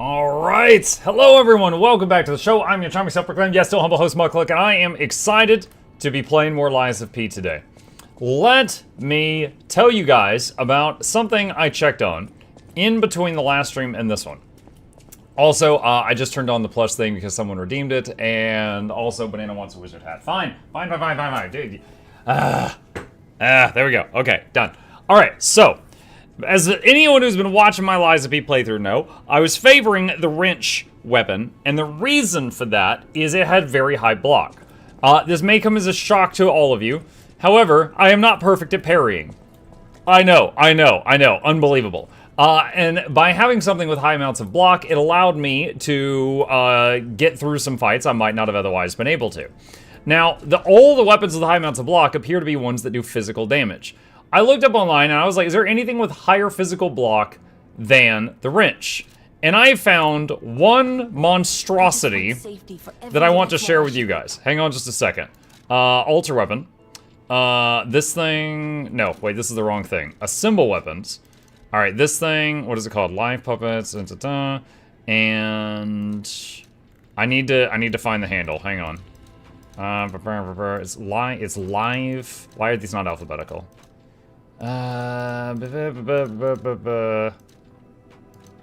Alright, hello everyone, welcome back to the show. I'm your charming self-proclaimed, yes, still humble host, Mukluk, and I am excited to be playing more Lies of P today. Let me tell you guys about something I checked on in between the last stream and this one. Also, I just turned on the plush thing because someone redeemed it, and also Banana wants a wizard hat. Fine, dude. There we go, okay, done. Alright, so, as anyone who's been watching my Lies of P playthrough know, I was favoring the wrench weapon, and the reason for that is it had very high block. This may come as a shock to all of you. However, I am not perfect at parrying. I know, unbelievable. And by having something with high amounts of block, it allowed me to get through some fights I might not have otherwise been able to. Now, all the weapons with high amounts of block appear to be ones that do physical damage. I looked up online and I was like, is there anything with higher physical block than the wrench? And I found one monstrosity that I want to share with you guys. Hang on just a second. Altar weapon. This thing, no, wait, this is the wrong thing. Assemble weapons. All right, this thing, what is it called? Live puppets, and I need to find the handle, hang on. It's live, why are these not alphabetical? Are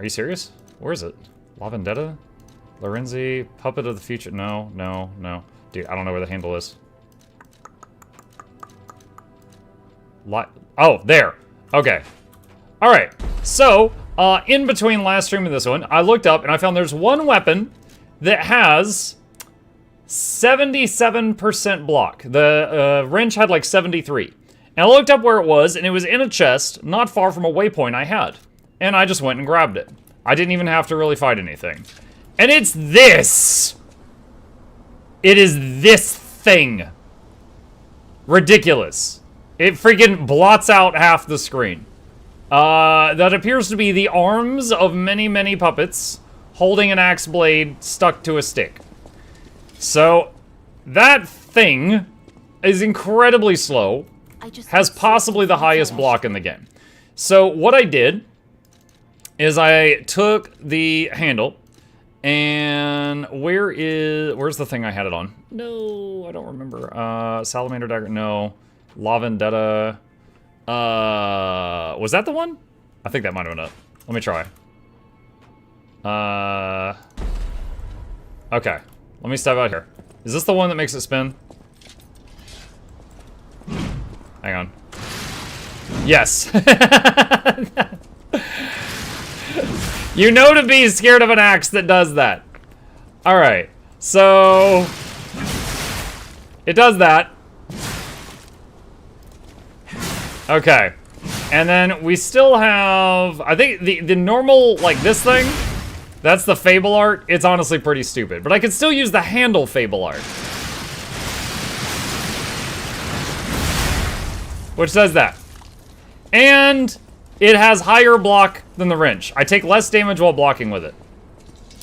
you serious? Where is it? La Vendetta? Lorenzi? Puppet of the Future? No. Dude, I don't know where the handle is. Oh, there. Okay. Alright. So, in between last stream and this one, I looked up and I found there's one weapon that has 77% block. The wrench had like 73. And I looked up where it was, and it was in a chest, not far from a waypoint I had. And I just went and grabbed it. I didn't even have to really fight anything. And it's this! It is this thing. Ridiculous. It freaking blots out half the screen. That appears to be the arms of many puppets holding an axe blade stuck to a stick. So, that thing is incredibly slow. Has possibly the highest block in the game. So what I did is I took the handle and where's the thing I had it on? No, I don't remember. Salamander dagger, no. La Vendetta. Was that the one? I think that might have been it. Let me try. Okay. Let me step out here. Is this the one that makes it spin? Hang on. Yes. You know to be scared of an axe that does that. Alright. So... it does that. Okay. And then we still have... I think the normal, like this thing, that's the Fable art. It's honestly pretty stupid. But I can still use the handle Fable art. Which says that. And it has higher block than the wrench. I take less damage while blocking with it.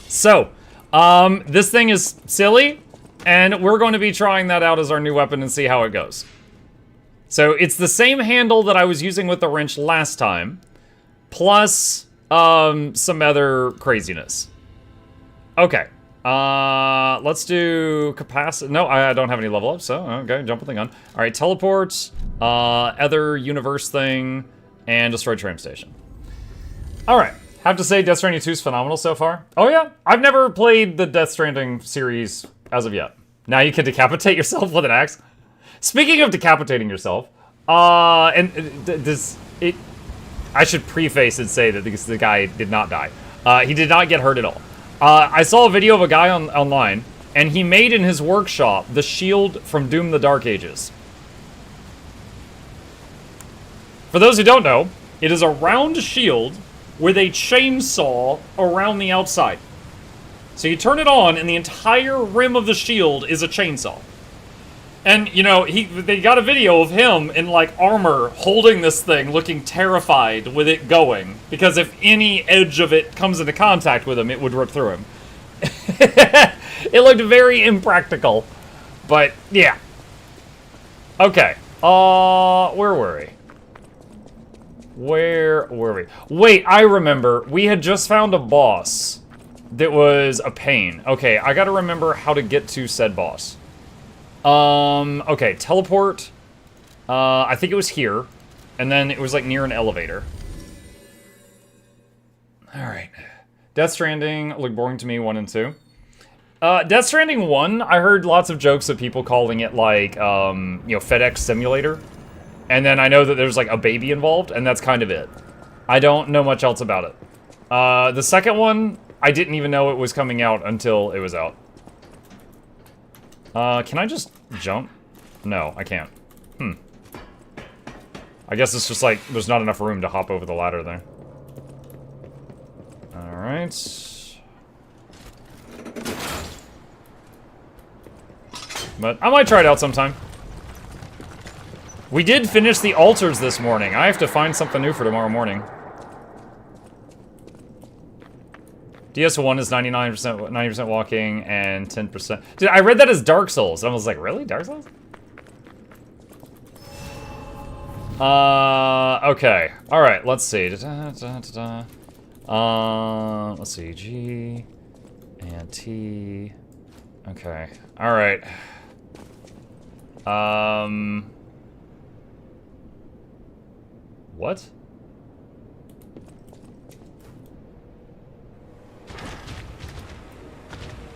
So, this thing is silly, and we're going to be trying that out as our new weapon and see how it goes. So, it's the same handle that I was using with the wrench last time, plus some other craziness. Okay. Let's do capacity. No, I don't have any level up, so okay, jump with the gun. All right, teleport, other universe thing, and destroy tram station. All right, have to say Death Stranding 2 is phenomenal so far. Oh yeah, I've never played the Death Stranding series as of yet. Now you can decapitate yourself with an axe. Speaking of decapitating yourself, I should preface and say that the guy did not die. He did not get hurt at all. I saw a video of a guy online, and he made in his workshop the shield from Doom the Dark Ages. For those who don't know, it is a round shield with a chainsaw around the outside. So you turn it on, and the entire rim of the shield is a chainsaw. And, you know, they got a video of him in, like, armor holding this thing, looking terrified with it going. Because if any edge of it comes into contact with him, it would rip through him. It looked very impractical. But, yeah. Okay. Where were we? Where were we? Wait, I remember. We had just found a boss that was a pain. Okay, I gotta remember how to get to said boss. Okay, teleport. I think it was here. And then it was like near an elevator. Alright. Death Stranding looked boring to me, 1 and 2. Death Stranding 1, I heard lots of jokes of people calling it like, you know, FedEx Simulator. And then I know that there's like a baby involved, and that's kind of it. I don't know much else about it. The second one, I didn't even know it was coming out until it was out. Can I just jump? No, I can't. I guess it's just like, there's not enough room to hop over the ladder there. Alright. But I might try it out sometime. We did finish the altars this morning. I have to find something new for tomorrow morning. DS1 is 90% walking and 10%. Dude, I read that as Dark Souls. I was like, really? Dark Souls? Okay. Alright, let's see. Let's see. G and T. Okay. Alright. What?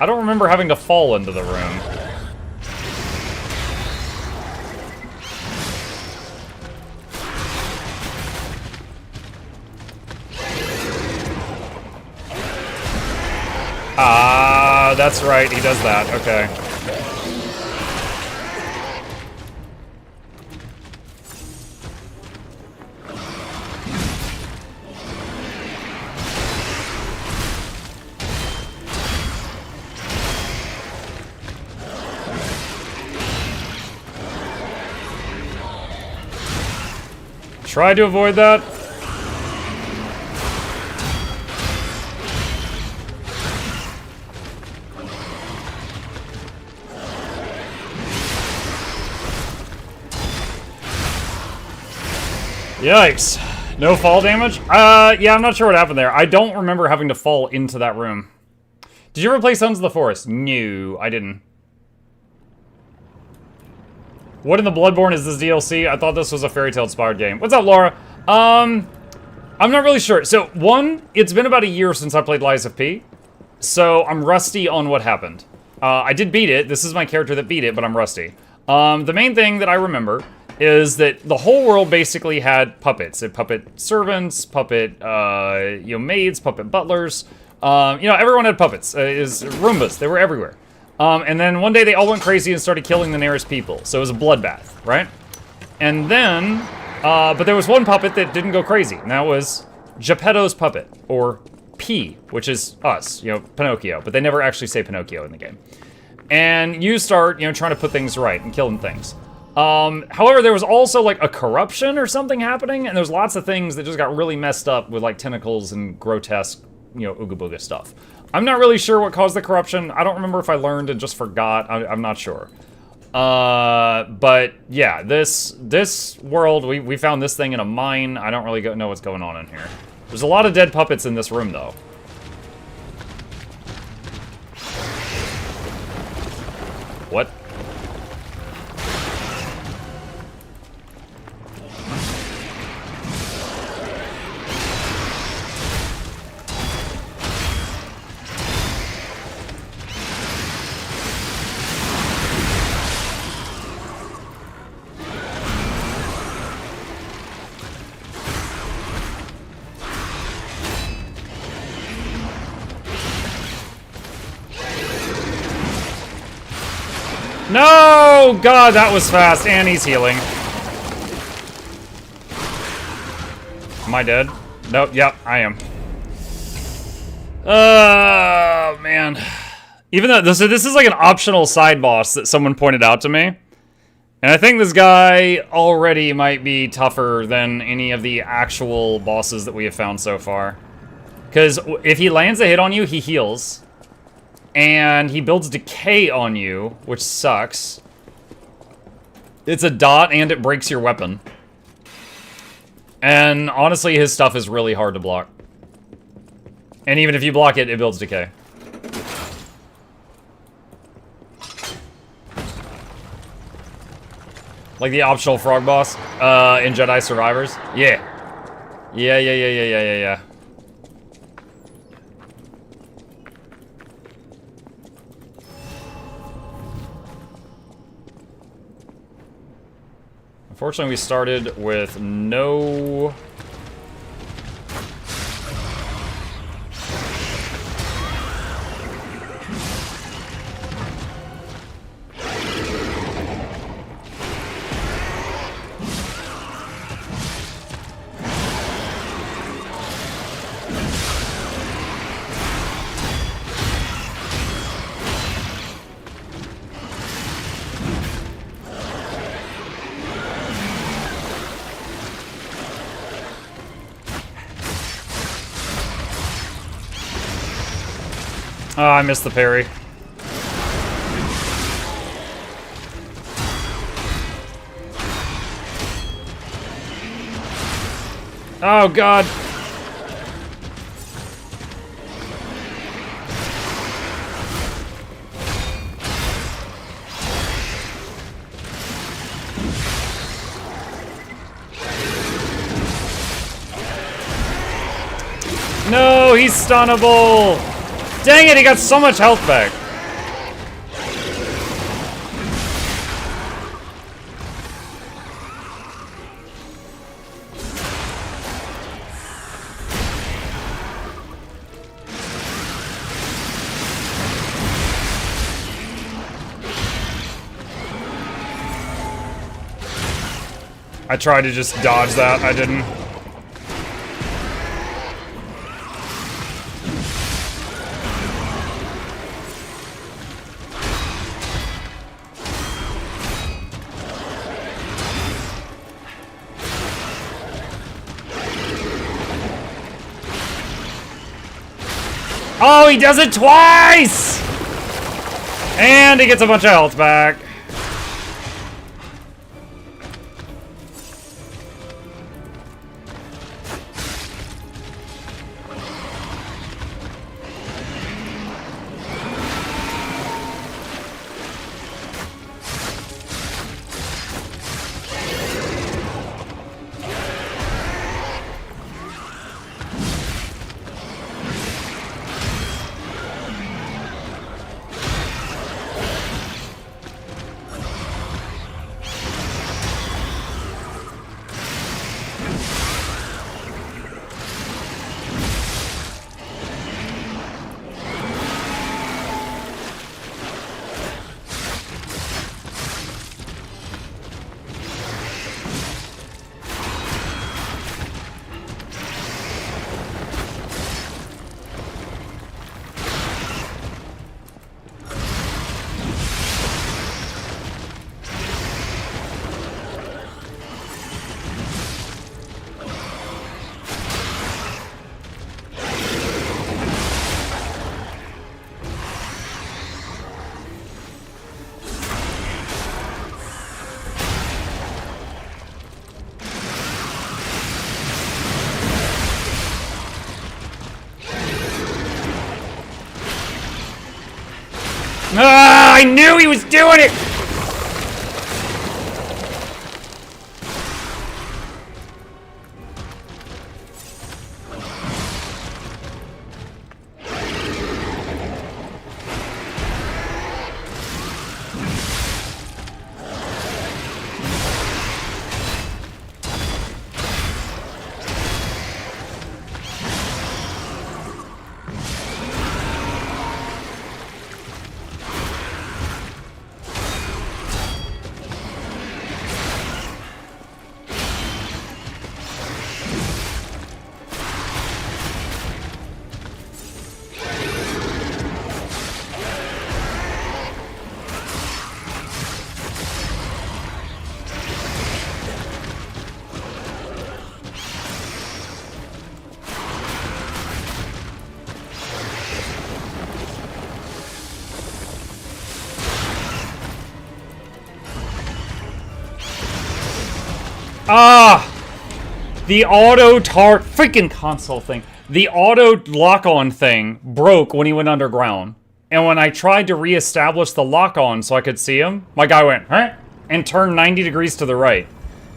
I don't remember having to fall into the room. Ah, that's right, he does that, okay. Try to avoid that. Yikes. No fall damage? Yeah, I'm not sure what happened there. I don't remember having to fall into that room. Did you ever play Sons of the Forest? No, I didn't. What in the Bloodborne is this DLC? I thought this was a Fairy Tail inspired game. What's up, Laura? I'm not really sure. So, one, it's been about a year since I played Lies of P. So, I'm rusty on what happened. I did beat it. This is my character that beat it, but I'm rusty. The main thing that I remember is that the whole world basically had puppets. It puppet servants, puppet, you know, maids, puppet butlers. You know, everyone had puppets. Is Roombas. They were everywhere. And then one day they all went crazy and started killing the nearest people. So it was a bloodbath, right? And then, but there was one puppet that didn't go crazy. And that was Geppetto's puppet, or P, which is us, you know, Pinocchio. But they never actually say Pinocchio in the game. And you start, you know, trying to put things right and killing things. However, there was also like a corruption or something happening, and there's lots of things that just got really messed up with like tentacles and grotesque, you know, ooga booga stuff. I'm not really sure what caused the corruption. I don't remember if I learned and just forgot. I'm not sure. But yeah, this world, we found this thing in a mine. I don't really know what's going on in here. There's a lot of dead puppets in this room, though. What? No! God, that was fast. And he's healing. Am I dead? Nope, yep, I am. Oh, man. Even though, so this is like an optional side boss that someone pointed out to me. And I think this guy already might be tougher than any of the actual bosses that we have found so far. Because if he lands a hit on you, he heals. And he builds decay on you, which sucks. It's a dot, and it breaks your weapon. And honestly, his stuff is really hard to block. And even if you block it, it builds decay. Like the optional frog boss in Jedi Survivors. Yeah. Yeah. Unfortunately, we started with no... Oh, I missed the parry. Oh, God. No, he's stunnable. Dang it, he got so much health back. I tried to just dodge that, I didn't. Oh, he does it twice! And he gets a bunch of health back. Ah, I knew he was doing it! Ah! The auto tart freaking console thing. the auto lock-on thing broke when he went underground. And when I tried to reestablish the lock-on so I could see him, my guy went, huh? And turned 90 degrees to the right.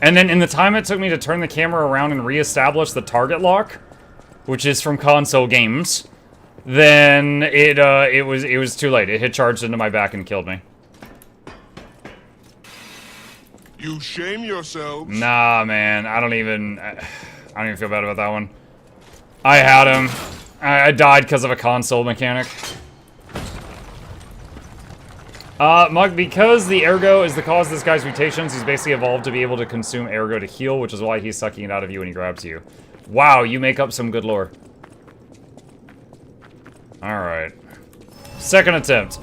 And then in the time it took me to turn the camera around and reestablish the target lock, which is from console games, then it was too late. It hit charged into my back and killed me. You shame yourselves. Nah, man. I don't even feel bad about that one. I had him. I died because of a console mechanic. Mug, because the ergo is the cause of this guy's mutations, he's basically evolved to be able to consume ergo to heal, which is why he's sucking it out of you when he grabs you. Wow, you make up some good lore. Alright. Second attempt.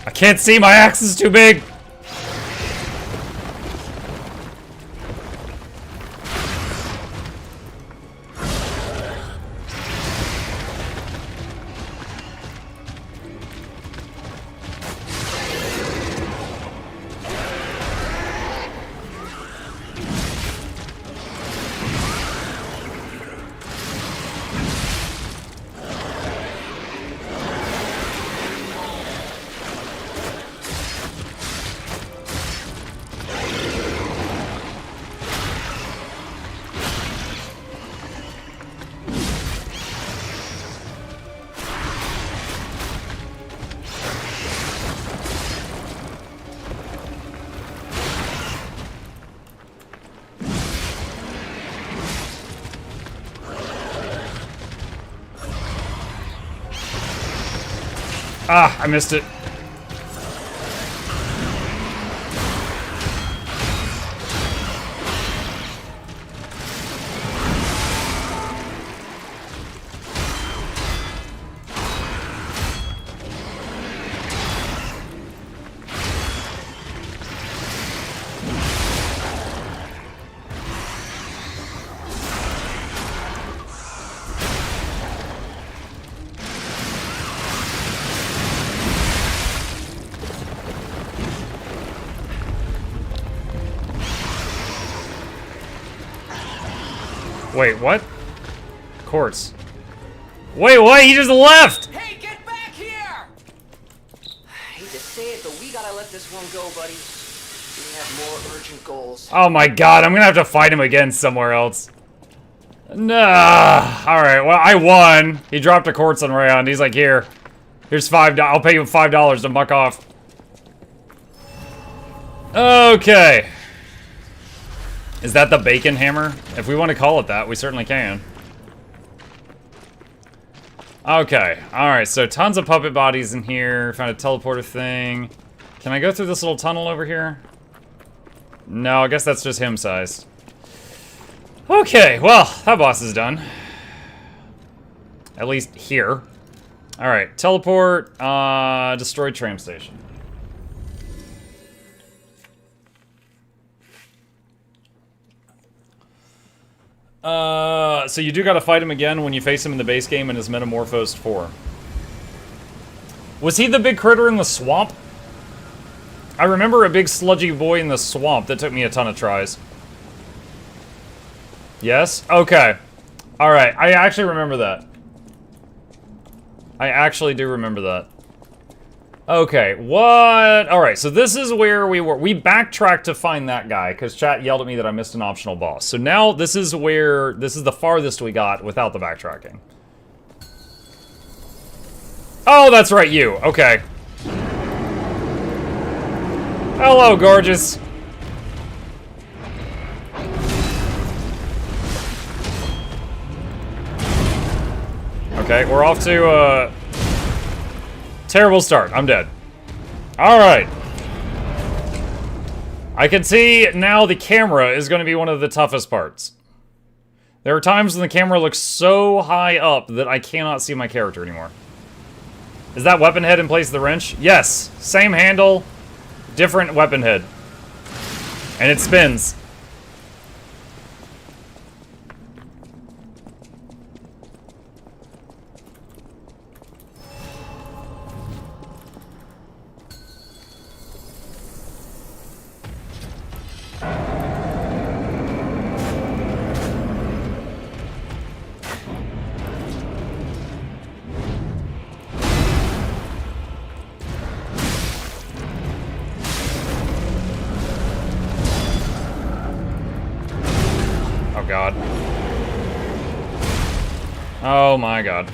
I can't see, my axe is too big! Ah, I missed it. Wait, what? Quartz. Wait, what? He just left! Hey, get back here! I hate to say it, but we gotta let this one go, buddy. We have more urgent goals. Oh my god, I'm gonna have to fight him again somewhere else. Nah. Alright, well, I won. He dropped a quartz on Rayon. He's like, here. Here's $5. I'll pay you $5 to muck off. Okay. Is that the bacon hammer? If we want to call it that, we certainly can. Okay, alright, so tons of puppet bodies in here. Found a teleporter thing. Can I go through this little tunnel over here? No, I guess that's just him sized. Okay, well, that boss is done. At least here. Alright, teleport, destroyed tram station. So you do gotta fight him again when you face him in the base game in his Metamorphosed 4. Was he the big critter in the swamp? I remember a big sludgy boy in the swamp that took me a ton of tries. Yes? Okay. Alright, I actually remember that. I actually do remember that. Okay, what? Alright, so this is where we were. We backtracked to find that guy, because chat yelled at me that I missed an optional boss. So now this is where, this is the farthest we got without the backtracking. Oh, that's right, you. Okay. Hello, gorgeous. Okay, we're off to a terrible start. I'm dead. Alright. I can see now the camera is going to be one of the toughest parts. There are times when the camera looks so high up that I cannot see my character anymore. Is that weapon head in place of the wrench? Yes. Same handle, different weapon head. And it spins. God. Oh my God.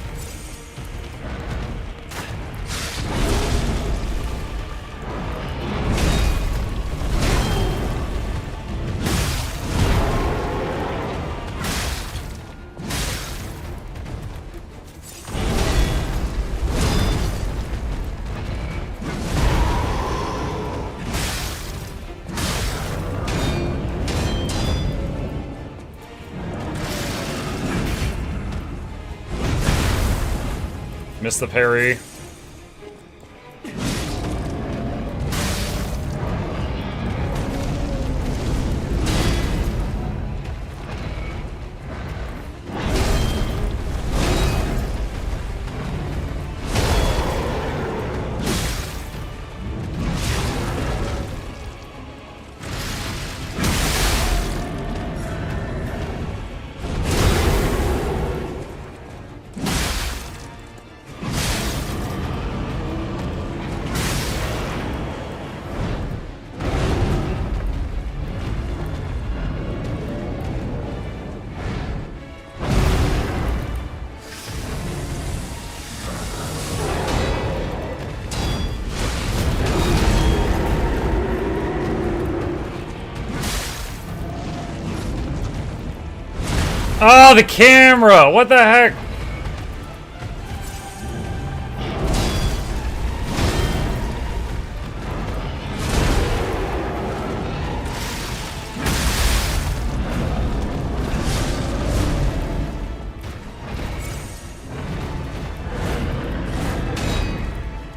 Miss the parry. Oh, the camera! What the heck?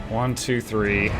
One, two, three.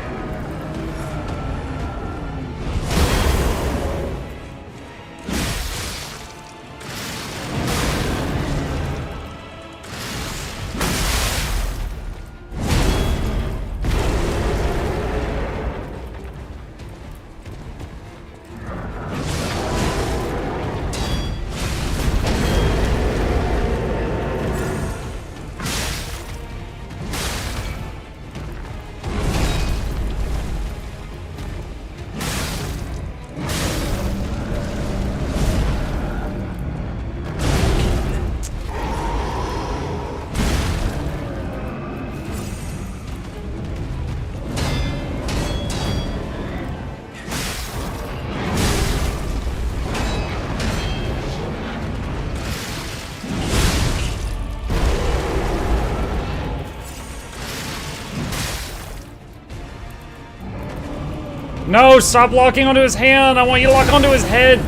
No, stop locking onto his hand. I want you to lock onto his head.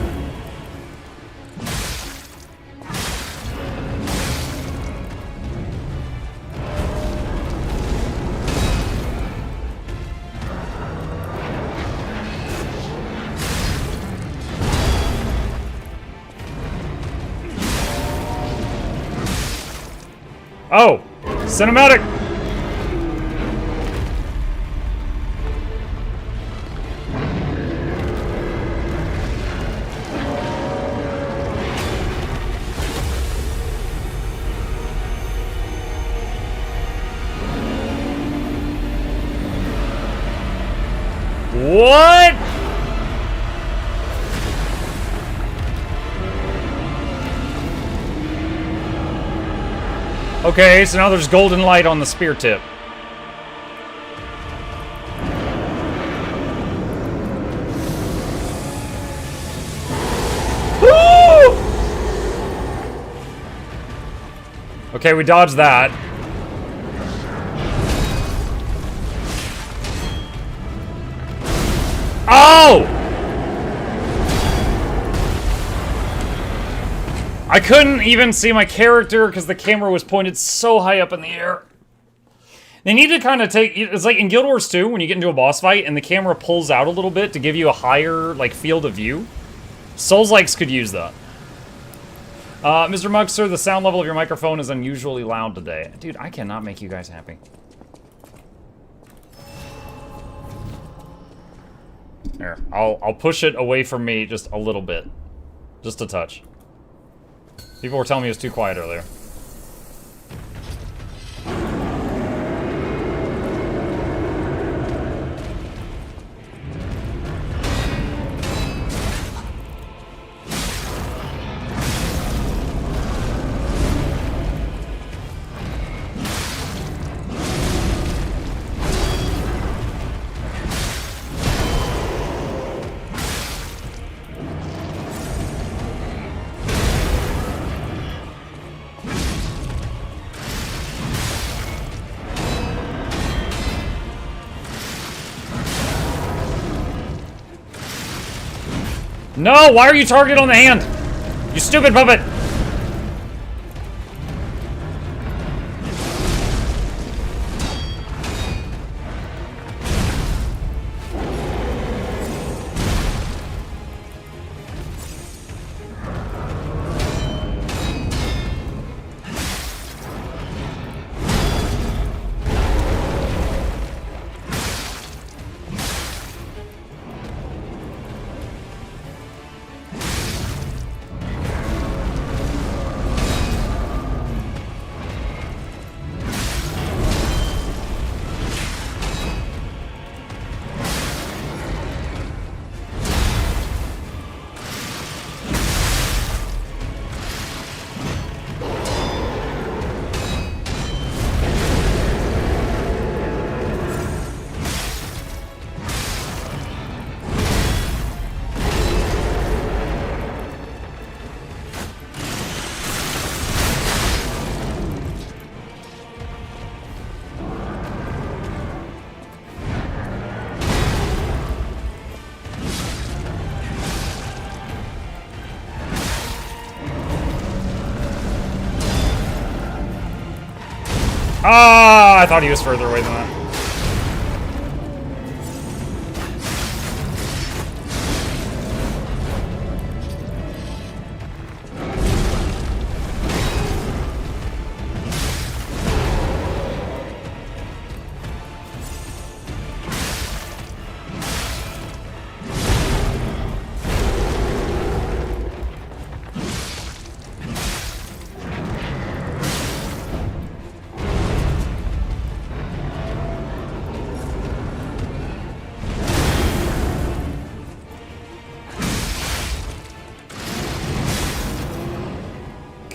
Oh! Cinematic! What? Okay, so now there's golden light on the spear tip. Woo! Okay, we dodged that. Oh! I couldn't even see my character because the camera was pointed so high up in the air. They need to kind of take... It's like in Guild Wars 2, when you get into a boss fight and the camera pulls out a little bit to give you a higher, like, field of view. Souls-likes could use that. Mr. Muxer, the sound level of your microphone is unusually loud today. Dude, I cannot make you guys happy. Here, I'll push it away from me just a little bit. Just a touch. People were telling me it was too quiet earlier. No, why are you targeted on the hand? You stupid puppet! Ah, I thought he was further away than that.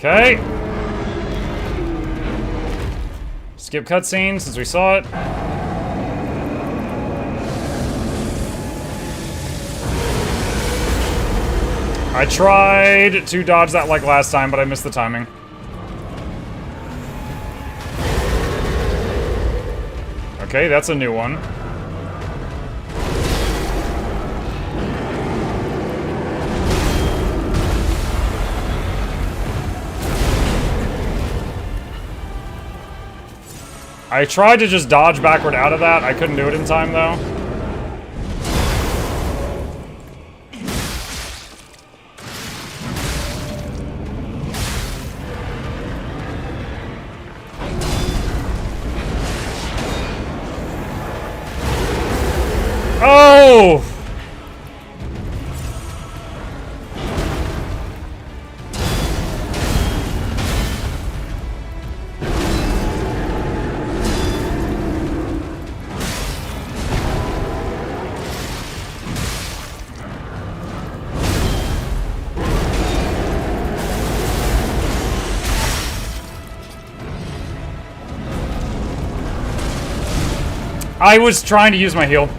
Okay. Skip cutscene since we saw it. I tried to dodge that like last time, but I missed the timing. Okay, that's a new one. I tried to just dodge backward out of that. I couldn't do it in time, though. Oh! I was trying to use my heal.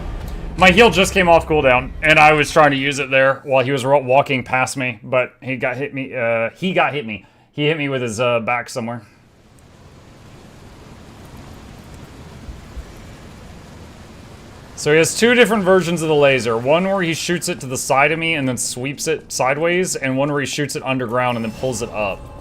My heal just came off cooldown, and I was trying to use it there while he was walking past me, but he got hit me. He hit me with his back somewhere. So he has two different versions of the laser. One where he shoots it to the side of me and then sweeps it sideways, and one where he shoots it underground and then pulls it up.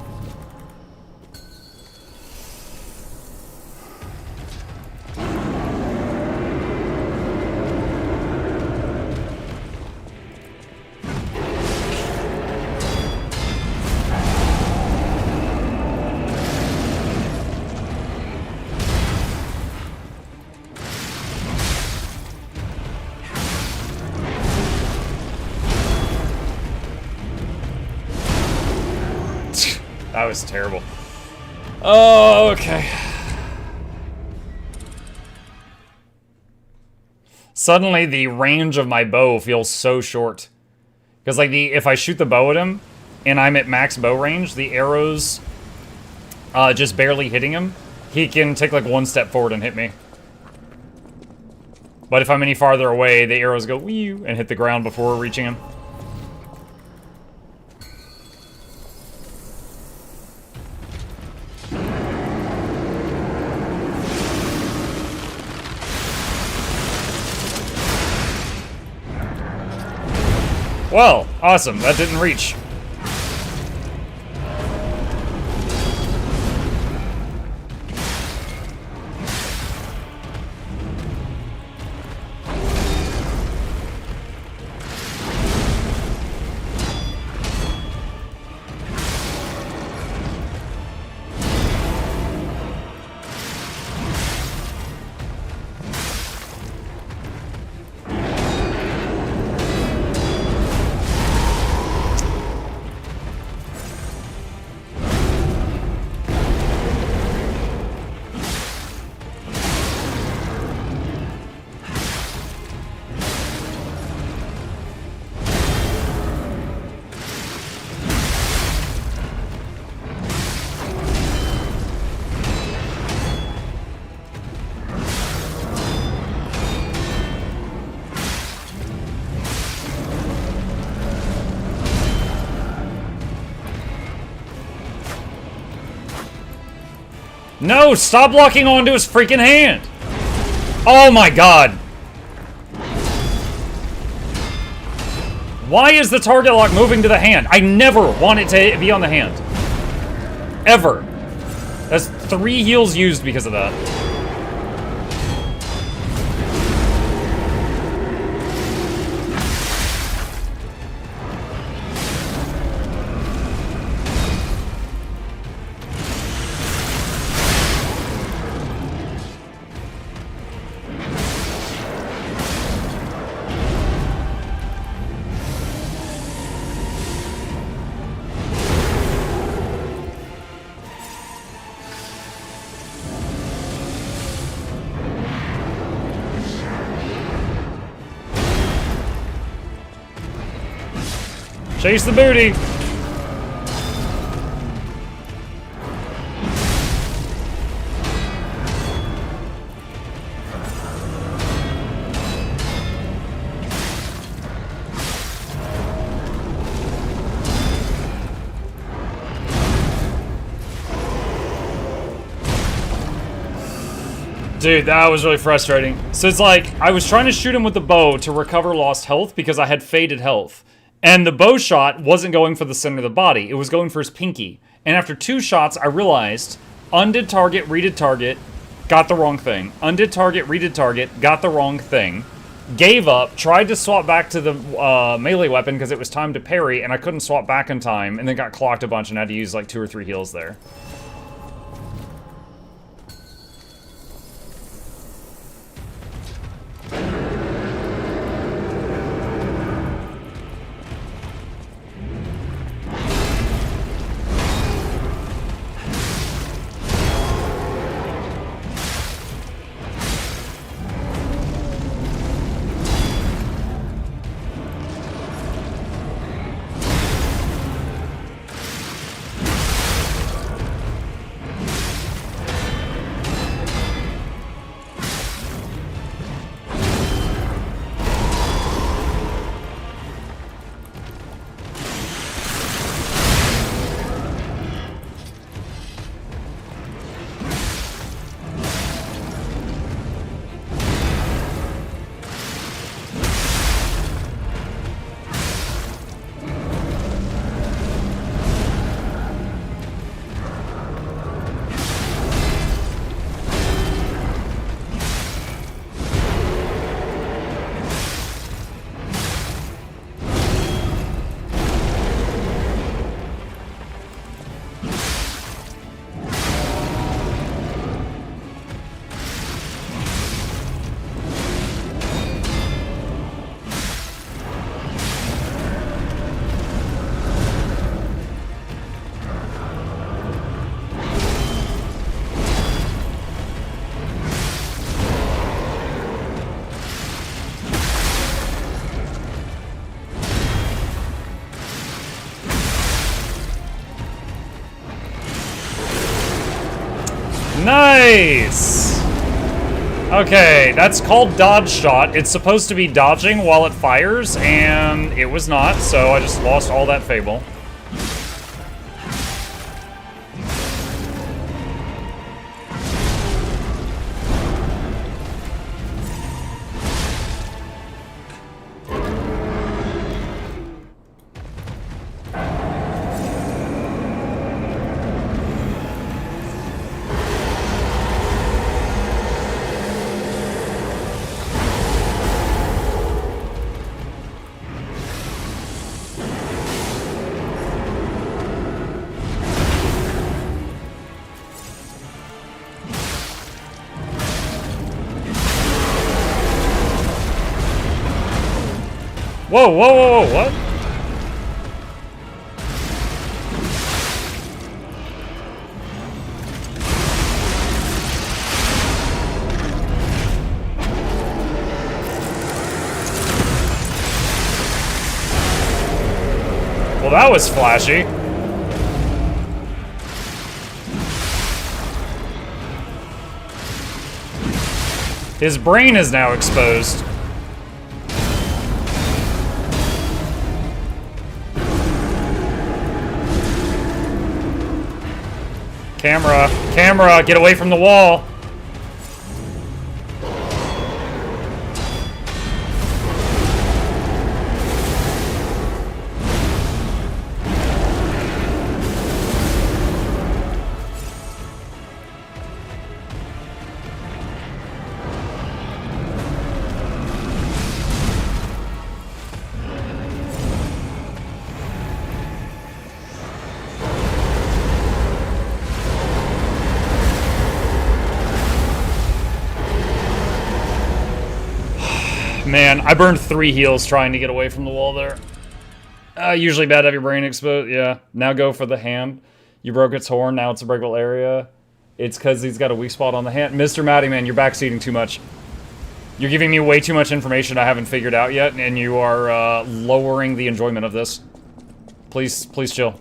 That was terrible. Oh, okay. Suddenly, the range of my bow feels so short. Because, like, if I shoot the bow at him, and I'm at max bow range, the arrows just barely hitting him, he can take, like, one step forward and hit me. But if I'm any farther away, the arrows go wee and hit the ground before reaching him. Well, awesome. That didn't reach. No, stop locking onto his freaking hand! Oh my god! Why is the target lock moving to the hand? I never want it to be on the hand. Ever. That's 3 heals used because of that. Chase the booty! Dude, that was really frustrating. So it's like, I was trying to shoot him with the bow to recover lost health because I had faded health. And the bow shot wasn't going for the center of the body. It was going for his pinky. And after 2 shots, I realized, undid target, redid target, got the wrong thing. Undid target, redid target, got the wrong thing. Gave up, tried to swap back to the melee weapon because it was time to parry, and I couldn't swap back in time, and then got clocked a bunch and had to use like 2 or 3 heals there. Nice! Okay, that's called dodge shot. It's supposed to be dodging while it fires, and it was not, so I just lost all that fable. Whoa, whoa, whoa, whoa, what? Well, that was flashy. His brain is now exposed. Camera, camera, get away from the wall. Man, I burned 3 heals trying to get away from the wall there. Usually bad to have your brain exposed. Yeah, now go for the hand. You broke its horn, now it's a breakable area. It's because he's got a weak spot on the hand. Mr. Matty, man, you're backseating too much. You're giving me way too much information I haven't figured out yet, and you are lowering the enjoyment of this. Please, please chill.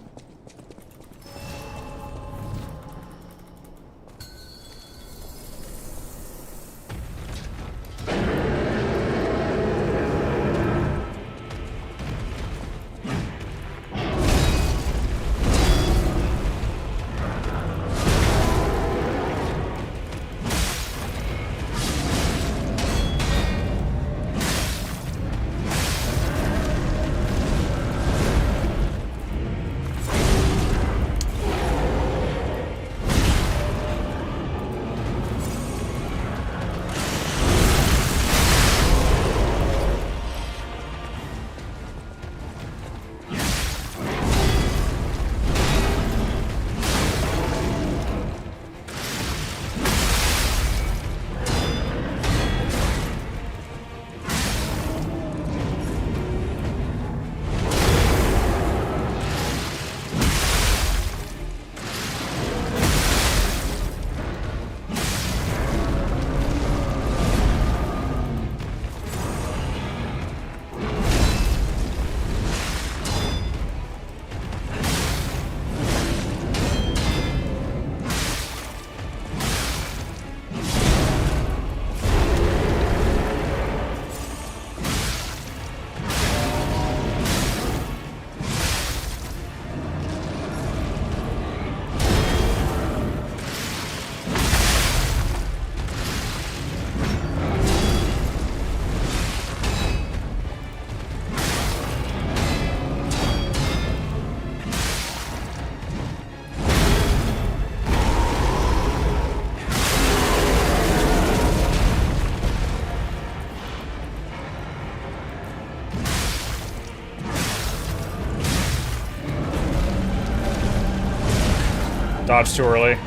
Dodge too early.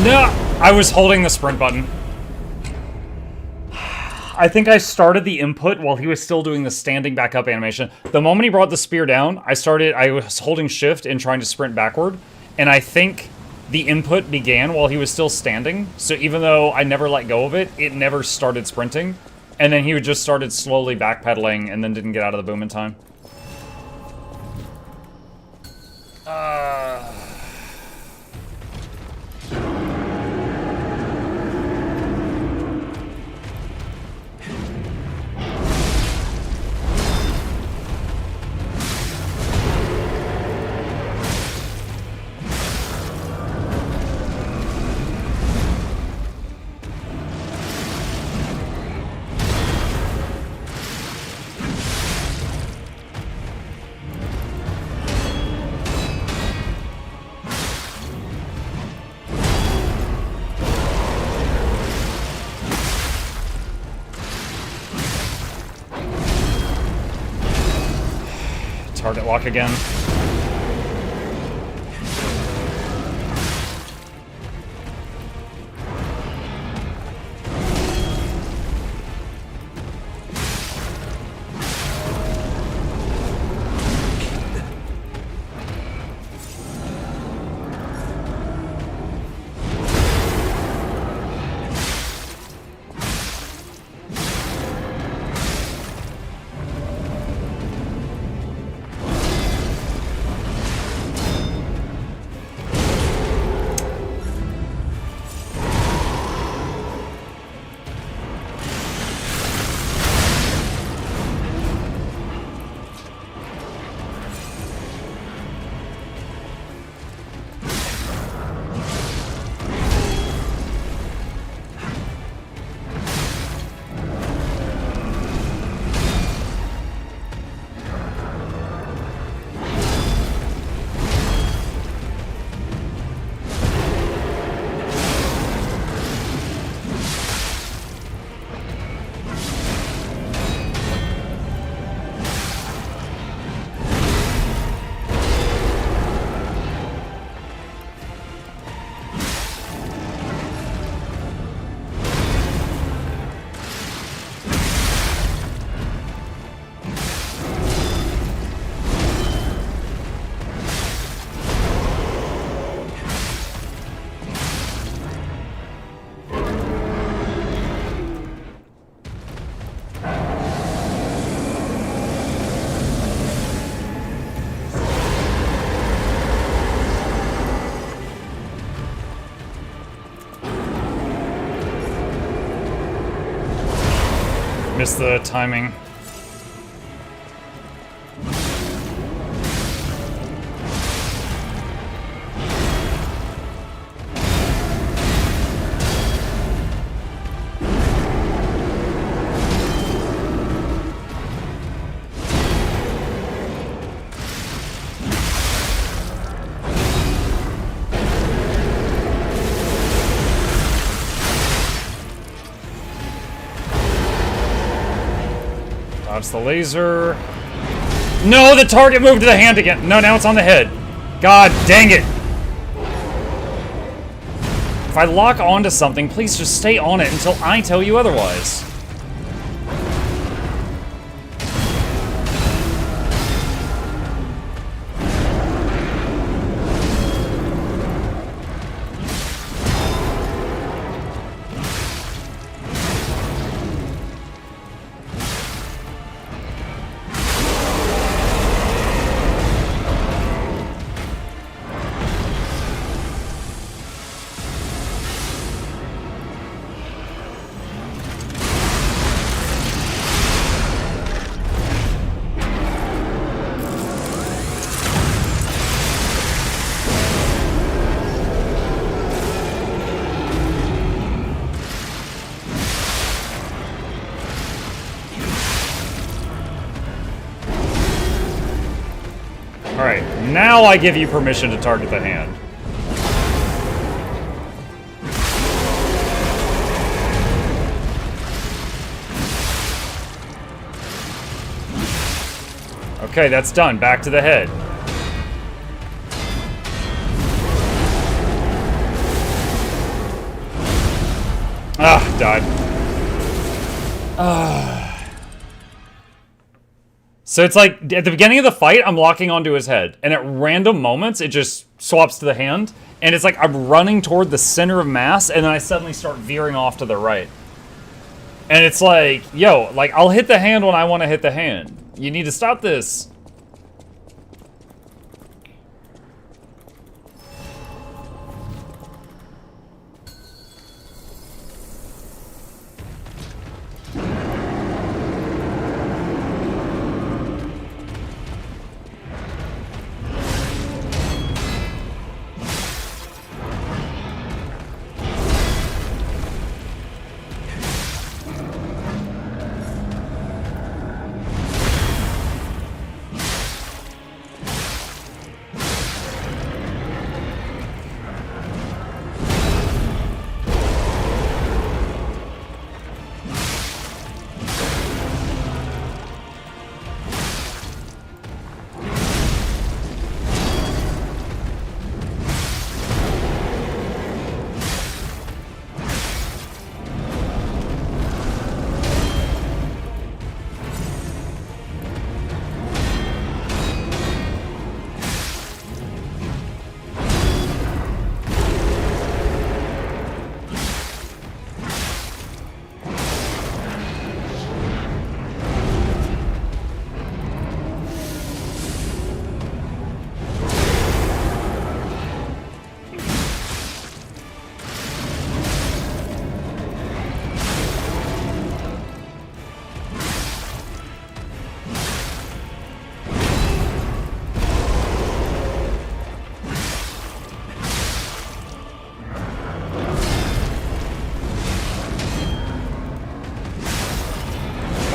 No! I was holding the sprint button. I think I started the input while he was still doing the standing back up animation. The moment he brought the spear down, I was holding shift and trying to sprint backward, and I think the input began while he was still standing, so even though I never let go of it, it never started sprinting, and then he just started slowly backpedaling and then didn't get out of the boom in time. Target lock again. Missed the timing. Dodge the laser. No, the target moved to the hand again. No, now it's on the head. God dang it. If I lock onto something, please just stay on it until I tell you otherwise. Alright, now I give you permission to target the hand. Okay, that's done. Back to the head. Ah, died. So it's like, at the beginning of the fight, I'm locking onto his head. And at random moments, it just swaps to the hand. And it's like I'm running toward the center of mass, and then I suddenly start veering off to the right. And it's like, yo, like, I'll hit the hand when I want to hit the hand. You need to stop this.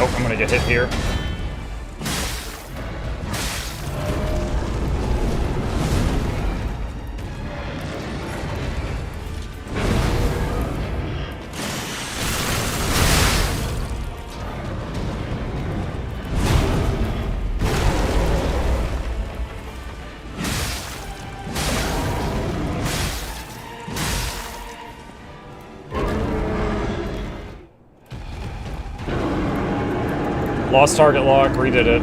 Oh, I'm gonna get hit here. Lost target lock, redid it.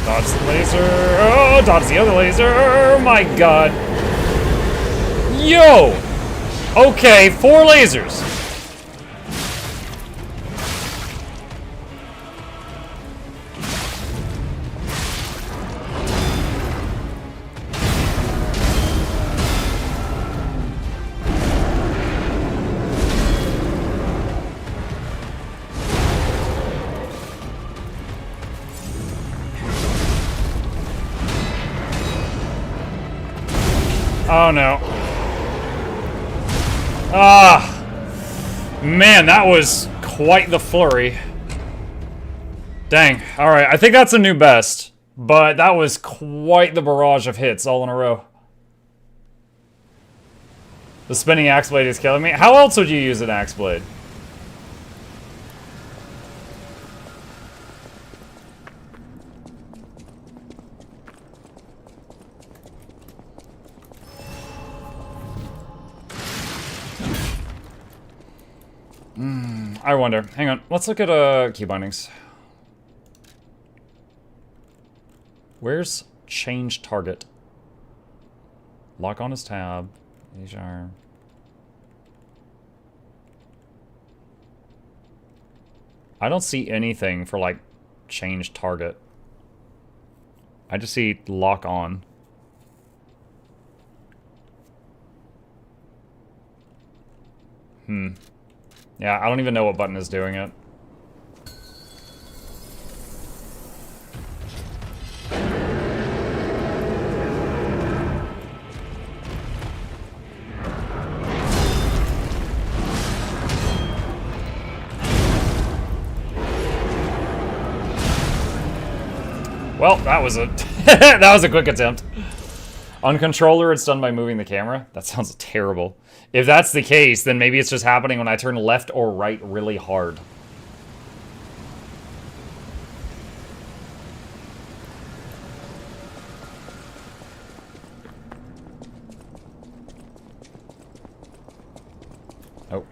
Dodge the laser. Oh, dodge the other laser. Oh my god. Yo! Okay, 4 lasers. Oh no. Ah! Man, that was quite the flurry. Dang. Alright, I think that's a new best. But that was quite the barrage of hits all in a row. The spinning axe blade is killing me. How else would you use an axe blade? I wonder. Hang on. Let's look at key bindings. Where's change target? Lock on his tab. HR. I don't see anything for like change target. I just see lock on. Yeah, I don't even know what button is doing it. Well, that was a that was a quick attempt. On controller, it's done by moving the camera. That sounds terrible. If that's the case, then maybe it's just happening when I turn left or right really hard. Oh.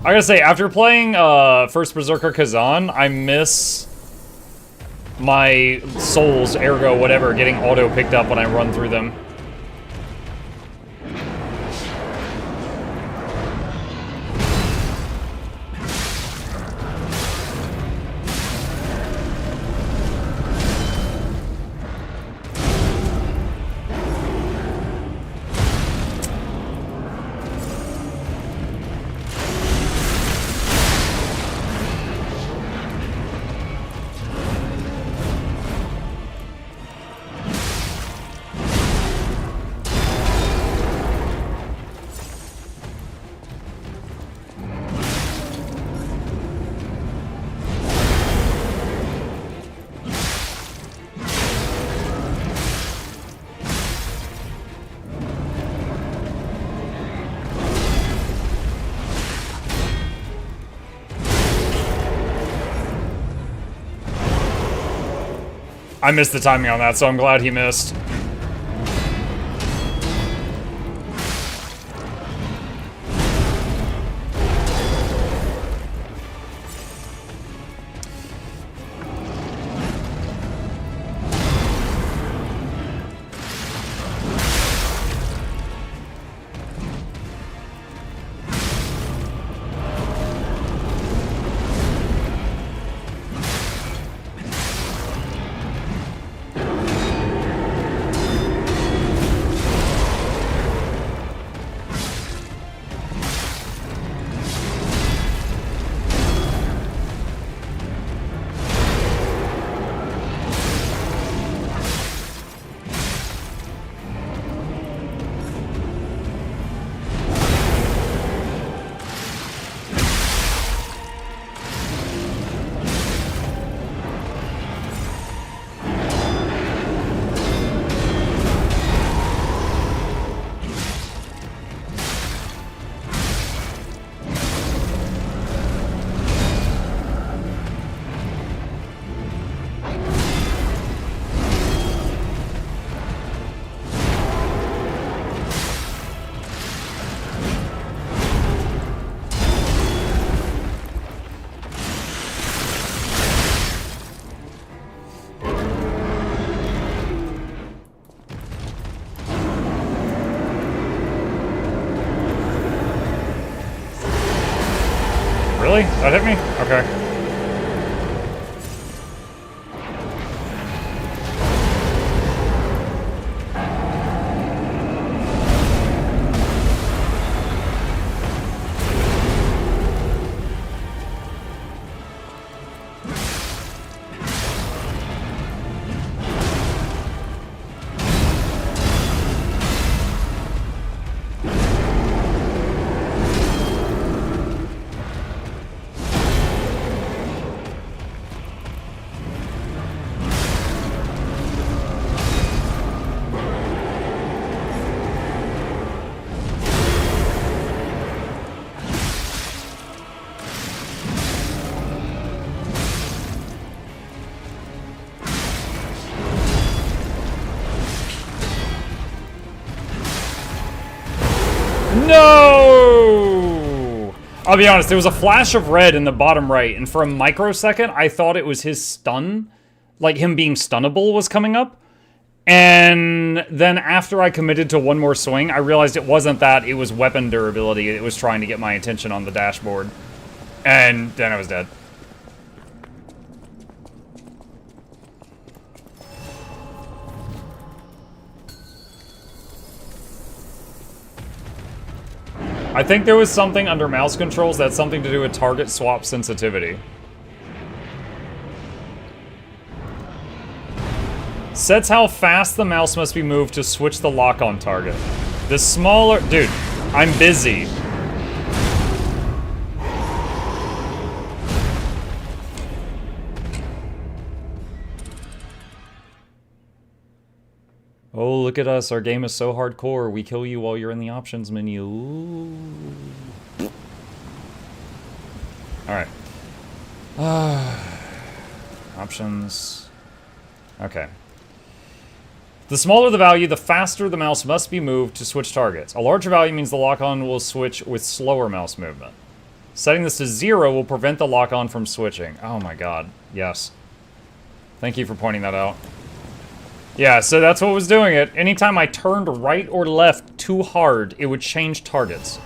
I gotta say, after playing first Berserker Kazan, I miss my souls, ergo, whatever, getting auto picked up when I run through them. I missed the timing on that, so I'm glad he missed. Really? That hit me? Okay. No! I'll be honest, there was a flash of red in the bottom right, and for a microsecond, I thought it was his stun, like him being stunnable was coming up. And then after I committed to one more swing, I realized it wasn't that, it was weapon durability. It was trying to get my attention on the dashboard. And then I was dead. I think there was something under mouse controls that's something to do with target swap sensitivity. Sets how fast the mouse must be moved to switch the lock-on target. The smaller... Dude, I'm busy. Oh, look at us. Our game is so hardcore. We kill you while you're in the options menu. Alright. Options. Okay. The smaller the value, the faster the mouse must be moved to switch targets. A larger value means the lock-on will switch with slower mouse movement. Setting this to 0 will prevent the lock-on from switching. Oh my god. Yes. Thank you for pointing that out. Yeah, so that's what was doing it. Anytime I turned right or left too hard, it would change targets.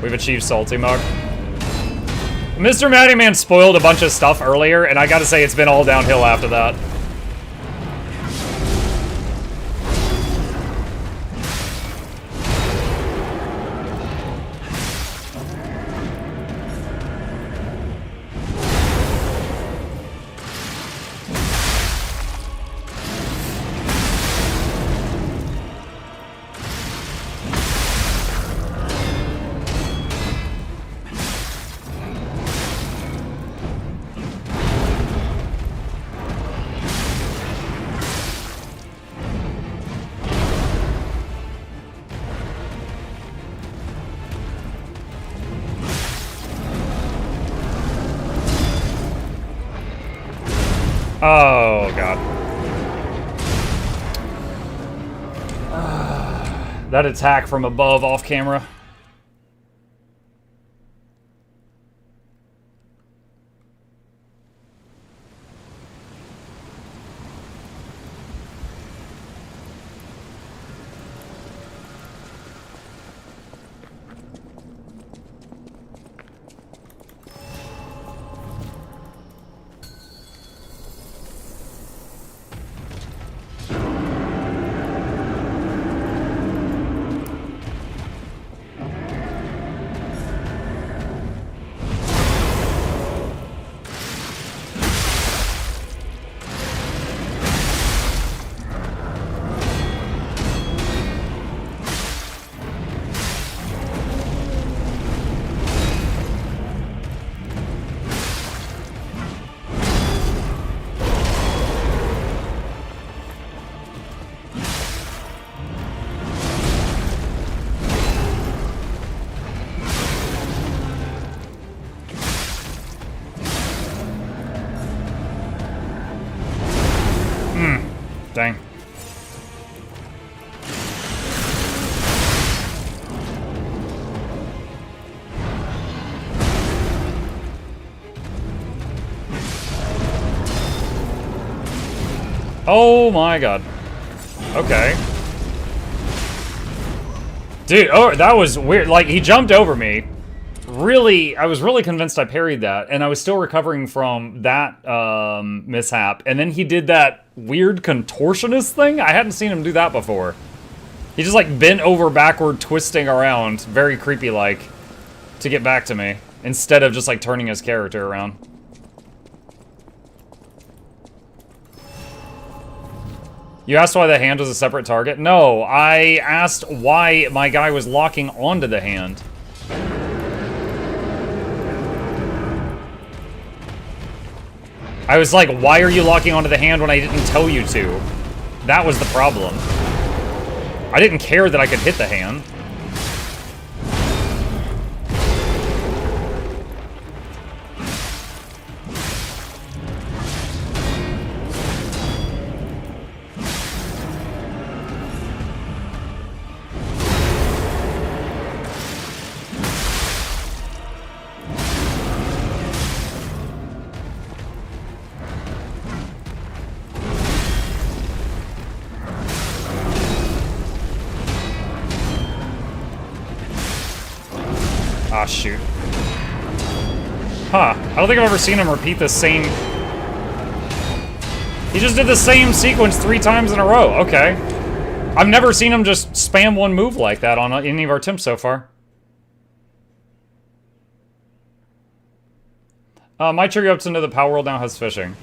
We've achieved Salty Mug. Mr. Matty Man spoiled a bunch of stuff earlier, and I gotta say it's been all downhill after that. Oh, God. That attack from above off camera. Dang. Oh my god. Okay. Dude, oh, that was weird. Like, he jumped over me. Really, I was really convinced I parried that, and I was still recovering from that mishap. And then he did that weird contortionist thing? I hadn't seen him do that before. He just, like, bent over backward, twisting around, very creepy-like, to get back to me, instead of just, like, turning his character around. You asked why the hand was a separate target? No, I asked why my guy was locking onto the hand. I was like, why are you locking onto the hand when I didn't tell you to? That was the problem. I didn't care that I could hit the hand. Ah, shoot. Huh. I don't think I've ever seen him repeat the same... He just did the same sequence 3 times in a row. Okay. I've never seen him just spam one move like that on any of our attempts so far. My trigger up to know the Power World now has fishing.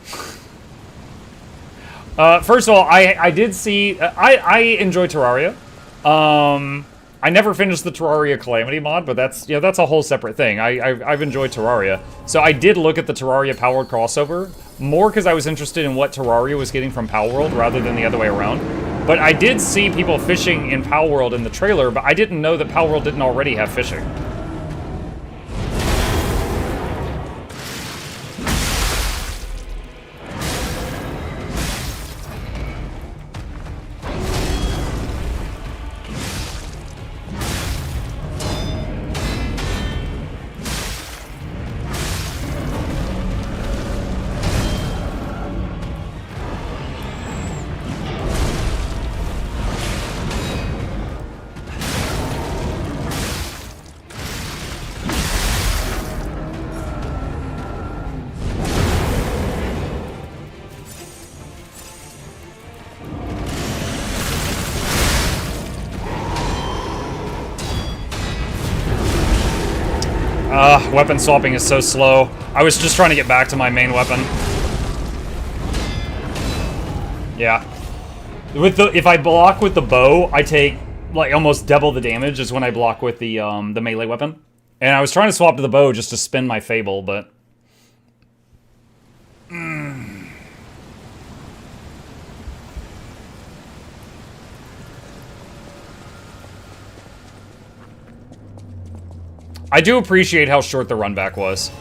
First of all, I did see... I enjoy Terraria. I never finished the Terraria Calamity mod, but that's that's a whole separate thing. I've enjoyed Terraria. So I did look at the Terraria Power World crossover, more because I was interested in what Terraria was getting from Power World rather than the other way around. But I did see people fishing in Power World in the trailer, but I didn't know that Power World didn't already have fishing. Weapon swapping is so slow. I was just trying to get back to my main weapon. Yeah. If I block with the bow, I take like almost double the damage as when I block with the melee weapon. And I was trying to swap to the bow just to spin my Fable, but... I do appreciate how short the run back was.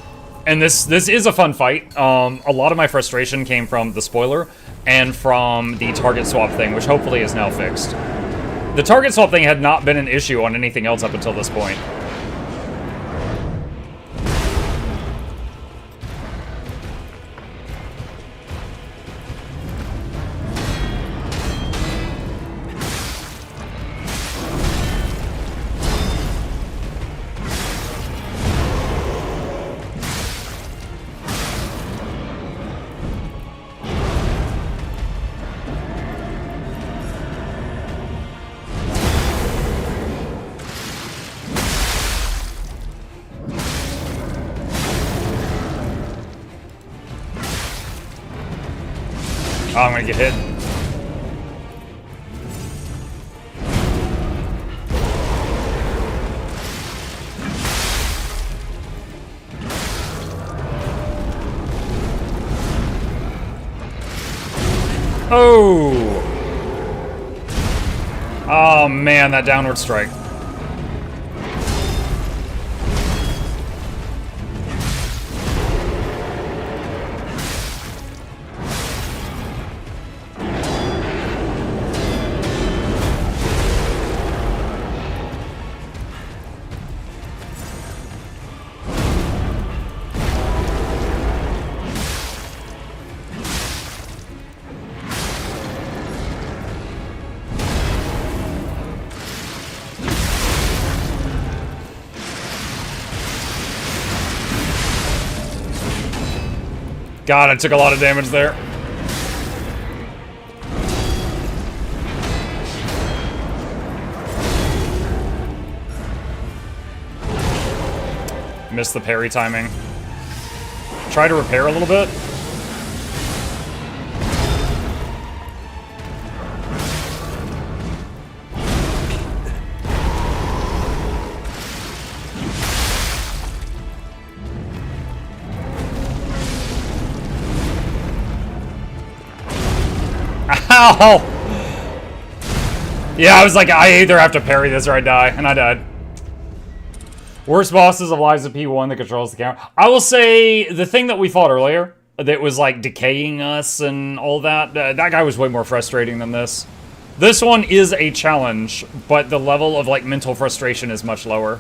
And this is a fun fight. A lot of my frustration came from the spoiler and from the target swap thing, which hopefully is now fixed. The target swap thing had not been an issue on anything else up until this point. Oh, I'm gonna get hit. Oh! Oh man, that downward strike. God, I took a lot of damage there. Missed the parry timing. Try to repair a little bit. Ow! Yeah, I was like, I either have to parry this or I die, and I died. Worst bosses of Lies of P1 that controls the camera. I will say, the thing that we fought earlier, that was like decaying us and all that, that guy was way more frustrating than this. This one is a challenge, but the level of like mental frustration is much lower.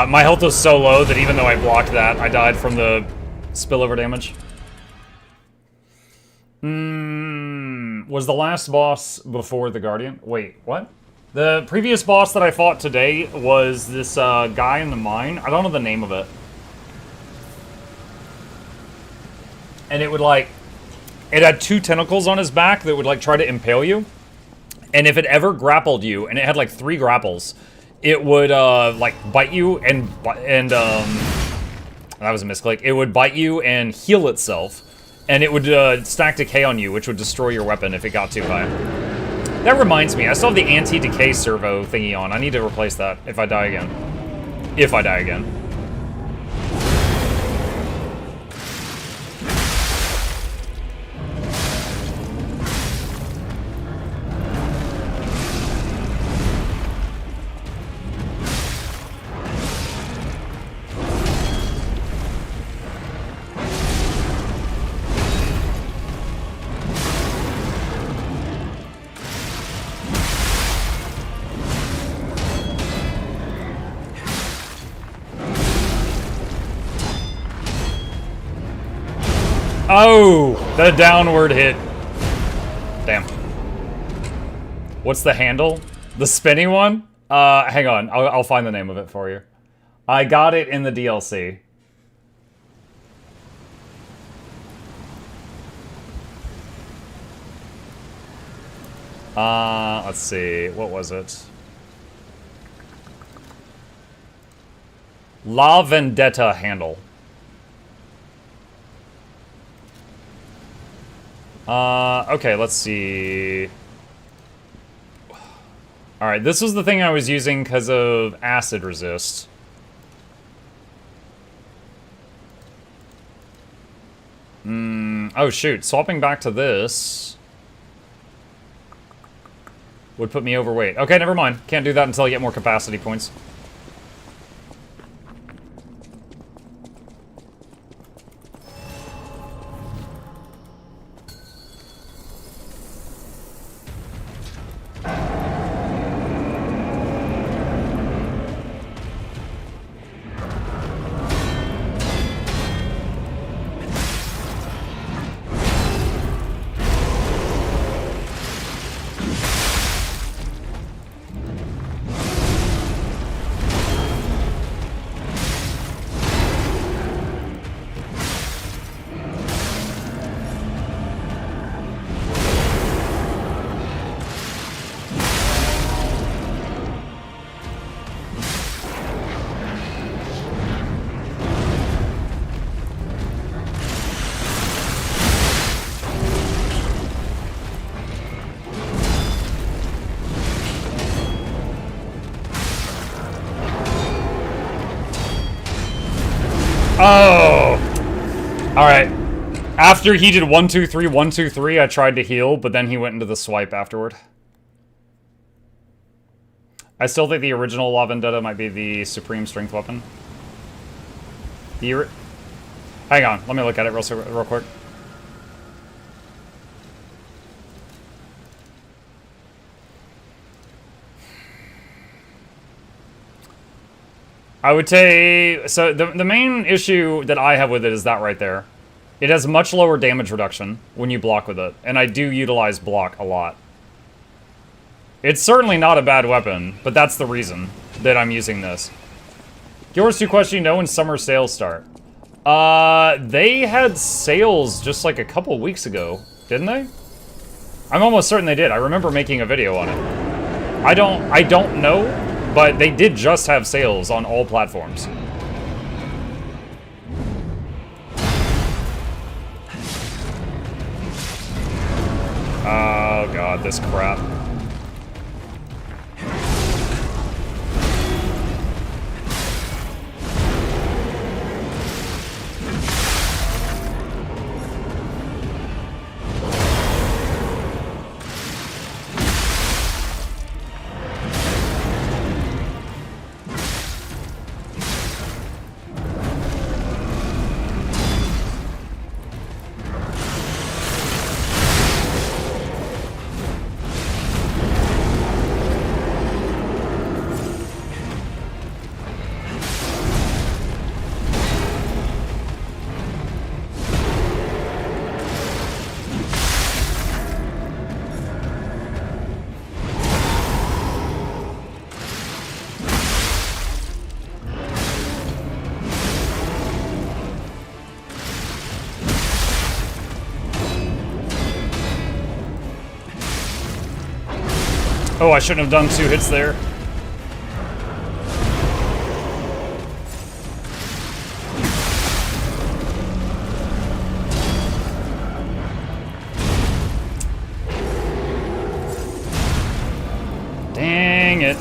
my health was so low that even though I blocked that, I died from the spillover damage. Was the last boss before the Guardian? Wait, what? The previous boss that I fought today was this guy in the mine. I don't know the name of it. And it would like... It had 2 tentacles on his back that would like try to impale you. And if it ever grappled you, and it had like 3 grapples, it would like bite you and that was a misclick. It would bite you and heal itself. And it would stack decay on you, which would destroy your weapon if it got too high. That reminds me, I still have the anti-decay servo thingy on. I need to replace that if I die again. If I die again. Oh, the downward hit. Damn. What's the handle? The spinny one? Hang on. I'll find the name of it for you. I got it in the DLC. Let's see. What was it? La Vendetta handle. Okay, let's see. Alright, this was the thing I was using because of acid resist. Oh shoot, swapping back to this would put me overweight. Okay, never mind. Can't do that until I get more capacity points. Oh! Alright. After he did 1, 2, 3, 1, 2, 3, I tried to heal, but then he went into the swipe afterward. I still think the original La Vendetta might be the supreme strength weapon. Hang on, let me look at it real quick. I would say, so the main issue that I have with it is that right there. It has much lower damage reduction when you block with it, and I do utilize block a lot. It's certainly not a bad weapon, but that's the reason that I'm using this. Yours to question, you know when summer sales start? They had sales just like a couple weeks ago, didn't they? I'm almost certain they did. I remember making a video on it. I don't know. But they did just have sales on all platforms. Oh god, this crap. Oh, I shouldn't have done 2 hits there. Dang it.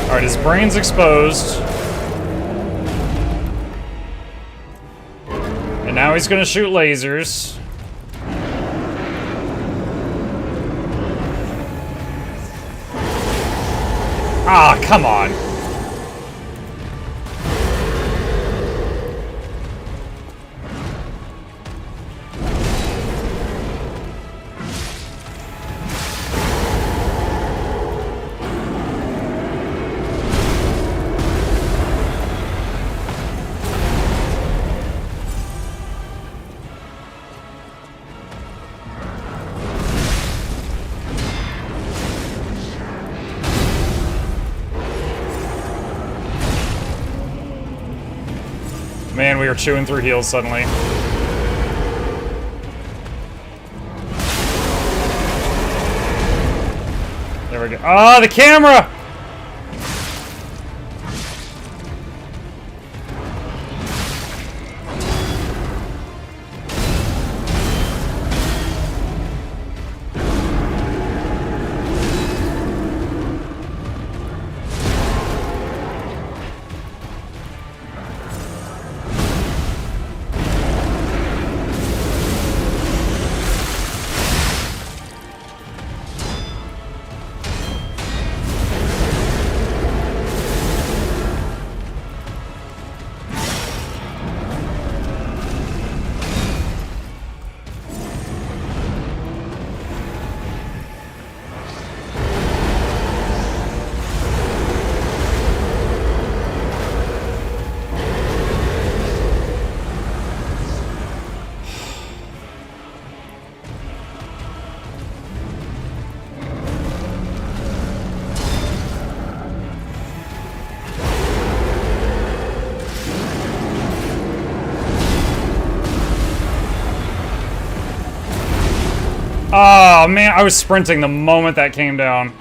Alright, his brain's exposed. And now he's gonna shoot lasers. Ah, come on. Man, we are chewing through heals suddenly. There we go. Ah, the camera! Oh, man, I was sprinting the moment that came down.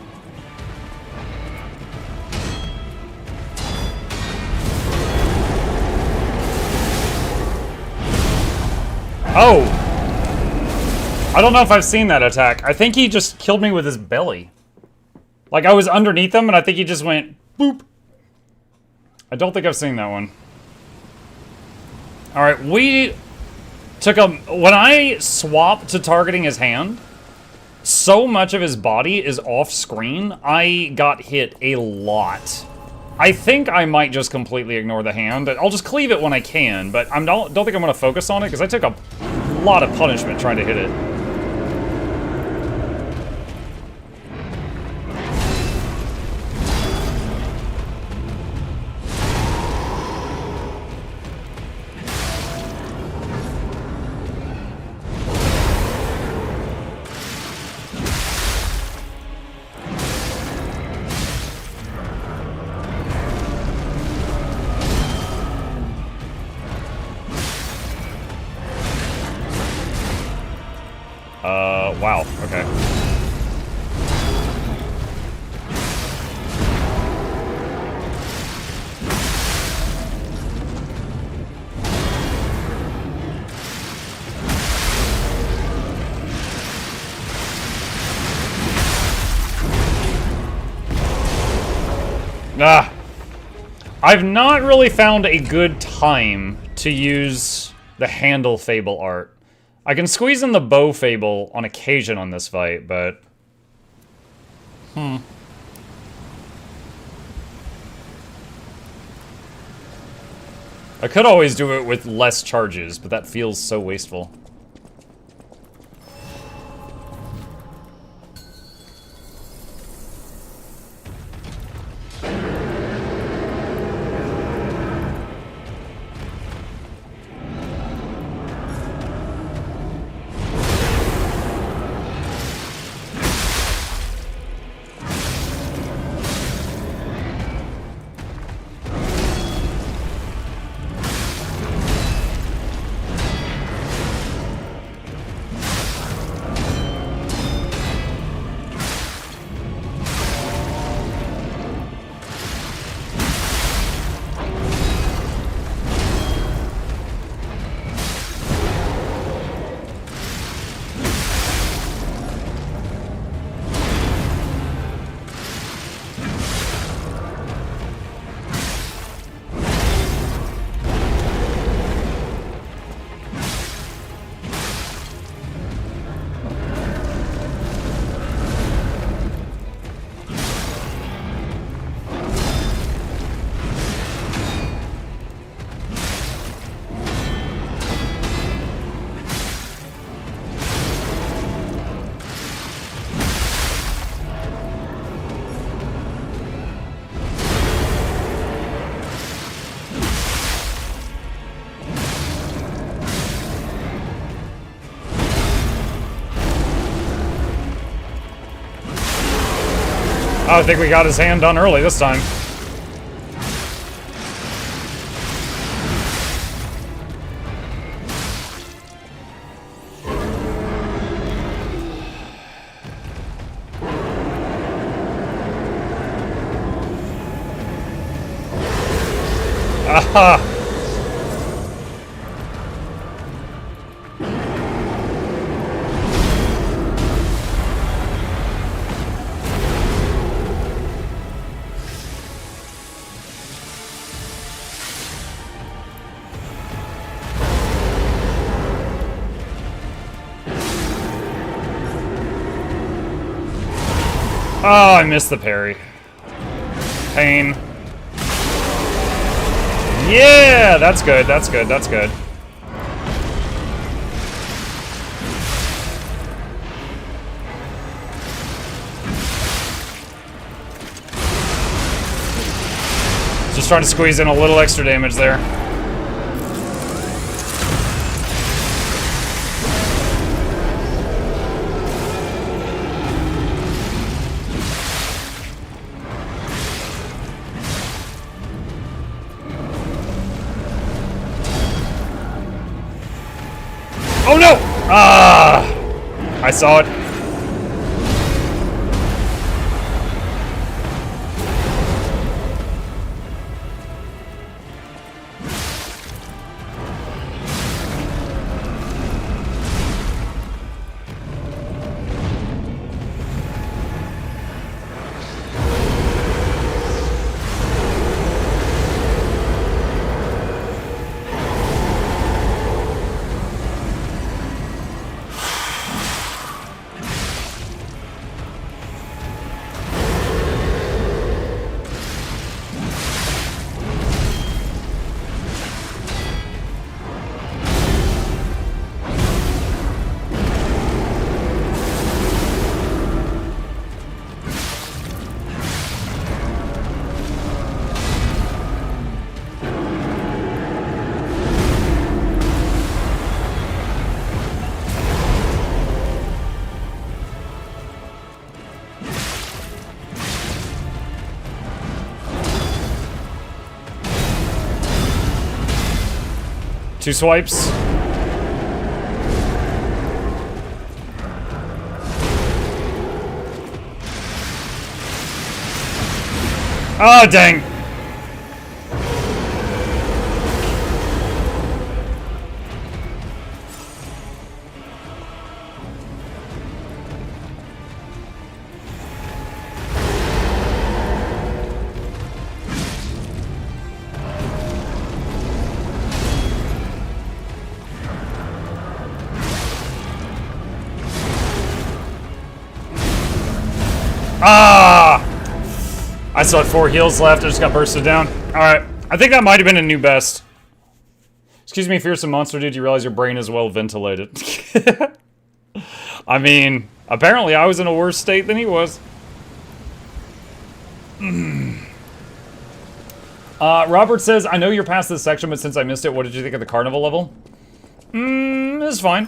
Oh! I don't know if I've seen that attack. I think he just killed me with his belly. Like, I was underneath him, and I think he just went boop. I don't think I've seen that one. Alright, we took a... When I swapped to targeting his hand, so much of his body is off screen, I got hit a lot. I think I might just completely ignore the hand. I'll just cleave it when I can, but I don't think I'm going to focus on it, because I took a lot of punishment trying to hit it. Wow, okay. Ah. I've not really found a good time to use the handle fable art. I can squeeze in the bow fable on occasion on this fight, but... I could always do it with less charges, but that feels so wasteful. Oh, I think we got his hand done early this time. Aha! Oh, I missed the parry. Pain. Yeah, that's good, that's good, that's good. Just trying to squeeze in a little extra damage there. Oh no! Ah! I saw it. Two swipes. Oh, dang. Ah! I still had 4 heals left. I just got bursted down. Alright. I think that might have been a new best. Excuse me, fearsome monster dude, you realize your brain is well ventilated. I mean, apparently I was in a worse state than he was. Robert says, I know you're past this section, but since I missed it, what did you think of the carnival level? It was fine.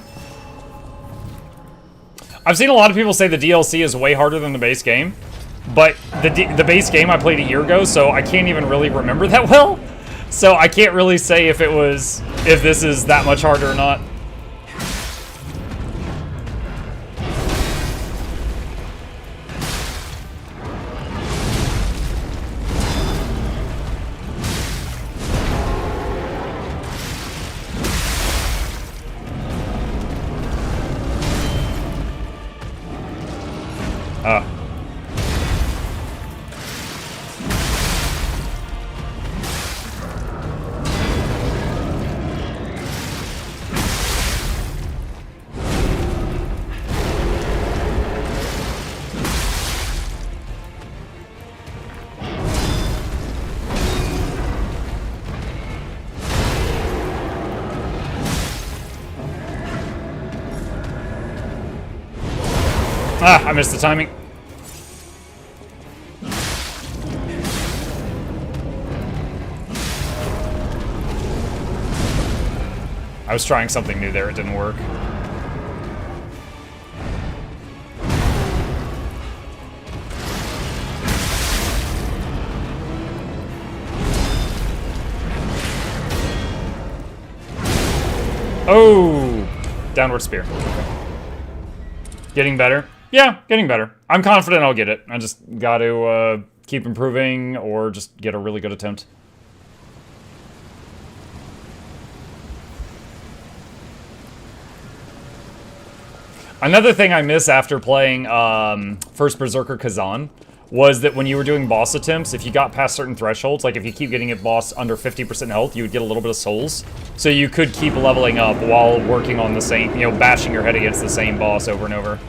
I've seen a lot of people say the DLC is way harder than the base game, but the base game I played a year ago, so I can't even really remember that well. So I can't really say if this is that much harder or not. I missed the timing. I was trying something new there, it didn't work. Oh! Downward spear. Getting better? Yeah, getting better. I'm confident I'll get it. I just gotta keep improving or just get a really good attempt. Another thing I miss after playing First Berserker Kazan was that when you were doing boss attempts, if you got past certain thresholds, like if you keep getting a boss under 50% health, you would get a little bit of souls. So you could keep leveling up while working on the same, you know, bashing your head against the same boss over and over.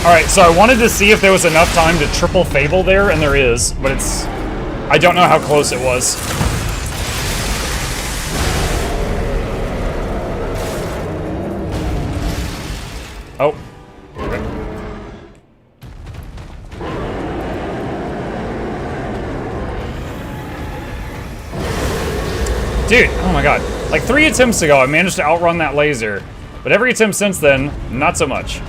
Alright, so I wanted to see if there was enough time to triple Fable there, and there is, but it's... I don't know how close it was. Oh. Okay. Dude, oh my god. Like 3 attempts ago, I managed to outrun that laser, but every attempt since then, not so much.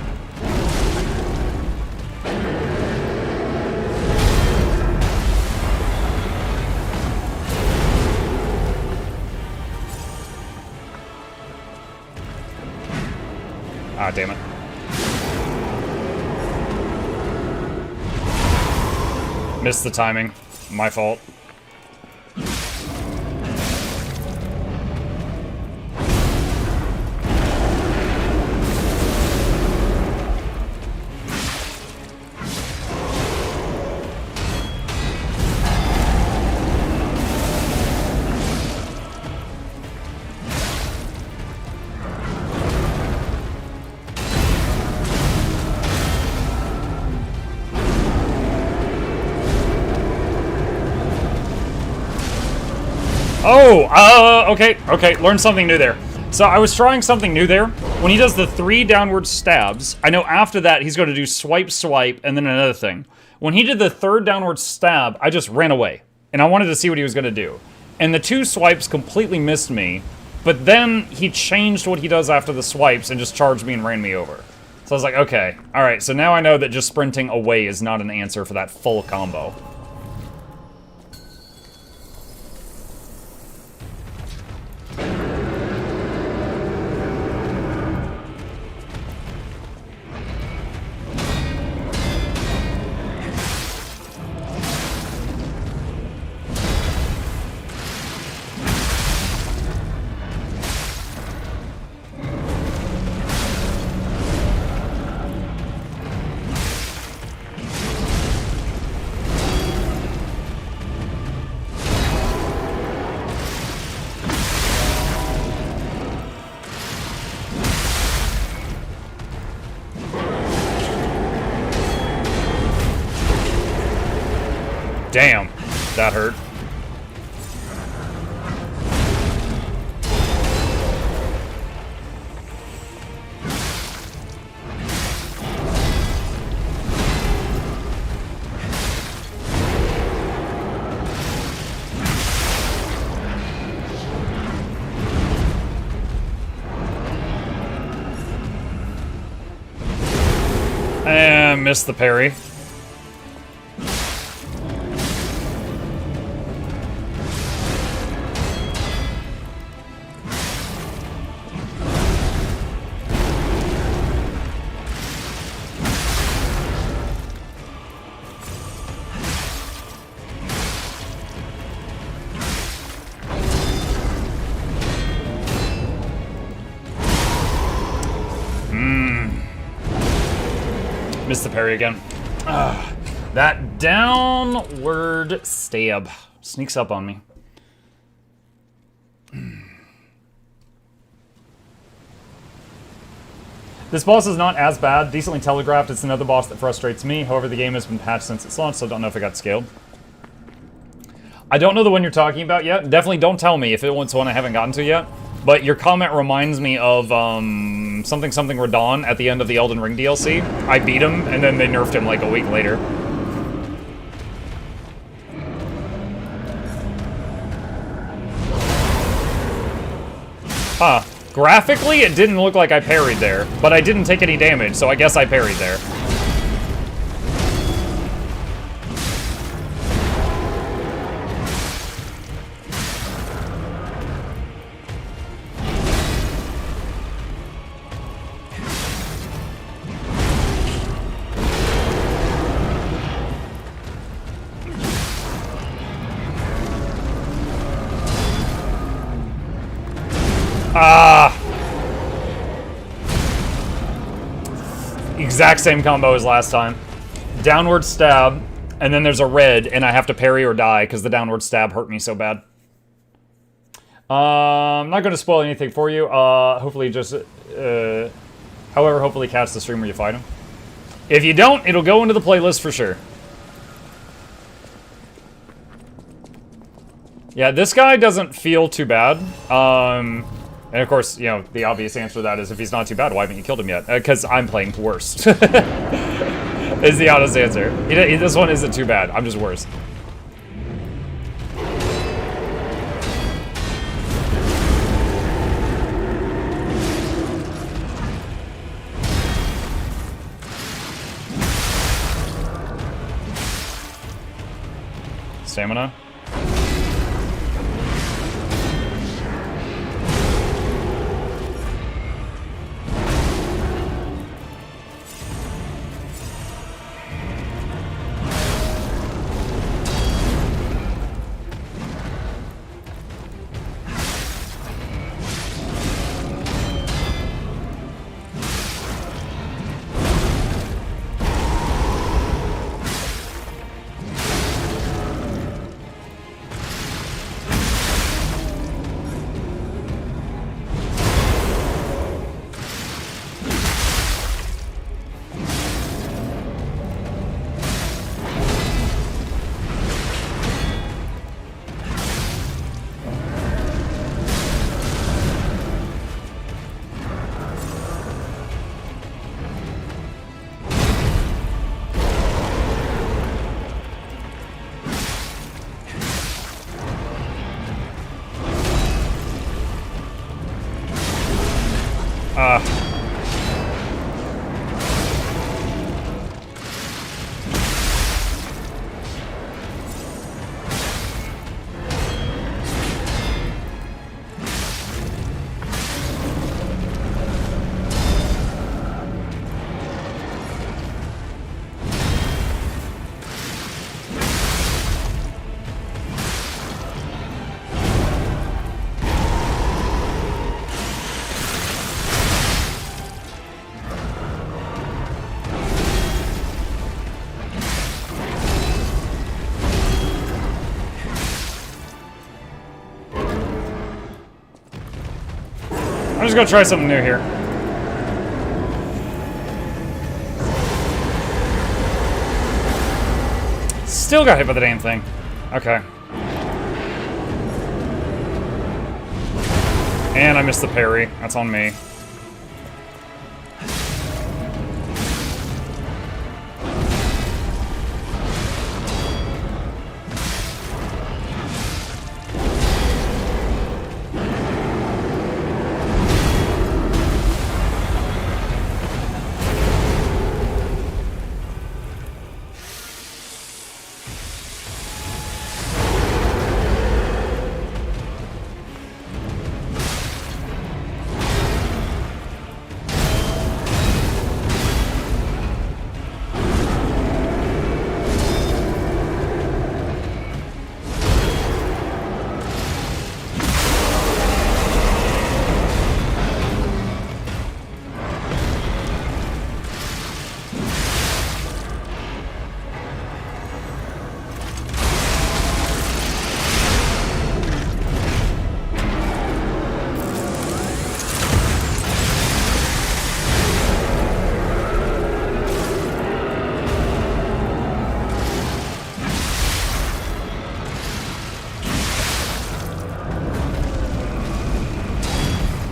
Ah, damn it. Missed the timing. My fault. Oh, okay, learned something new there. So I was trying something new there. When he does the 3 downward stabs, I know after that he's going to do swipe, swipe, and then another thing. When he did the 3rd downward stab, I just ran away. And I wanted to see what he was going to do. And the 2 swipes completely missed me, but then he changed what he does after the swipes and just charged me and ran me over. So I was like, okay, alright, so now I know that just sprinting away is not an answer for that full combo. Damn, that hurt. And missed the parry. Missed the parry again. That downward stab sneaks up on me. This boss is not as bad, decently telegraphed. It's another boss that frustrates me. However, the game has been patched since its launch, so I don't know if it got scaled. I don't know the one you're talking about yet. Definitely don't tell me if it's one I haven't gotten to yet. But your comment reminds me of something Radon at the end of the Elden Ring DLC. I beat him, and then they nerfed him like a week later. Huh. Graphically, it didn't look like I parried there, but I didn't take any damage, so I guess I parried there. Exact same combo as last time. Downward stab, and then there's a red, and I have to parry or die because the downward stab hurt me so bad. I'm not going to spoil anything for you. Hopefully just... however, hopefully catch the stream where you fight him. If you don't, it'll go into the playlist for sure. Yeah, this guy doesn't feel too bad. And of course, you know, the obvious answer to that is if he's not too bad, why haven't you killed him yet? Because I'm playing worse. Is the honest answer. This one isn't too bad. I'm just worse. Stamina. I'm just gonna try something new here. Still got hit by the damn thing. Okay. And I missed the parry. That's on me.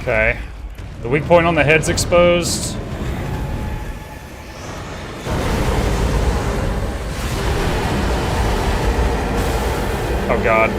Okay. The weak point on the head's exposed. Oh god.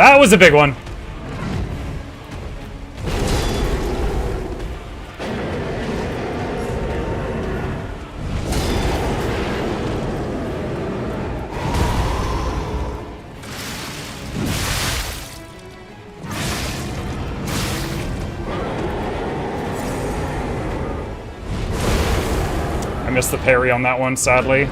That was a big one. I missed the parry on that one, sadly.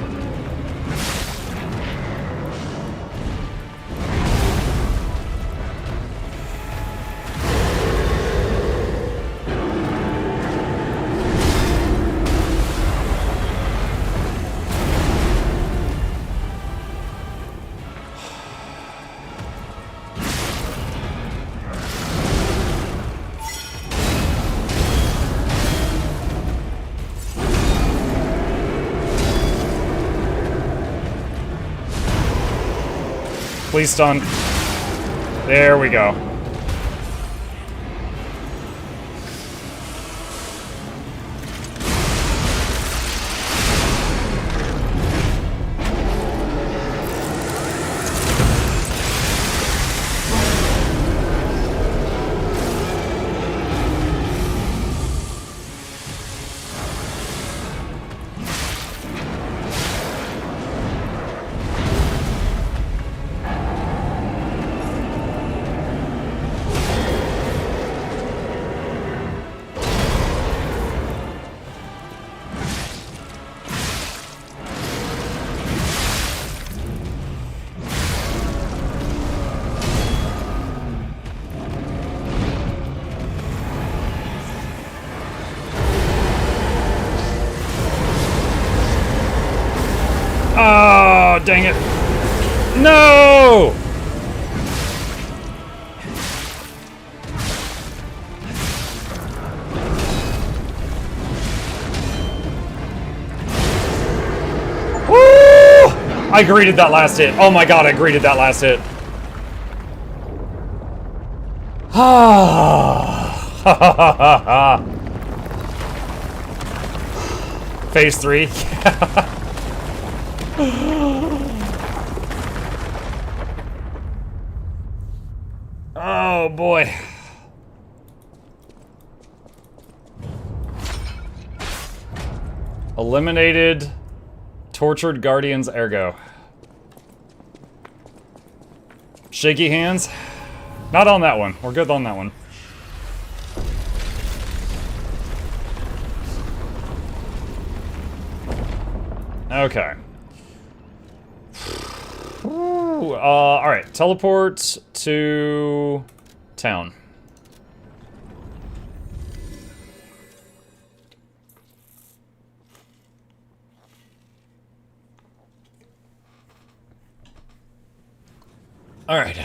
Please stun. There we go. Dang it. No! Woo! I greeted that last hit. Oh my god, I greeted that last hit. Phase 3. Oh boy. Eliminated tortured guardians ergo. Shaky hands? Not on that one. We're good on that one. Okay. Alright. Teleport to town. Alright.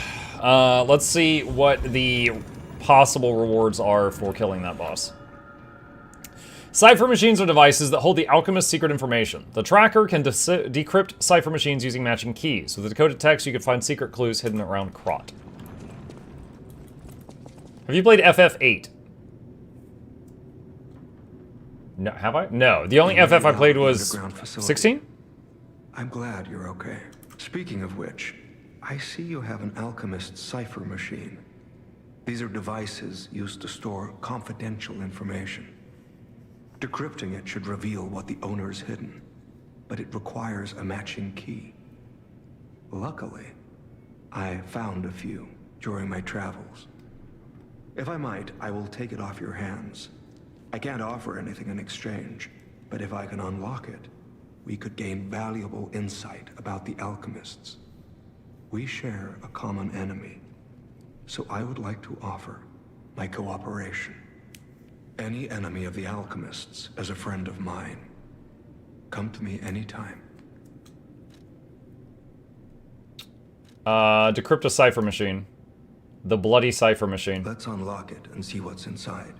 Let's see what the possible rewards are for killing that boss. Cipher machines are devices that hold the alchemist's secret information. The tracker can decrypt cipher machines using matching keys. With the decoded text, you can find secret clues hidden around Krot. Have you played FF8? No, have I? No, the only FF I played was 16? I'm glad you're okay. Speaking of which, I see you have an alchemist's cipher machine. These are devices used to store confidential information. Decrypting it should reveal what the owner's hidden, but it requires a matching key. Luckily, I found a few during my travels. If I might, I will take it off your hands. I can't offer anything in exchange, but if I can unlock it, we could gain valuable insight about the alchemists. We share a common enemy, so I would like to offer my cooperation. Any enemy of the alchemists is a friend of mine. Come to me anytime. Decrypt a cipher machine. The bloody cipher machine. Let's unlock it and see what's inside.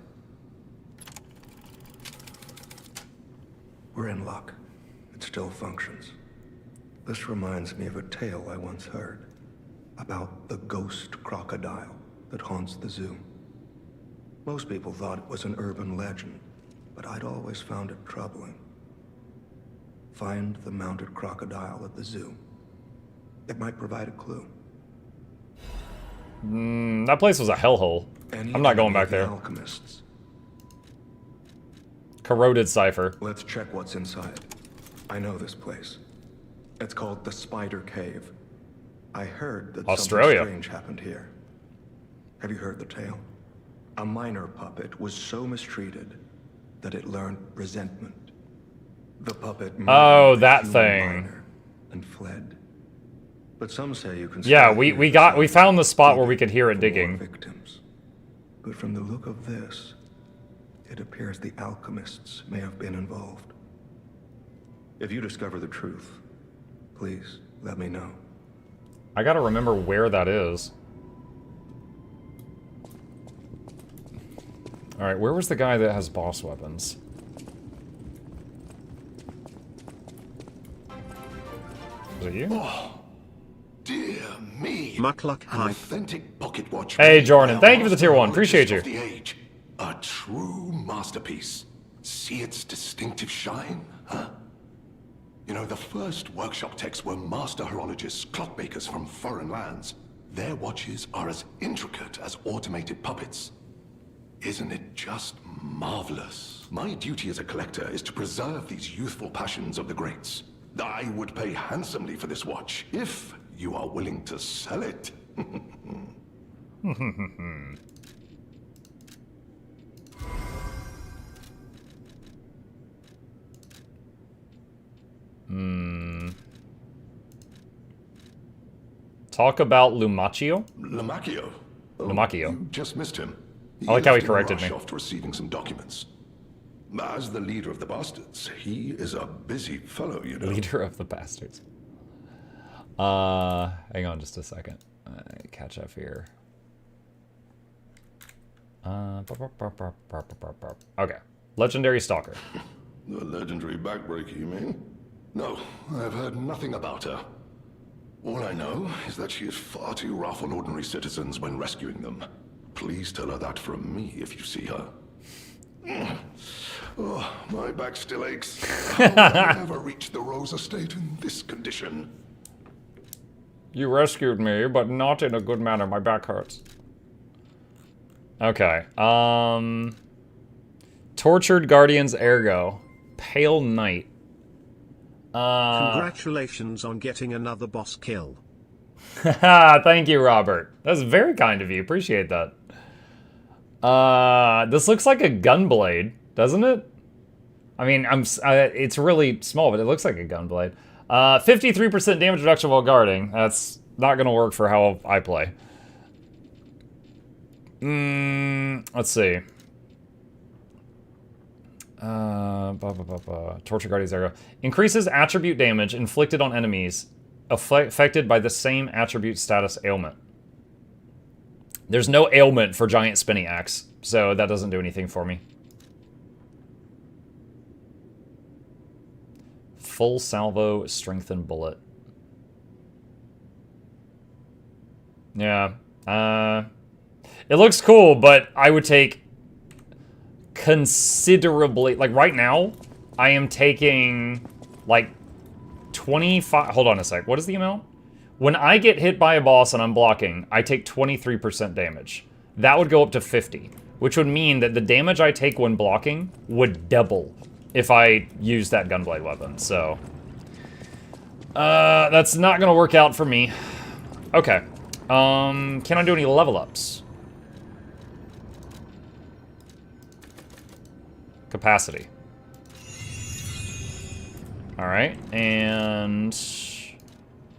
We're in luck. It still functions. This reminds me of a tale I once heard about the ghost crocodile that haunts the zoo. Most people thought it was an urban legend, but I'd always found it troubling. Find the mounted crocodile at the zoo. It might provide a clue. That place was a hellhole. I'm not going back there. Alchemists. Corroded cipher. Let's check what's inside. I know this place. It's called the Spider Cave. I heard that Australia. something strange happened here. Have you heard the tale? A minor puppet was so mistreated that it learned resentment. The puppet Oh, that human thing. minor and fled. But some say you can Yeah, still we hear found the spot where we digging could hear it for digging. more victims. But from the look of this, it appears the alchemists may have been involved. If you discover the truth, please let me know. I gotta remember where that is. Alright, where was the guy that has boss weapons? Was it you? Oh, dear me. Mukluk, An hi. authentic pocket watch. Hey, made Jordan, by a thank you for the tier 1. master Appreciate you. of the age. A true masterpiece. See its distinctive shine, huh? You know, the first workshop techs were master horologists, clockmakers from foreign lands. Their watches are as intricate as automated puppets. Isn't it just marvelous? My duty as a collector is to preserve these youthful passions of the greats. I would pay handsomely for this watch, if you are willing to sell it. Talk about Lumacchio? Lumacchio. Lumacchio. You just missed him. I like how he left in a corrected rush me. Off to receiving some documents. As the leader of the bastards, he is a busy fellow, you know. Leader of the bastards. Hang on just a second. Catch up here. Okay. Legendary Stalker. The legendary backbreaker, you mean? No, I've heard nothing about her. All I know is that she is far too rough on ordinary citizens when rescuing them. Please tell her that from me if you see her. Oh, my back still aches. How will I ever reach the Rose Estate in this condition? You rescued me, but not in a good manner. My back hurts. Okay. Tortured Guardians Ergo. Pale Knight. Congratulations on getting another boss kill. Thank you, Robert. That's very kind of you. Appreciate that. This looks like a gunblade, doesn't it? I mean, it's really small, but it looks like a gunblade. 53% damage reduction while guarding. That's not going to work for how I play. Let's see. Torture Guardians Arrow. Increases attribute damage inflicted on enemies affected by the same attribute status ailment. There's no ailment for Giant Spinning Axe, so that doesn't do anything for me. Full salvo, strengthened bullet. Yeah. It looks cool, but I would take considerably... Like, right now, I am taking, like, 25... Hold on a sec. What is the amount? When I get hit by a boss and I'm blocking, I take 23% damage. That would go up to 50, which would mean that the damage I take when blocking would double if I use that gunblade weapon, so... that's not gonna work out for me. Okay. Can I do any level ups? Capacity. Alright, and...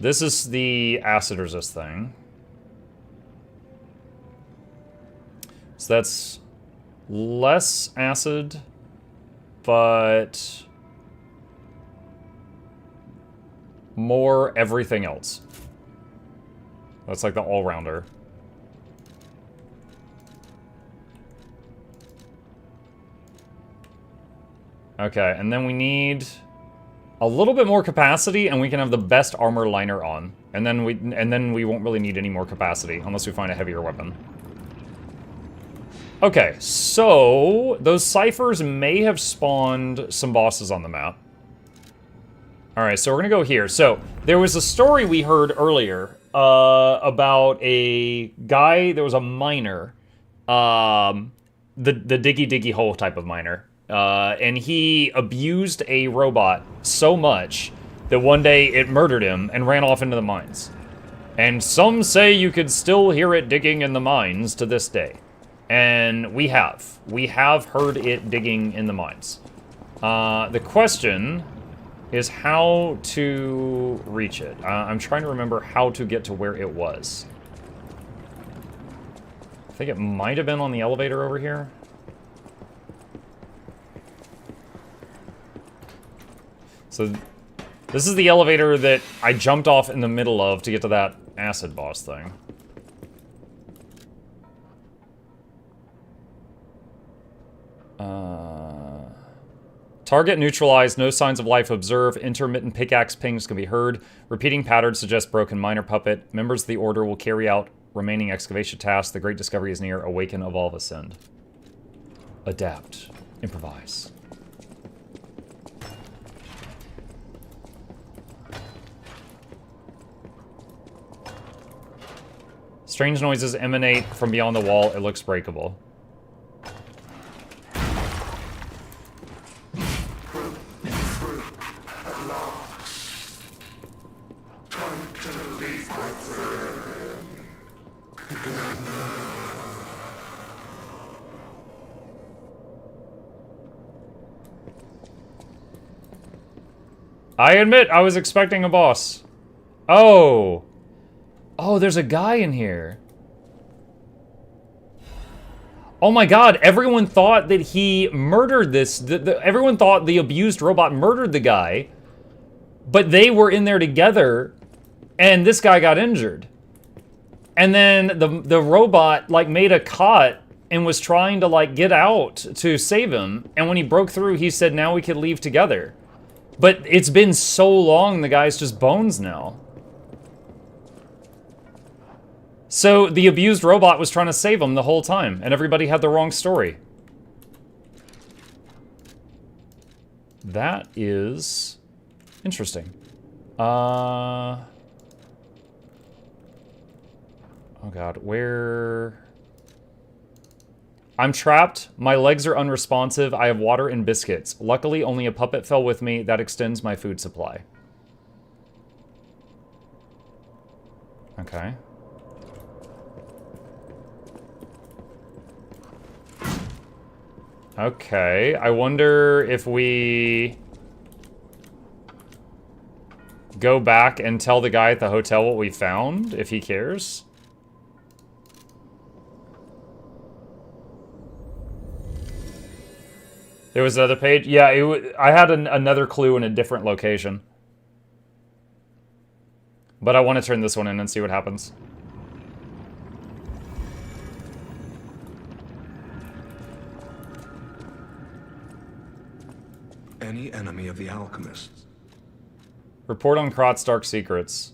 this is the acid resist thing. So that's less acid, but more everything else. That's like the all-rounder. Okay, and then we need a little bit more capacity, and we can have the best armor liner on. And then we won't really need any more capacity unless we find a heavier weapon. Okay, so those ciphers may have spawned some bosses on the map. Alright, so we're gonna go here. So, there was a story we heard earlier about a guy, there was a miner, the diggy diggy hole type of miner, and he abused a robot so much that one day it murdered him and ran off into the mines. And some say you could still hear it digging in the mines to this day. And we have. We have heard it digging in the mines. The question is how to reach it. I'm trying to remember how to get to where it was. I think it might have been on the elevator over here. So this is the elevator that I jumped off in the middle of to get to that acid boss thing. Target neutralized, no signs of life observed, intermittent pickaxe pings can be heard. Repeating patterns suggest broken miner puppet. Members of the order will carry out remaining excavation tasks. The great discovery is near. Awaken, evolve, ascend. Adapt. Improvise. Strange noises emanate from beyond the wall. It looks breakable. I admit, I was expecting a boss. Oh. Oh, there's a guy in here. Oh my god, everyone thought that he murdered this. Everyone thought the abused robot murdered the guy. But they were in there together. And this guy got injured. And then the robot, like, made a cut and was trying to, like, get out to save him. And when he broke through, he said, now we could leave together. But it's been so long, the guy's just bones now. So the abused robot was trying to save him the whole time, and everybody had the wrong story. That is interesting. Oh god, where... I'm trapped. My legs are unresponsive. I have water and biscuits. Luckily, only a puppet fell with me. That extends my food supply. Okay. Okay, I wonder if we go back and tell the guy at the hotel what we found, if he cares. There was another page? Yeah, I had another clue in a different location. But I want to turn this one in and see what happens. Any enemy of the alchemists? Report on Krot's dark secrets.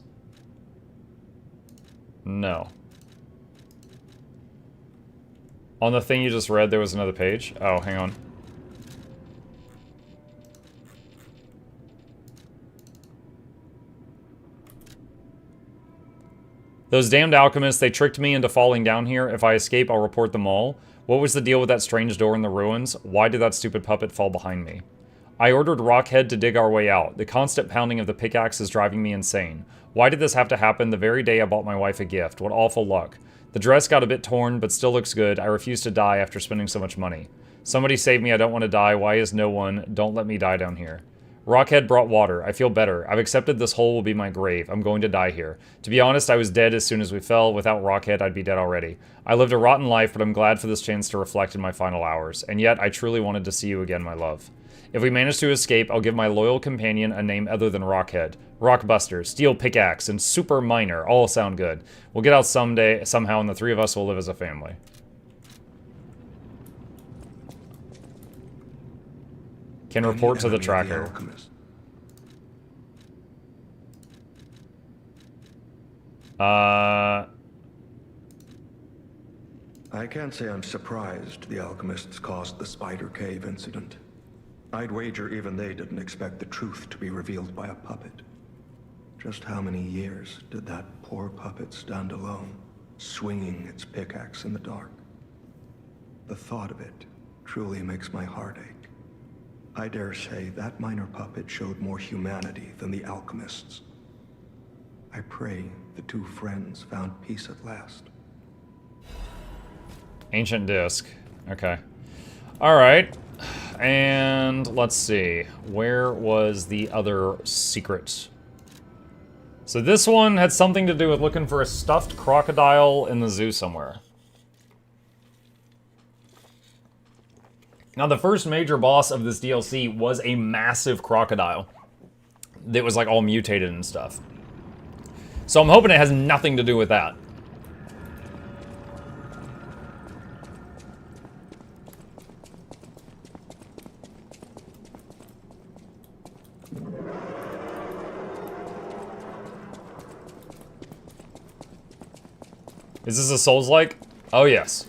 No. On the thing you just read, there was another page. Oh, hang on. Those damned alchemists, they tricked me into falling down here. If I escape, I'll report them all. What was the deal with that strange door in the ruins? Why did that stupid puppet fall behind me? I ordered Rockhead to dig our way out. The constant pounding of the pickaxe is driving me insane. Why did this have to happen the very day I bought my wife a gift? What awful luck. The dress got a bit torn, but still looks good. I refuse to die after spending so much money. Somebody save me, I don't want to die. Why is no one? Don't let me die down here. Rockhead brought water. I feel better. I've accepted this hole will be my grave. I'm going to die here. To be honest, I was dead as soon as we fell. Without Rockhead, I'd be dead already. I lived a rotten life, but I'm glad for this chance to reflect in my final hours. And yet, I truly wanted to see you again, my love. If we manage to escape, I'll give my loyal companion a name other than Rockhead. Rockbuster, Steel Pickaxe, and Super Miner all sound good. We'll get out someday, somehow, and the three of us will live as a family. Can report to the tracker. I can't say I'm surprised the alchemists caused the Spider Cave incident. I'd wager even they didn't expect the truth to be revealed by a puppet. Just how many years did that poor puppet stand alone, swinging its pickaxe in the dark? The thought of it truly makes my heart ache. I dare say that minor puppet showed more humanity than the alchemists. I pray the two friends found peace at last. Ancient disc. Okay. Alright. And let's see. Where was the other secret? So this one had something to do with looking for a stuffed crocodile in the zoo somewhere. Now, the first major boss of this DLC was a massive crocodile that was, like, all mutated and stuff. So I'm hoping it has nothing to do with that. Is this a Souls-like? Oh, yes.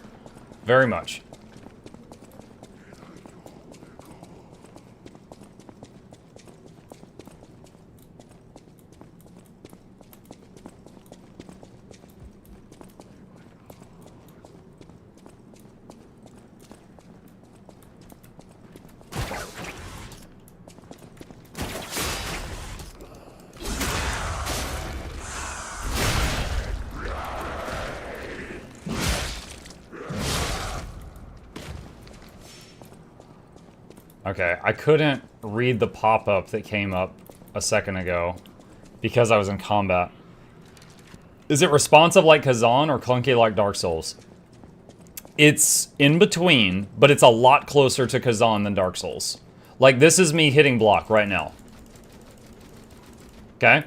Very much. Okay, I couldn't read the pop-up that came up a second ago because I was in combat. Is it responsive like Kazan or clunky like Dark Souls? It's in between, but it's a lot closer to Kazan than Dark Souls. Like, this is me hitting block right now. Okay?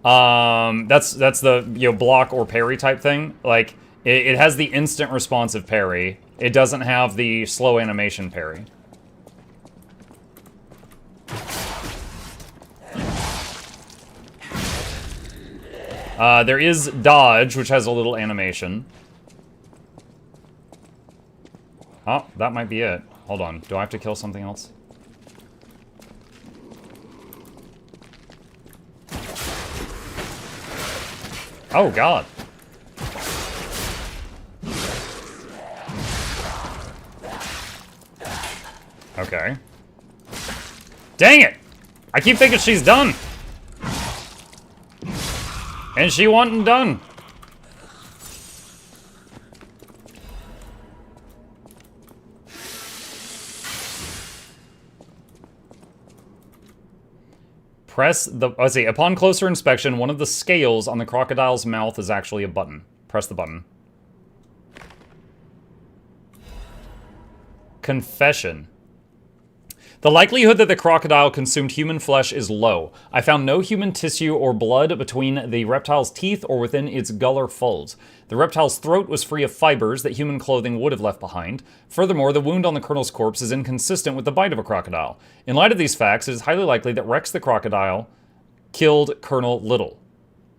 That's the block or parry type thing. Like it has the instant responsive parry. It doesn't have the slow animation parry. There is dodge, which has a little animation. Oh, that might be it. Hold on. Do I have to kill something else? Oh, God. Okay. Dang it! I keep thinking she's done. And she wasn't done. Press the... Let's see. Upon closer inspection, one of the scales on the crocodile's mouth is actually a button. Press the button. Confession. The likelihood that the crocodile consumed human flesh is low. I found no human tissue or blood between the reptile's teeth or within its gullar folds. The reptile's throat was free of fibers that human clothing would have left behind. Furthermore, the wound on the colonel's corpse is inconsistent with the bite of a crocodile. In light of these facts, it is highly likely that Rex the crocodile killed Colonel Little.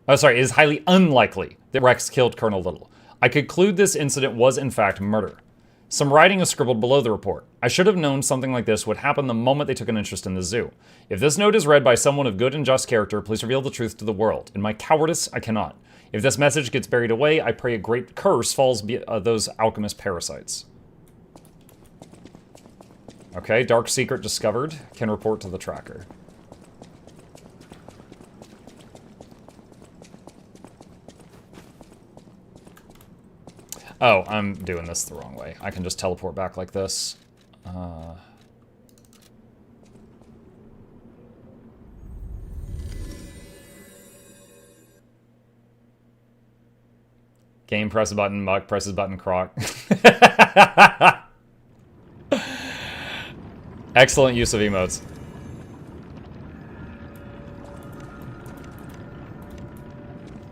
Oh, sorry, it is highly unlikely that Rex killed Colonel Little. I conclude this incident was in fact murder. Some writing is scribbled below the report. I should have known something like this would happen the moment they took an interest in the zoo. If this note is read by someone of good and just character, please reveal the truth to the world. In my cowardice, I cannot. If this message gets buried away, I pray a great curse falls those alchemist parasites. Okay, dark secret discovered. Can report to the tracker. Oh, I'm doing this the wrong way. I can just teleport back like this. Game, press a button, Muck, presses button, Croc. Excellent use of emotes.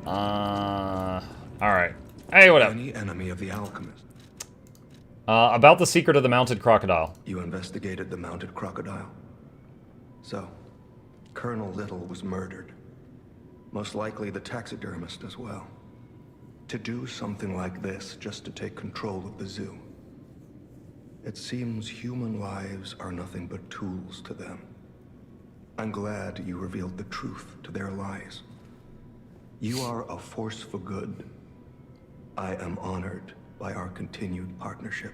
Alright. Hey, what up? Any enemy of the alchemist? About the secret of the mounted crocodile. You investigated the mounted crocodile. So, Colonel Little was murdered. Most likely the taxidermist as well. To do something like this just to take control of the zoo. It seems human lives are nothing but tools to them. I'm glad you revealed the truth to their lies. You are a force for good. I am honored by our continued partnership.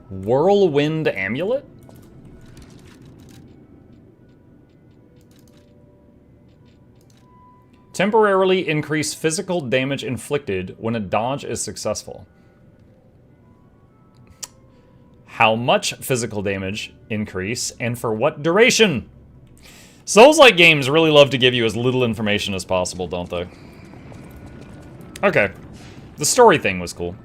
Whirlwind amulet? Temporarily increase physical damage inflicted when a dodge is successful. How much physical damage increase and for what duration? Souls-like games really love to give you as little information as possible, don't they? Okay. The story thing was cool.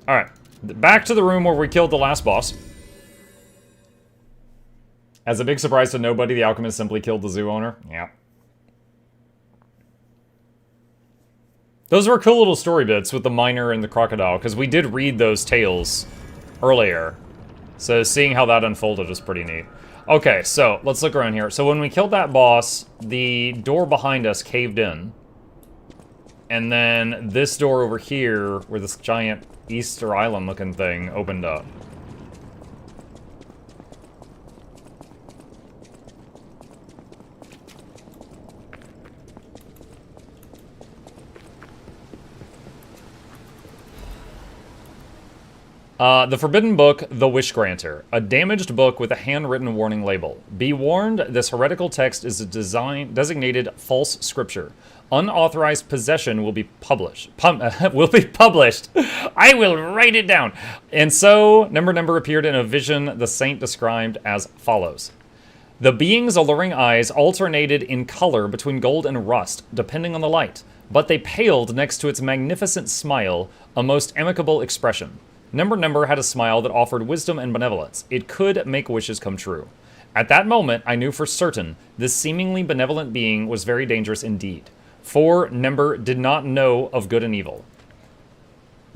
Alright. Back to the room where we killed the last boss. As a big surprise to nobody, the alchemist simply killed the zoo owner. Yeah. Those were cool little story bits with the miner and the crocodile, because we did read those tales earlier. So seeing how that unfolded is pretty neat. Okay, so let's look around here. So when we killed that boss, the door behind us caved in. And then this door over here, where this giant Easter Island looking thing opened up. The Forbidden Book, The Wish Granter. A damaged book with a handwritten warning label. Be warned, this heretical text is a designated false scripture. Unauthorized possession will be published. I will write it down. And so, number appeared in a vision the saint described as follows. The being's alluring eyes alternated in color between gold and rust, depending on the light. But they paled next to its magnificent smile, a most amicable expression. Number had a smile that offered wisdom and benevolence. It could make wishes come true. At that moment, I knew for certain this seemingly benevolent being was very dangerous indeed. For Nember did not know of good and evil.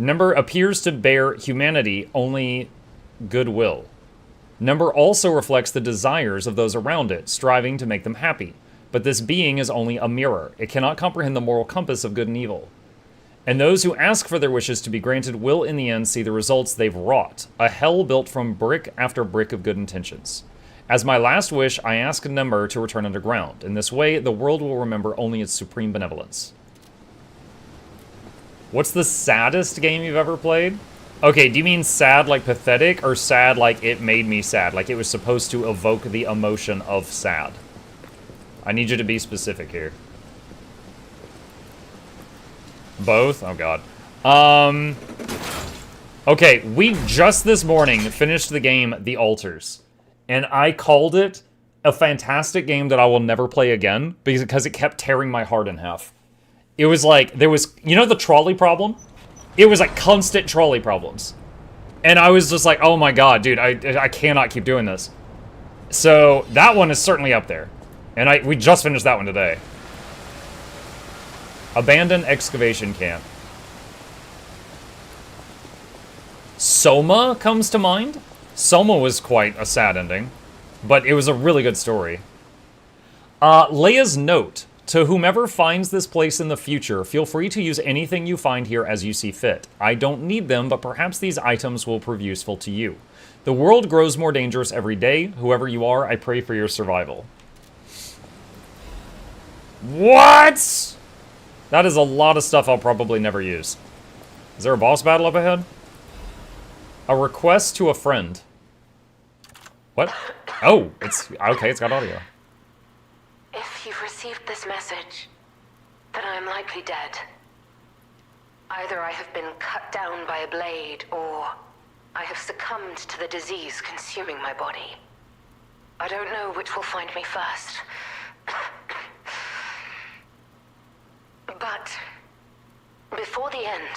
Nember appears to bear humanity only goodwill. Nember also reflects the desires of those around it, striving to make them happy. But this being is only a mirror. It cannot comprehend the moral compass of good and evil. And those who ask for their wishes to be granted will in the end see the results they've wrought, a hell built from brick after brick of good intentions. As my last wish, I ask Nember to return underground. In this way, the world will remember only its supreme benevolence. What's the saddest game you've ever played? Okay, do you mean sad like pathetic, or sad like it made me sad? Like it was supposed to evoke the emotion of sad? I need you to be specific here. Both? Oh god. Okay, we just this morning finished the game The Altars. And I called it a fantastic game that I will never play again because it kept tearing my heart in half. It was like, there was, you know the trolley problem? It was like constant trolley problems. And I was just like, oh my god, dude, I cannot keep doing this. So that one is certainly up there. And we just finished that one today. Abandoned excavation camp. Soma comes to mind. Soma was quite a sad ending, but it was a really good story. Leia's note. To whomever finds this place in the future, feel free to use anything you find here as you see fit. I don't need them, but perhaps these items will prove useful to you. The world grows more dangerous every day. Whoever you are, I pray for your survival. What? That is a lot of stuff I'll probably never use. Is there a boss battle up ahead? A request to a friend. What? Oh, it's okay, it's got audio. If you've received this message, then I am likely dead. Either I have been cut down by a blade, or I have succumbed to the disease consuming my body. I don't know which will find me first. But before the end,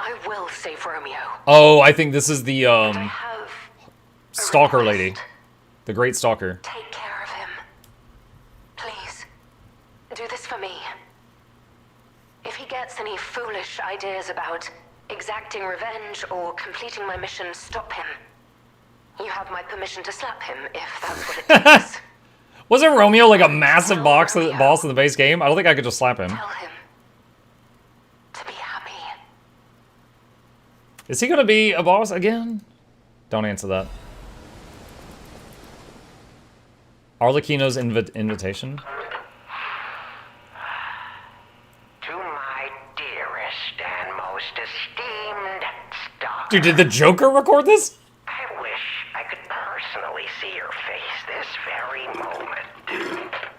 I will save Romeo. Oh, I think this is the And I have a stalker lady. request. The great stalker. Take care of him. Please, do this for me. If he gets any foolish ideas about exacting revenge or completing my mission, stop him. You have my permission to slap him if that's what it takes. Wasn't Romeo like a massive boss in the base game? I don't think I could just slap him. Tell him to be happy. Is he gonna be a boss again? Don't answer that. Arlecchino's invitation? To my dearest and most esteemed stalker. Dude, did the Joker record this? I wish I could personally see your face this very moment.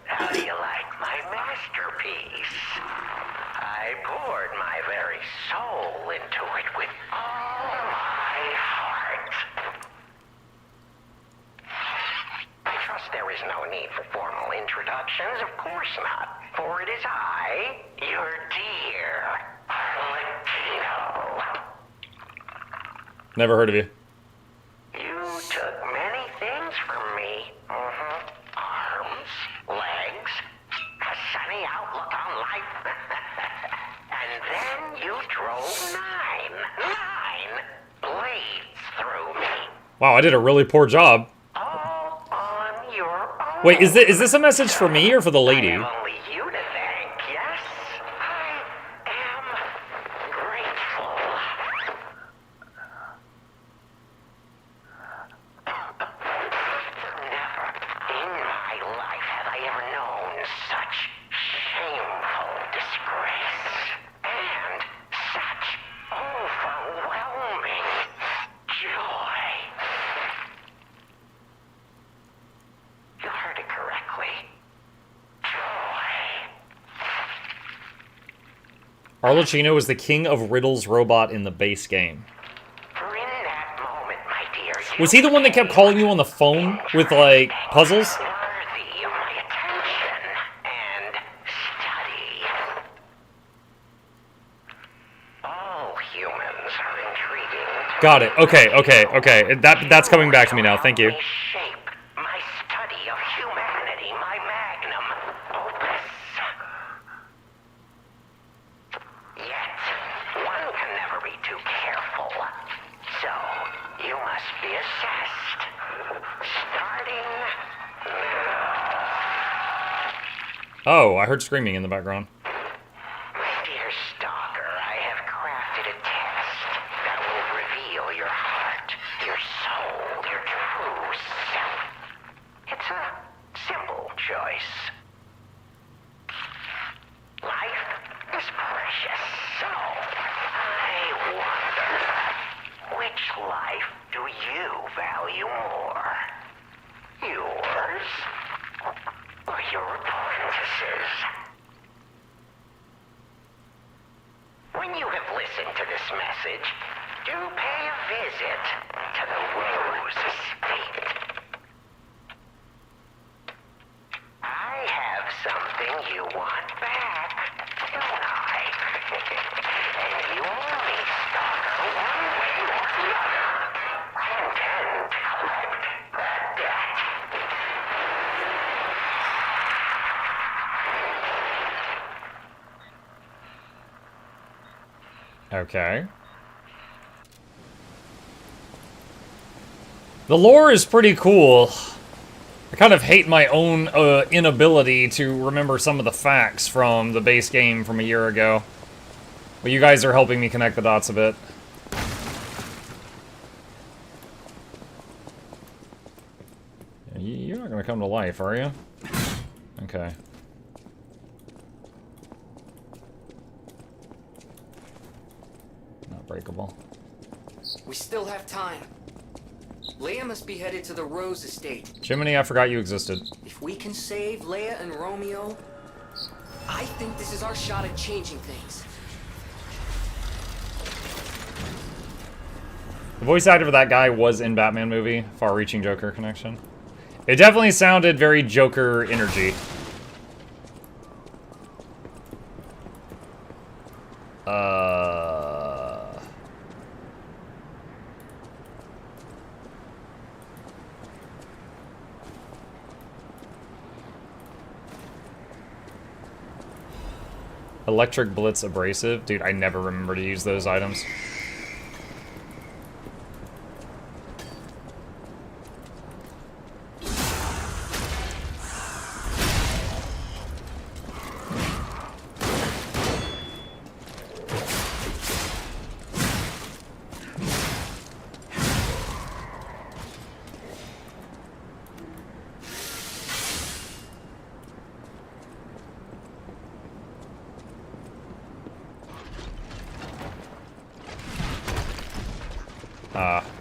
How do you like my masterpiece? I poured my very soul into it with all my heart. I trust there is no need for formal introductions, of course not. For it is I, your dear Arlecchino. Never heard of you. You took many things from me. Arms, legs, a sunny outlook on life. And then you drove nine blades through me. Wow, I did a really poor job. All on your own. Wait, is this a message for me or for the lady? I have only you to thank, yes? I am grateful. Never in my life have I ever known such shameful disgrace and such overwhelming joy. You heard it correctly. Joy. Arlecchino was the king of riddles robot in the base game. For in that moment, my dear, Was he the one that kept calling you on the phone with, like, puzzles? worthy of my attention and study. All humans are intriguing. Got it. Okay. That's coming back to me now. Thank you. Shape my Oh, I heard screaming in the background. My dear stalker, I have crafted a test that will reveal your heart, your soul, your true self. It's a simple choice. Life is precious, so I wonder, which life do you value more? Yours or your apprentice's? When you have listened to this message, do pay a visit to the Rose Estate. I have something you want back, don't I? And you only stalker one way or another. I intend to collect that debt. Okay. The lore is pretty cool. I kind of hate my own inability to remember some of the facts from the base game from a year ago. But you guys are helping me connect the dots a bit. You're not gonna come to life, are you? Okay. Not breakable. We still have time. Leia must be headed to the Rose Estate. Jiminy, I forgot you existed. If we can save Leia and Romeo, I think this is our shot at changing things. The voice actor for that guy was in Batman movie, far-reaching Joker connection. It definitely sounded very Joker energy. Electric Blitz Abrasive. Dude, I never remember to use those items.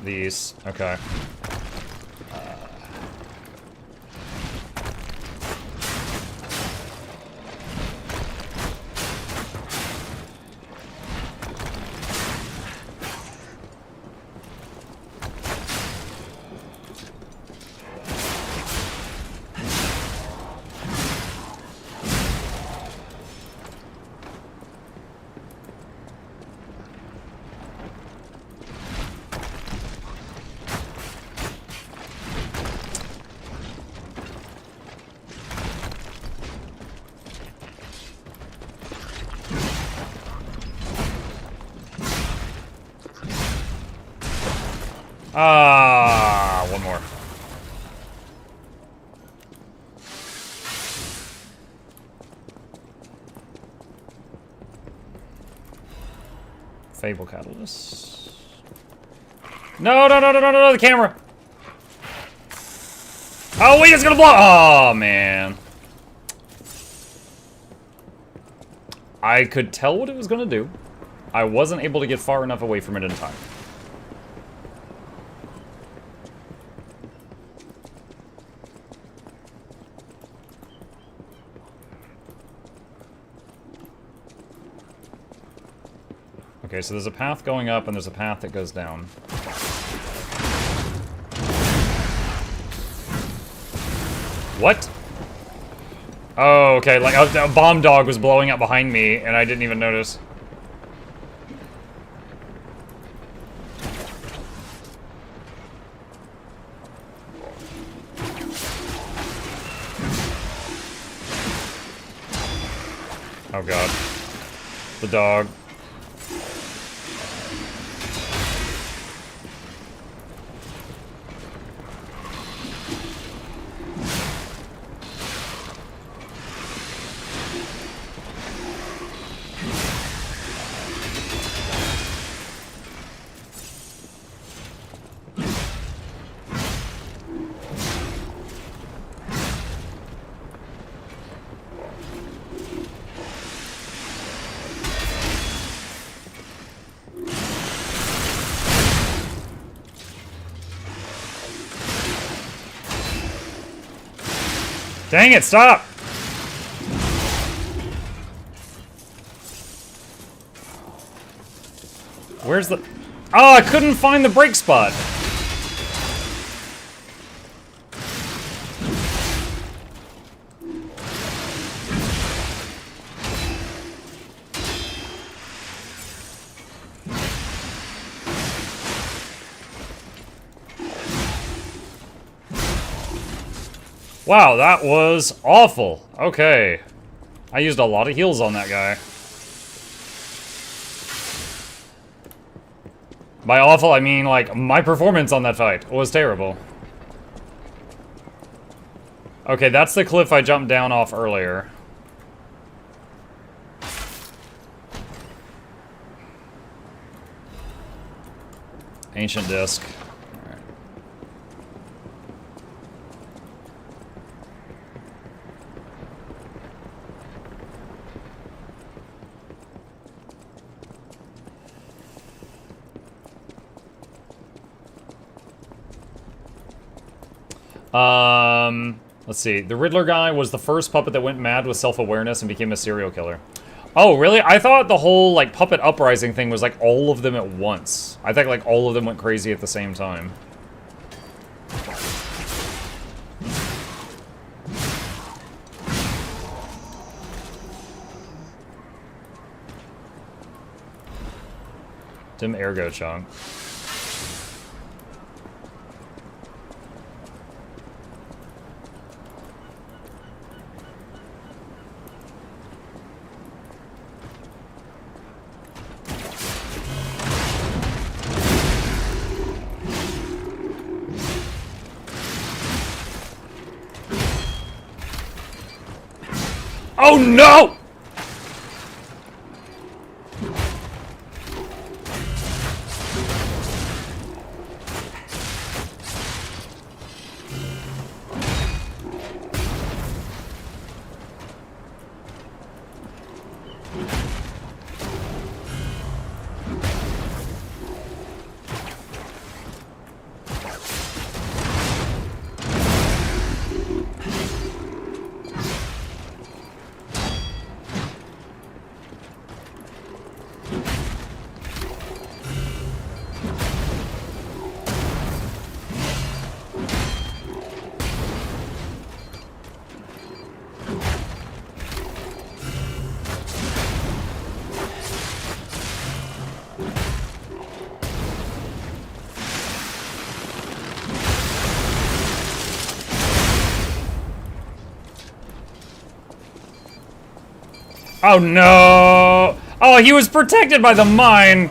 These. Okay. One more. Fable Catalyst. No, the camera! Oh, wait, it's gonna blow! Oh, man. I could tell what it was gonna do. I wasn't able to get far enough away from it in time. Okay, so there's a path going up and there's a path that goes down. What? Oh, okay, like a bomb dog was blowing up behind me and I didn't even notice. Oh god. The dog. Dang it, stop! Where's the... Oh, I couldn't find the break spot. Wow, that was awful. Okay. I used a lot of heals on that guy. By awful, I mean, like, my performance on that fight was terrible. Okay, that's the cliff I jumped down off earlier. Ancient disc. Let's see. The Riddler guy was the first puppet that went mad with self-awareness and became a serial killer. Oh, really? I thought the whole, like, puppet uprising thing was, like, all of them at once. I think, like, all of them went crazy at the same time. Dim ergo chunk. Oh no! Oh no! Oh, he was protected by the mine!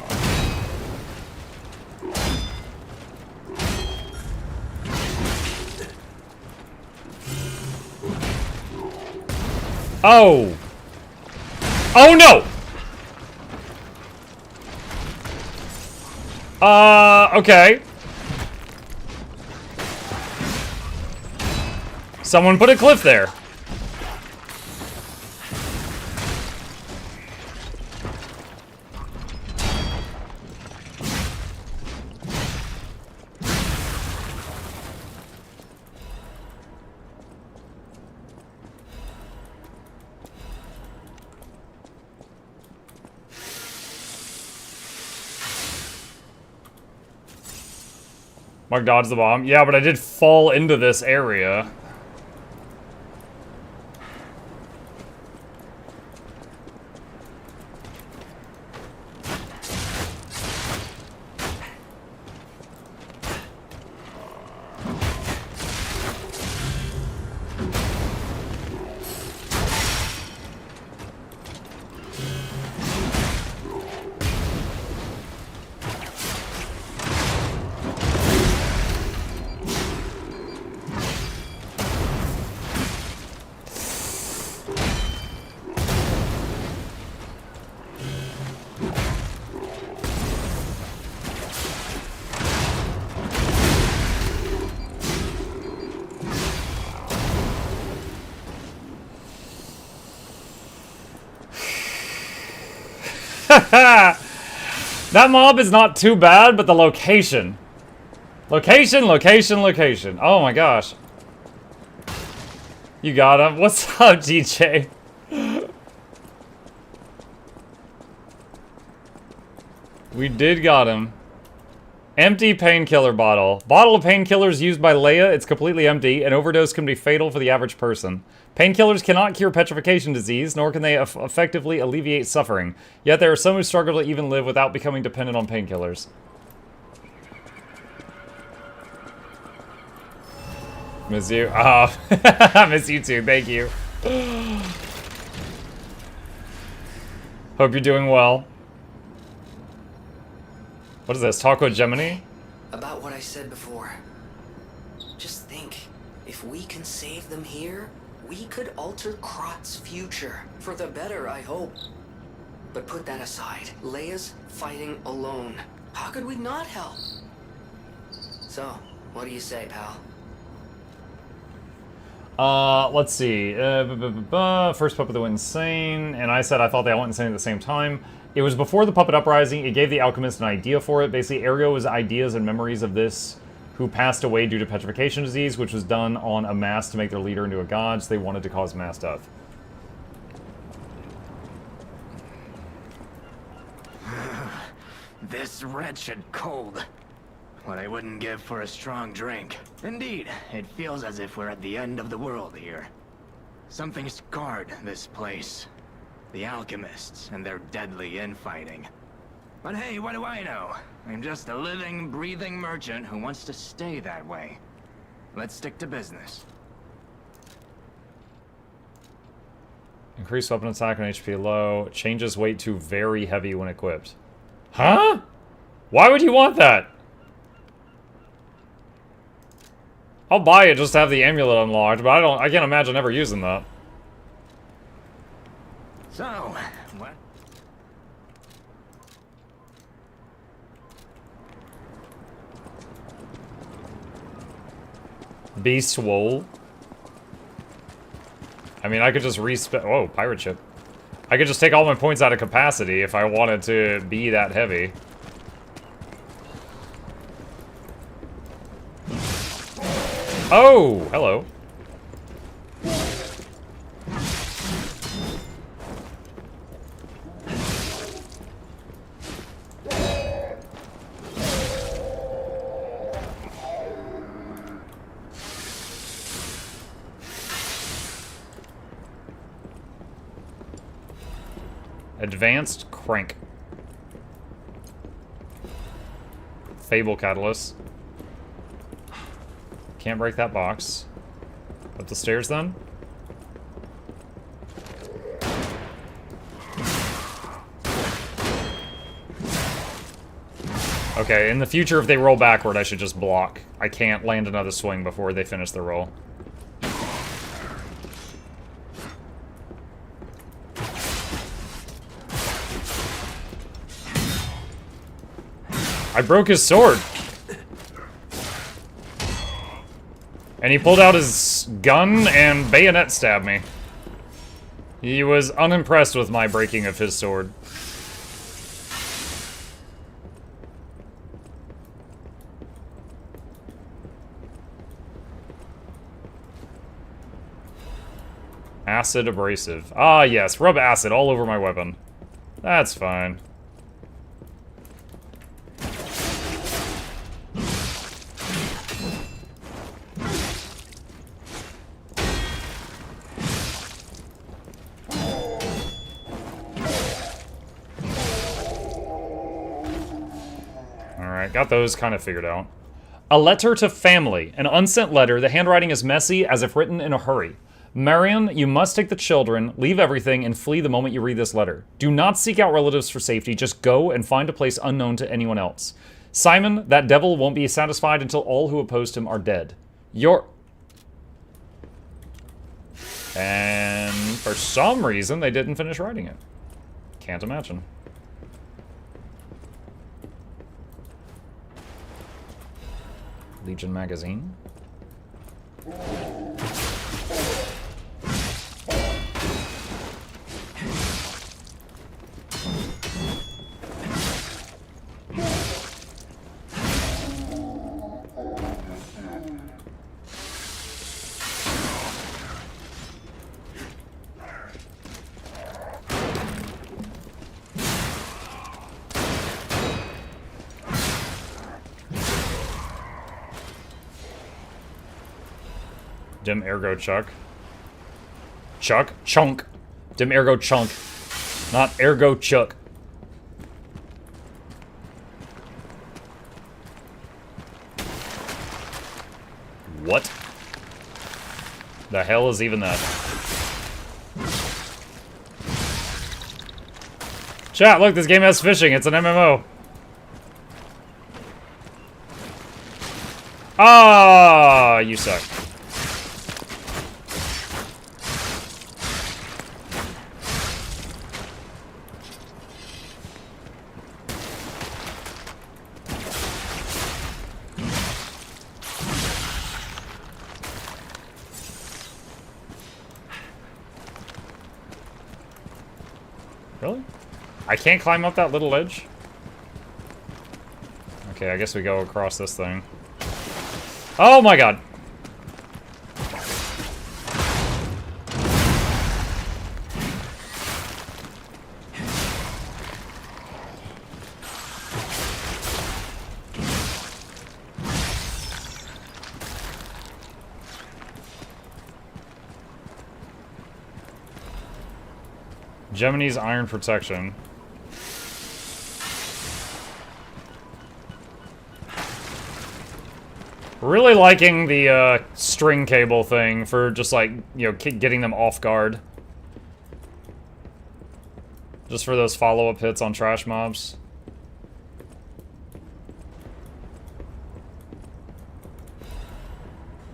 Oh! Oh no! Okay. Someone put a cliff there. Mark dodged the bomb. Yeah, but I did fall into this area. That mob is not too bad, but the location. Location, location, location. Oh my gosh. You got him. What's up, DJ? We did got him. Empty painkiller bottle. Bottle of painkillers used by Leia. It's completely empty. An overdose can be fatal for the average person. Painkillers cannot cure petrification disease, nor can they effectively alleviate suffering. Yet there are some who struggle to even live without becoming dependent on painkillers. Miss you. Oh, miss you too. Thank you. Hope you're doing well. What is this? Talk with Gemini? About what I said before. Just think, if we can save them here, we could alter Krot's future. For the better, I hope. But put that aside. Leia's fighting alone. How could we not help? So, what do you say, pal? Let's see. First puppet that went insane, and I said I thought they all went insane at the same time. It was before the puppet uprising. It gave the alchemist an idea for it. Basically, Ergo's ideas and memories of this who passed away due to petrification disease, which was done on a mass to make their leader into a god, so they wanted to cause mass death. This wretched cold. What I wouldn't give for a strong drink. Indeed, it feels as if we're at the end of the world here. Something scarred this place. The alchemists and their deadly infighting. But hey, what do I know? I'm just a living, breathing merchant who wants to stay that way. Let's stick to business. Increased weapon attack and HP low. Changes weight to very heavy when equipped. Huh? Why would you want that? I'll buy it just to have the amulet unlocked, but I can't imagine ever using that. So, what? Be swole. I mean, I could just whoa, pirate ship. I could just take all my points out of capacity if I wanted to be that heavy. Oh, hello. Advanced crank. Fable catalyst. Can't break that box. Up the stairs then? Okay, in the future if they roll backward I should just block. I can't land another swing before they finish the roll. I broke his sword. And he pulled out his gun and bayonet stabbed me. He was unimpressed with my breaking of his sword. Acid abrasive. Ah, yes. Rub acid all over my weapon. That's fine. Got those kind of figured out. A letter to family. An unsent letter. The handwriting is messy, as if written in a hurry. Marion, you must take the children, leave everything, and flee the moment you read this letter. Do not seek out relatives for safety. Just go and find a place unknown to anyone else. Simon, that devil won't be satisfied until all who opposed him are dead. And for some reason, they didn't finish writing it. Can't imagine. Legion magazine. Dim ergo chuck. Chuck? Chunk. Dim ergo chunk. Not ergo chuck. What? The hell is even that? Chat, look, this game has fishing. It's an MMO. Ah, you suck. Really? I can't climb up that little edge? Okay, I guess we go across this thing. Oh my god! Gemini's iron protection. Really liking the string cable thing for just like, you know, getting them off guard. Just for those follow-up hits on trash mobs.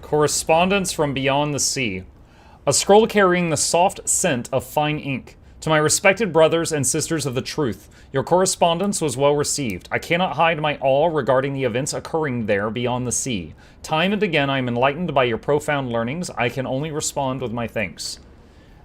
Correspondence from Beyond the Sea. A scroll carrying the soft scent of fine ink. To my respected brothers and sisters of the truth, your correspondence was well received. I cannot hide my awe regarding the events occurring there beyond the sea. Time and again I am enlightened by your profound learnings. I can only respond with my thanks.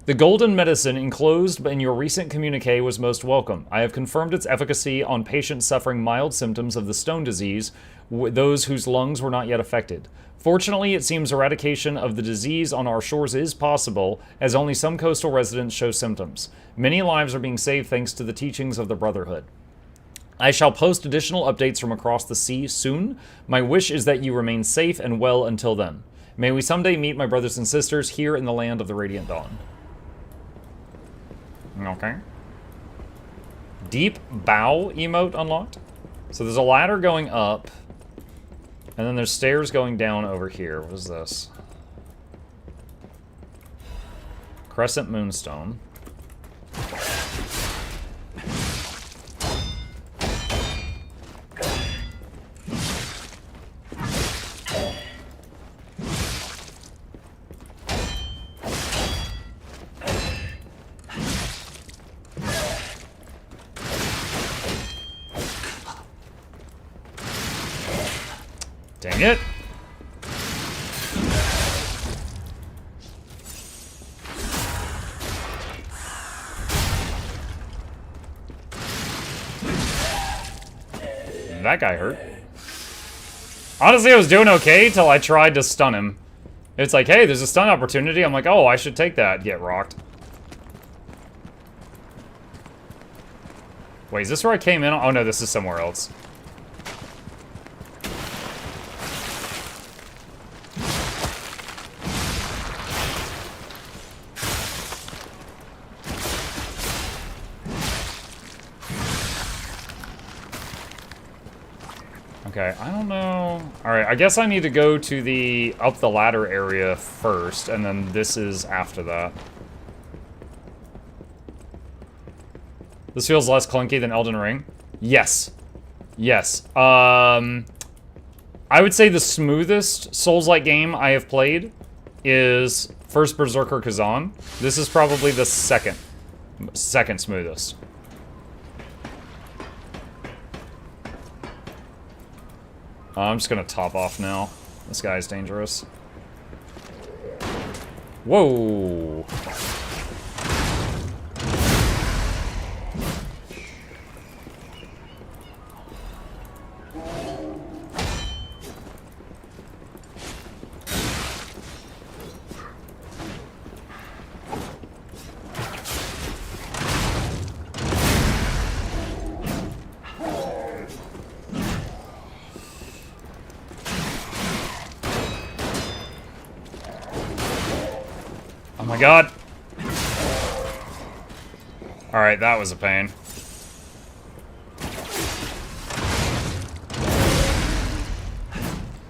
The golden medicine enclosed in your recent communique was most welcome. I have confirmed its efficacy on patients suffering mild symptoms of the stone disease, those whose lungs were not yet affected. Fortunately, it seems eradication of the disease on our shores is possible, as only some coastal residents show symptoms. Many lives are being saved thanks to the teachings of the Brotherhood. I shall post additional updates from across the sea soon. My wish is that you remain safe and well until then. May we someday meet my brothers and sisters here in the land of the Radiant Dawn. Okay. Deep bow emote unlocked. So there's a ladder going up. And then there's stairs going down over here. What is this? Crescent Moonstone. Dang it. That guy hurt. Honestly, I was doing okay till I tried to stun him. It's like, hey, there's a stun opportunity. I'm like, oh, I should take that. Get rocked. Wait, is this where I came in? Oh no, this is somewhere else. Okay, I don't know. Alright, I guess I need to go to the up the ladder area first, and then this is after that. This feels less clunky than Elden Ring. Yes. Yes. I would say the smoothest Souls-like game I have played is first Berserker Kazan. This is probably the second smoothest. I'm just gonna top off now. This guy's dangerous. Whoa! my god. Alright, that was a pain.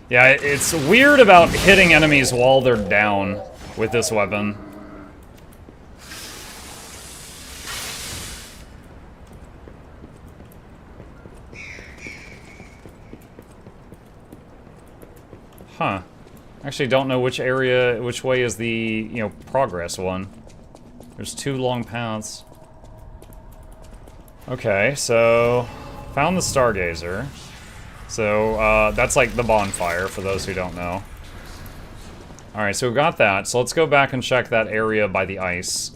Yeah, it's weird about hitting enemies while they're down with this weapon. Huh. Actually don't know which way is the, progress one. There's 2 long paths. Okay, so found the Stargazer. So, that's like the bonfire, for those who don't know. Alright, so we've got that. So let's go back and check that area by the ice.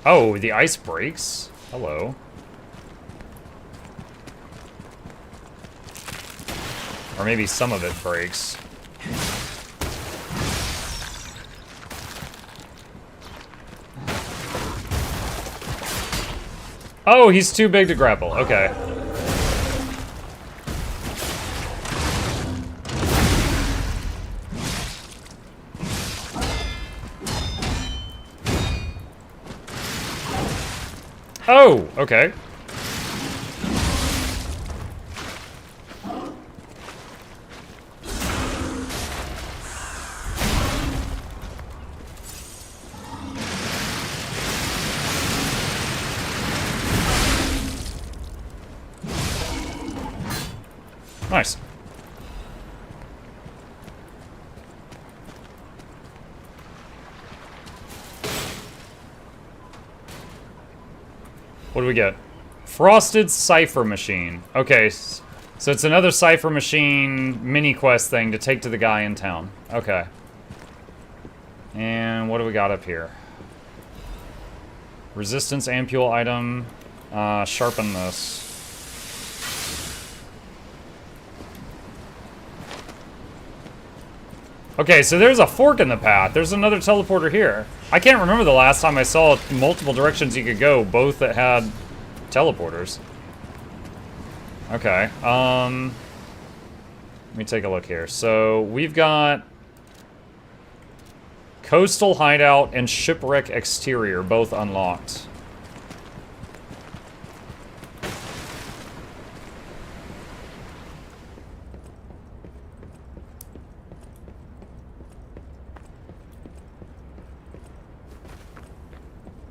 Oh, the ice breaks? Hello. Or maybe some of it breaks. Oh, he's too big to grapple. Okay. Oh, okay. Nice. What do we get? Frosted Cipher Machine. Okay, so it's another Cipher Machine mini-quest thing to take to the guy in town. Okay. And what do we got up here? Resistance ampule item. Sharpen this. Okay, so there's a fork in the path. There's another teleporter here. I can't remember the last time I saw multiple directions you could go, both that had teleporters. Okay, let me take a look here. So, we've got Coastal Hideout and Shipwreck Exterior, both unlocked.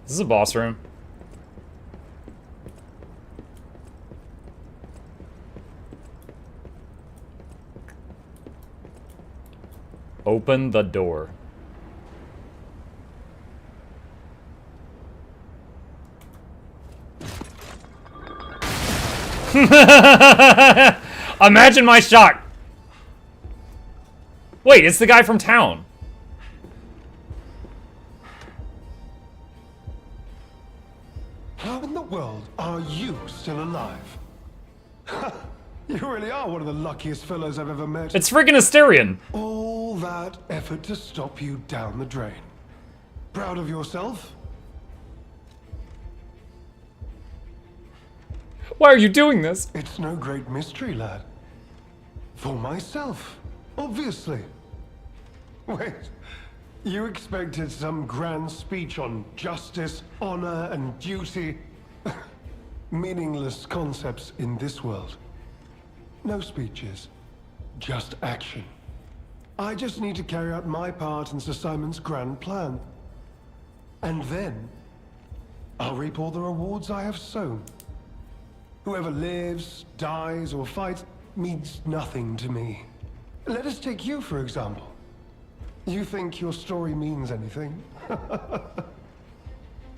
This is a boss room. Open the door. Imagine my shock. Wait, it's the guy from town. How in the world are you still alive? You really are one of the luckiest fellows I've ever met. It's freaking Asterion. All that effort to stop you down the drain. Proud of yourself? Why are you doing this? It's no great mystery, lad. For myself, obviously. Wait, you expected some grand speech on justice, honor, and duty? Meaningless concepts in this world. No speeches, just action. I just need to carry out my part in Sir Simon's grand plan. And then, I'll reap all the rewards I have sown. Whoever lives, dies, or fights means nothing to me. Let us take you, for example. You think your story means anything?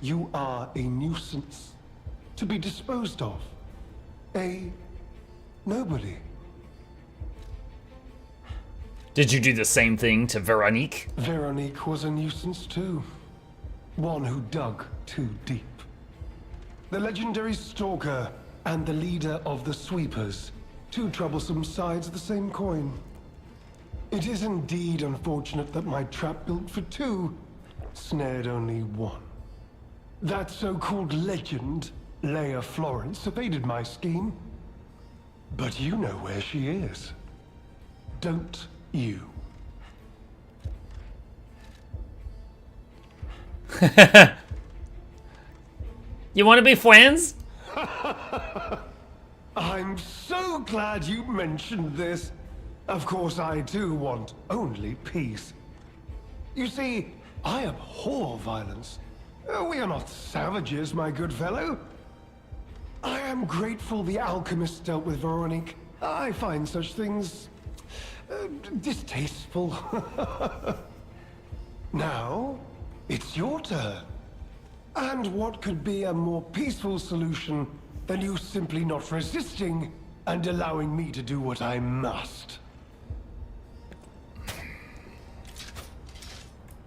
You are a nuisance to be disposed of. A Nobody. Did you do the same thing to Veronique? Veronique was a nuisance too. One who dug too deep. The legendary stalker and the leader of the sweepers. Two troublesome sides of the same coin. It is indeed unfortunate that my trap built for two snared only one. That so-called legend, Leia Florence, evaded my scheme. But you know where she is. Don't you? You want to be friends? I'm so glad you mentioned this. Of course, I too want only peace. You see, I abhor violence. We are not savages, my good fellow. I am grateful the alchemist dealt with Veronique. I find such things distasteful. Now, it's your turn. And what could be a more peaceful solution than you simply not resisting and allowing me to do what I must?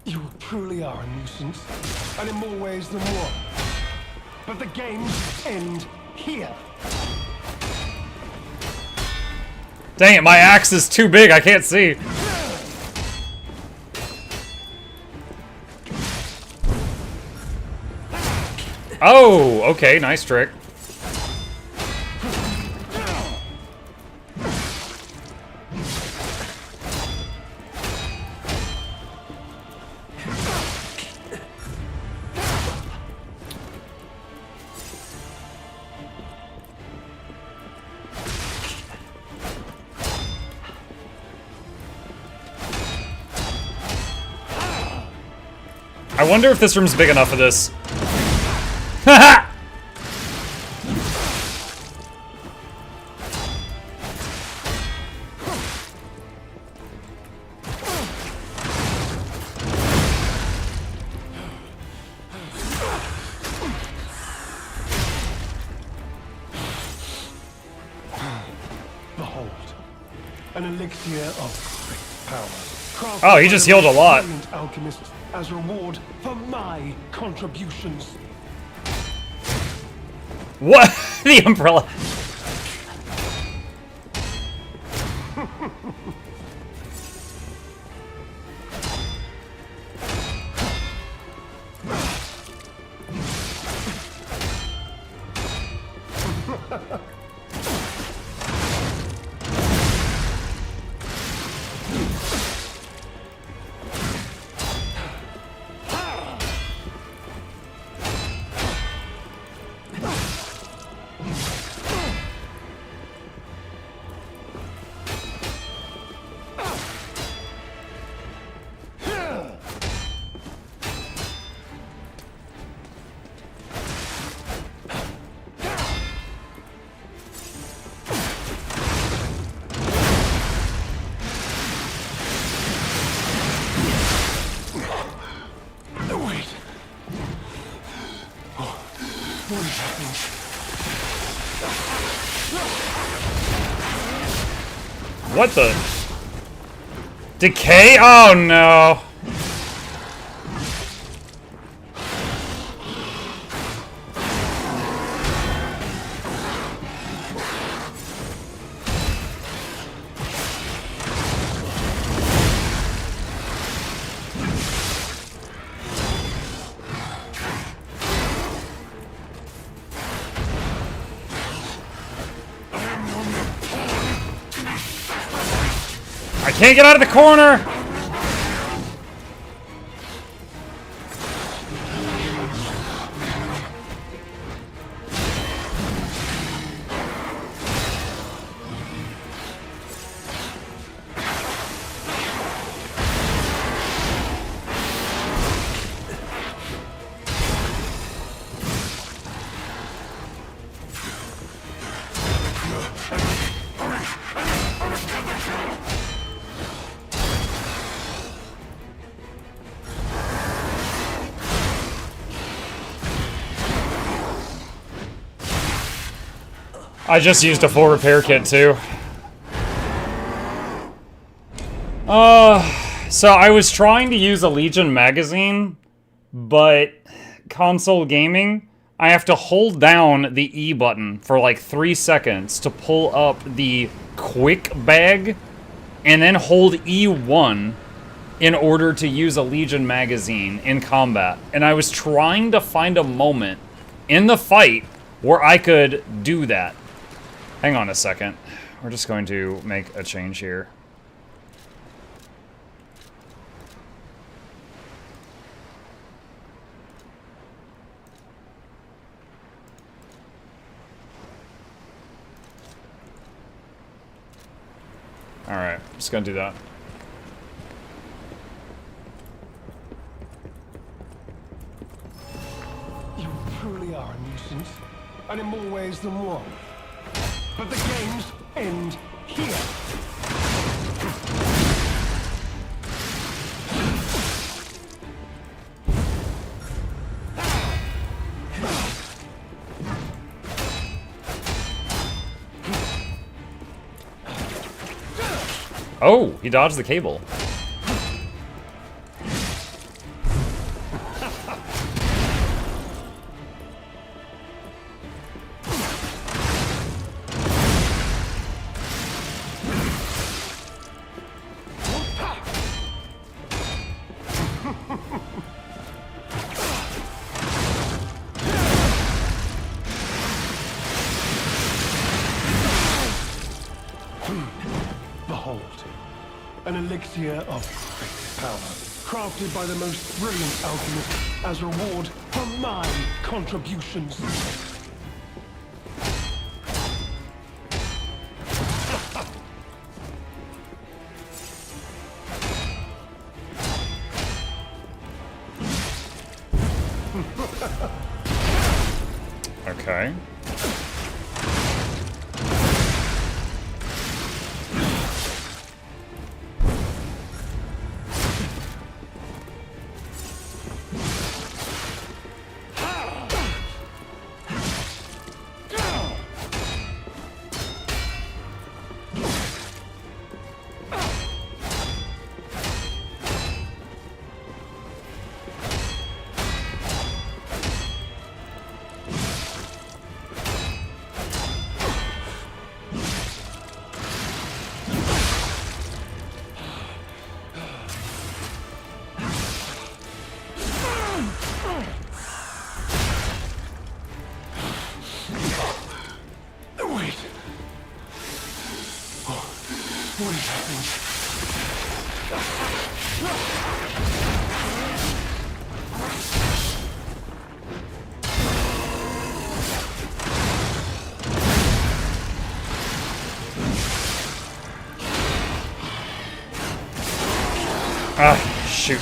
You truly are a nuisance, and in more ways than one. But the games end here. Dang it, my axe is too big, I can't see. Oh, okay, nice trick. I wonder if this room's big enough for this. Haha! Behold, an elixir of great power. Oh, he just healed a lot. Alchemist, as reward for my contributions. What? The umbrella. What the? Decay? Oh no. I can't get out of the corner! I just used a full repair kit too. So I was trying to use a Legion magazine, but console gaming, I have to hold down the E button for like 3 seconds to pull up the quick bag, and then hold E1 in order to use a Legion magazine in combat. And I was trying to find a moment in the fight where I could do that. Hang on a second. We're just going to make a change here. Alright, just gonna do that. You truly are a nuisance, and in more ways than one. But the games end here. Oh, he dodged the cable. Behold, an elixir of great power, crafted by the most brilliant alchemist as reward for my contributions. Okay. What is happening? Ah, shoot.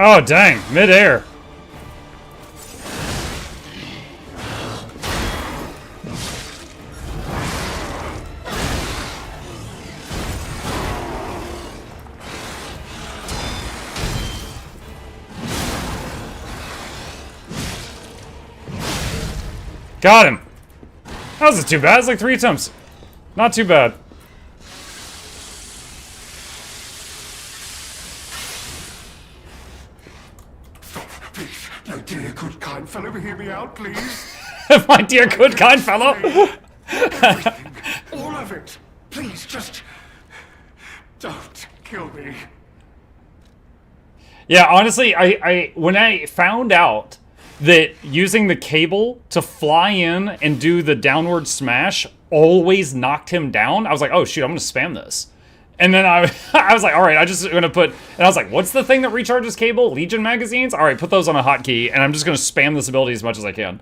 Oh, dang. Mid-air. Got him. That wasn't too bad. It's like 3 attempts. Not too bad. good kind fellow, hear me out, please. My dear good kind fellow. Everything, all of it. Please, just don't kill me. Yeah, honestly, I when I found out that using the cable to fly in and do the downward smash always knocked him down, I was like, oh shoot, I'm gonna spam this. And then I was like, all right, I'm just gonna put, and I was like, what's the thing that recharges cable? Legion magazines? All right, put those on a hotkey, and I'm just gonna spam this ability as much as I can.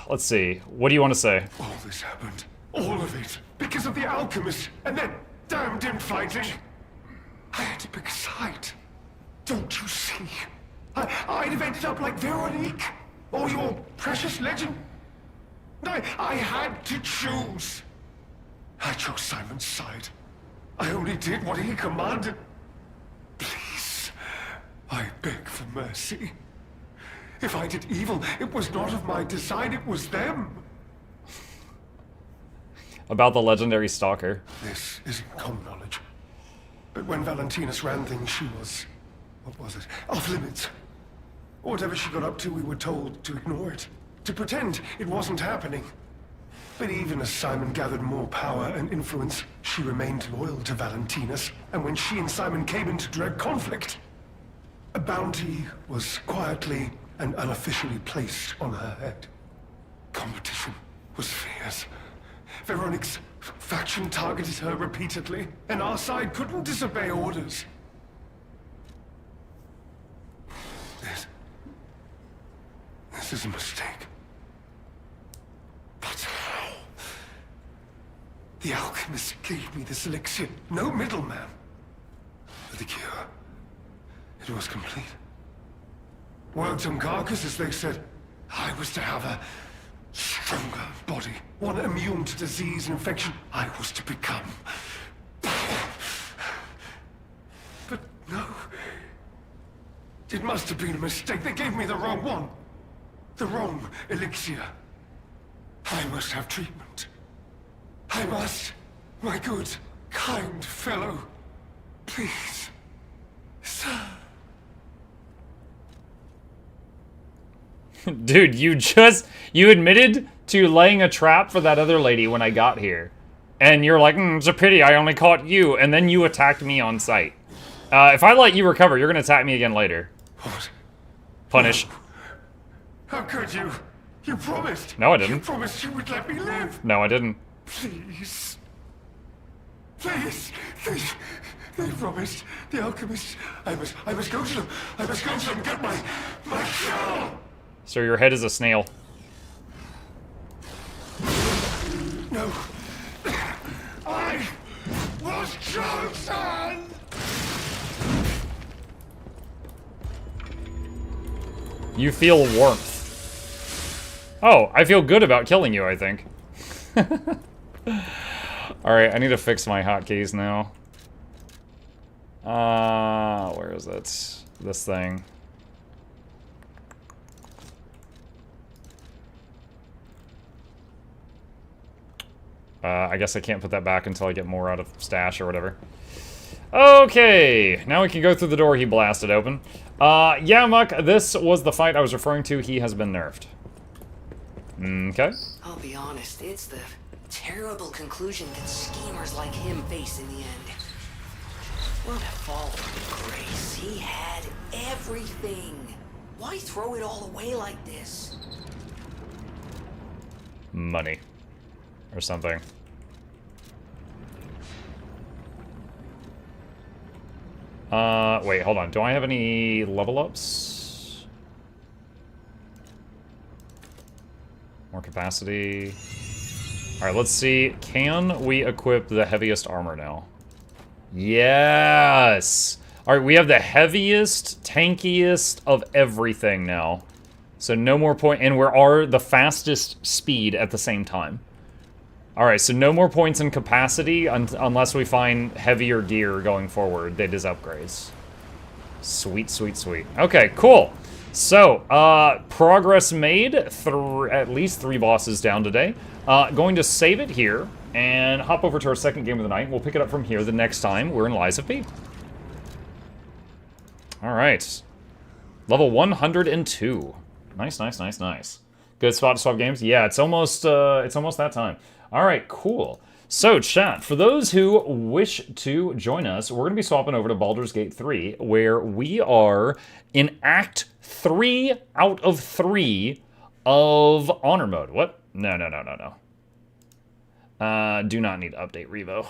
Let's see. What do you want to say? All this happened, all of it, because of the alchemist, and then damned infighting. I had to pick a side. Don't you see? I'd have ended up like Veronique, or your precious legend. I had to choose. I chose Simon's side. I only did what he commanded. Please, I beg for mercy. If I did evil, it was not of my design, it was them. About the legendary stalker. This isn't common knowledge. But when Valentinus ran things, she was... what was it? Off limits. Whatever she got up to, we were told to ignore it. To pretend it wasn't happening. But even as Simon gathered more power and influence, she remained loyal to Valentinus. And when she and Simon came into direct conflict, a bounty was quietly and unofficially placed on her head. Competition was fierce. Veronique's faction targeted her repeatedly, and our side couldn't disobey orders. This is a mistake. But how? The alchemist gave me this elixir, no middleman. For the cure, it was complete. Worked on carcasses, they said. I was to have a stronger body, one immune to disease and infection. I was to become. But no. It must have been a mistake. They gave me the wrong one. The wrong elixir. I must have treatment. I must, my good, kind fellow. Please, sir. Dude, you admitted to laying a trap for that other lady when I got here. And you're like, it's a pity I only caught you, and then you attacked me on sight. If I let you recover, you're gonna attack me again later. What? Punish. No. How could you? You promised. No, I didn't. You promised you would let me live. No, I didn't. Please. Please. They promised. The alchemist. I must go to them. I must go to them and get my cure. So your head is a snail. No. I was chosen! You feel warmth. Oh, I feel good about killing you, I think. Alright, I need to fix my hotkeys now. Where is it? This thing. I guess I can't put that back until I get more out of stash or whatever. Okay, now we can go through the door he blasted open. Yeah, Muck, this was the fight I was referring to. He has been nerfed. Okay. I'll be honest, it's the terrible conclusion that schemers like him face in the end. What a fall from grace. He had everything. Why throw it all away like this? Money. Or something. Wait, hold on. Do I have any level ups? More capacity. Alright, let's see. Can we equip the heaviest armor now? Yes! Alright, we have the heaviest, tankiest of everything now. So no more point, and we're the fastest speed at the same time. Alright, so no more points in capacity unless we find heavier gear going forward. That is upgrades. Sweet, sweet, sweet. Okay, cool. So, progress made. At least 3 bosses down today. Going to save it here and hop over to our second game of the night. We'll pick it up from here the next time we're in Lies of P. All right. Level 102. Nice, nice, nice, nice. Good spot to swap games? Yeah, it's almost that time. All right, cool. So, chat, for those who wish to join us, we're going to be swapping over to Baldur's Gate 3, where we are in Act 3 out of 3 of Honor Mode. What? No. Do not need to update Revo.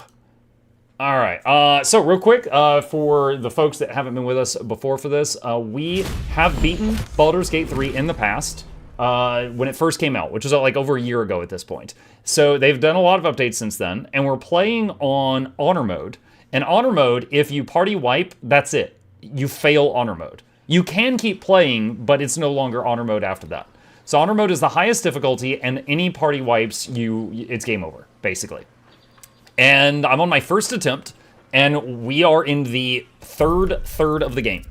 All right, so real quick, for the folks that haven't been with us before for this, we have beaten Baldur's Gate 3 in the past. When it first came out, which was like over a year ago at this point. So they've done a lot of updates since then, and we're playing on Honor Mode. And Honor Mode, if you party wipe, that's it. You fail Honor Mode. You can keep playing, but it's no longer Honor Mode after that. So Honor Mode is the highest difficulty, and any party wipes, it's game over, basically. And I'm on my first attempt, and we are in the third of the game.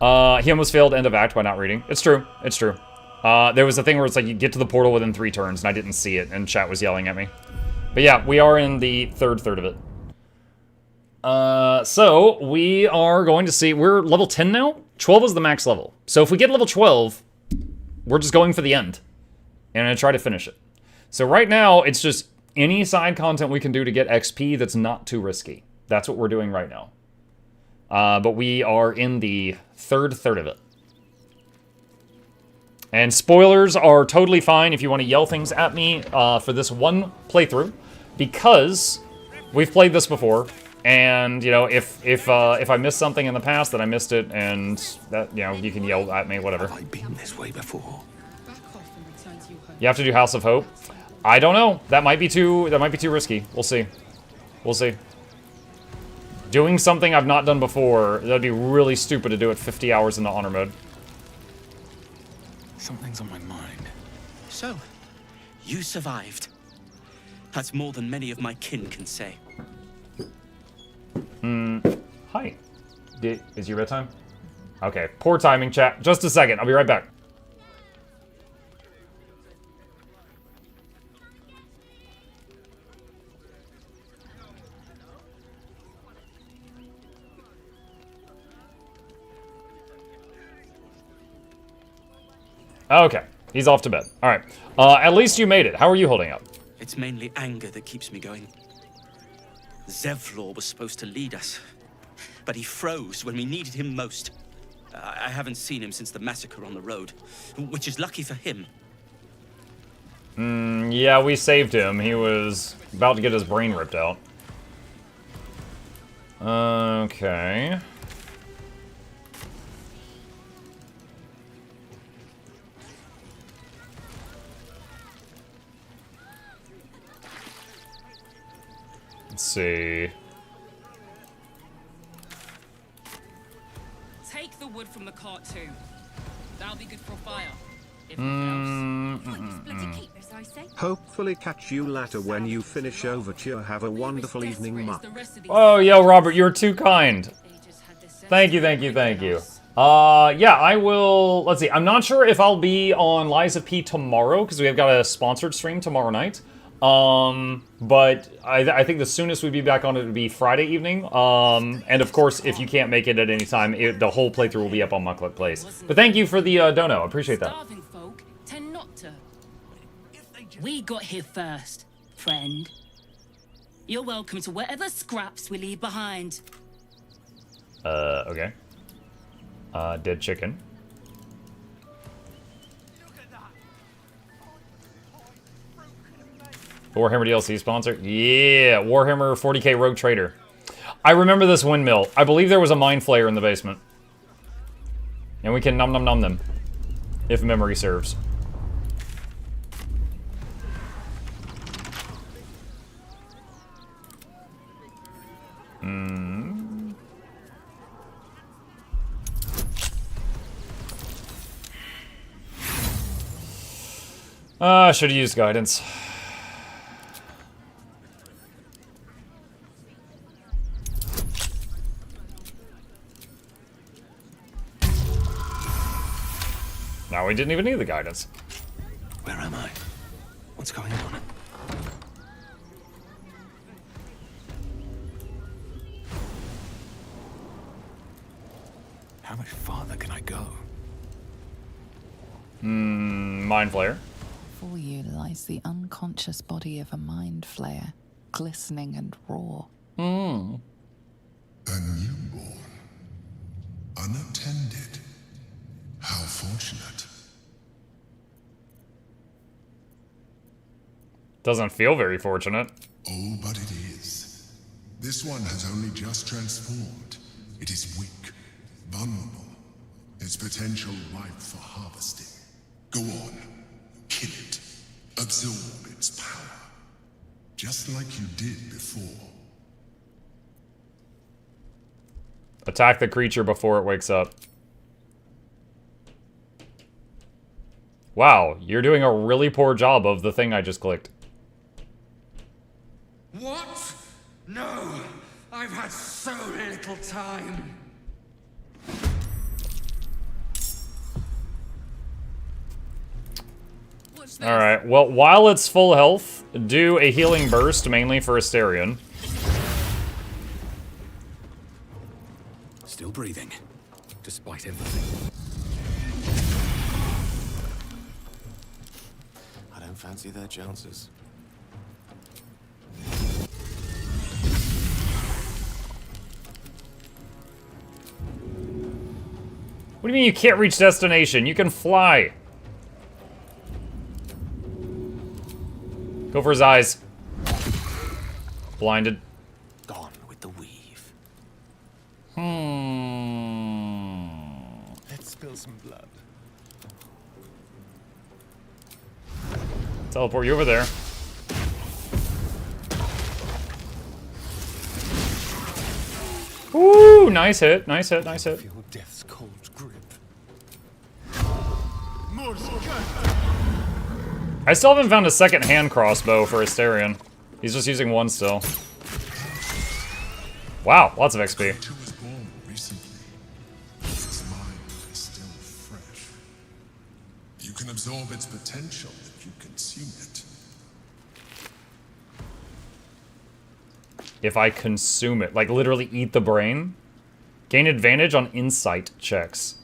He almost failed end of act by not reading. It's true. It's true. There was a thing where it's like you get to the portal within 3 turns, and I didn't see it, and chat was yelling at me. But yeah, we are in the third of it. So we are going to see, we're level 10 now? 12 is the max level. So if we get level 12, we're just going for the end. And I'm going to try to finish it. So right now, it's just any side content we can do to get XP that's not too risky. That's what we're doing right now. But we are in the third of it. And spoilers are totally fine if you want to yell things at me for this one playthrough, because we've played this before, and you know, if I missed something in the past, then I missed it, and that, you know, you can yell at me, whatever. Have I been this way before? You have to do House of Hope. I don't know. That might be too risky. We'll see. We'll see. Doing something I've not done before, that'd be really stupid to do it 50 hours into Honor Mode. Something's on my mind. So, you survived. That's more than many of my kin can say. Hi. Is your bedtime? Okay, poor timing, chat. Just a second, I'll be right back. Okay, he's off to bed. All right. At least you made it. How are you holding up? It's mainly anger that keeps me going. Zevlor was supposed to lead us, but he froze when we needed him most. I haven't seen him since the massacre on the road, which is lucky for him. Yeah, we saved him. He was about to get his brain ripped out. Okay. Let's see. Take the wood from the cart too. That'll be good for a fire. If Hopefully catch you later when you finish Overture. Have a wonderful evening, Muck. Oh, yo, Robert, you're too kind. Thank you, thank you, thank you. Yeah, I will. Let's see. I'm not sure if I'll be on Liza P tomorrow, because we've got a sponsored stream tomorrow night. But I think the soonest we'd be back on it would be Friday evening. And of course, if you can't make it at any time, the whole playthrough will be up on Mukluk Plays. But thank you for the dono. I appreciate that. Starving folk tend not to. We got here first, friend. You're welcome to whatever scraps we leave behind. Okay. Dead chicken. Warhammer DLC sponsor? Yeah, Warhammer 40k Rogue Trader. I remember this windmill. I believe there was a Mind Flayer in the basement. And we can nom nom nom them. If memory serves. Should have used guidance. Now we didn't even need the guidance. Where am I? What's going on? How much farther can I go? Mind Flayer. Before you lies the unconscious body of a mind flayer, glistening and raw. A newborn. Unattended. How fortunate. Doesn't feel very fortunate. Oh, but it is. This one has only just transformed. It is weak, vulnerable. Its potential ripe for harvesting. Go on. Kill it. Absorb its power. Just like you did before. Attack the creature before it wakes up. Wow, you're doing a really poor job of the thing I just clicked. What? No! I've had so little time. Alright, well, while it's full health, do a healing burst, mainly for Asterion. Still breathing, despite everything. I don't fancy their chances. What do you mean you can't reach destination? You can fly. Go for his eyes. Blinded. Gone with the weave. Let's spill some blood. Teleport you over there. Ooh, nice hit, nice hit, nice hit. Feel death's cold grip. I still haven't found a second hand crossbow for Asterion. He's just using one still. Wow, lots of XP. Was born recently. Its mind is still fresh. You can absorb its potential if you consume it. If I consume it, like literally eat the brain. Gain advantage on insight checks.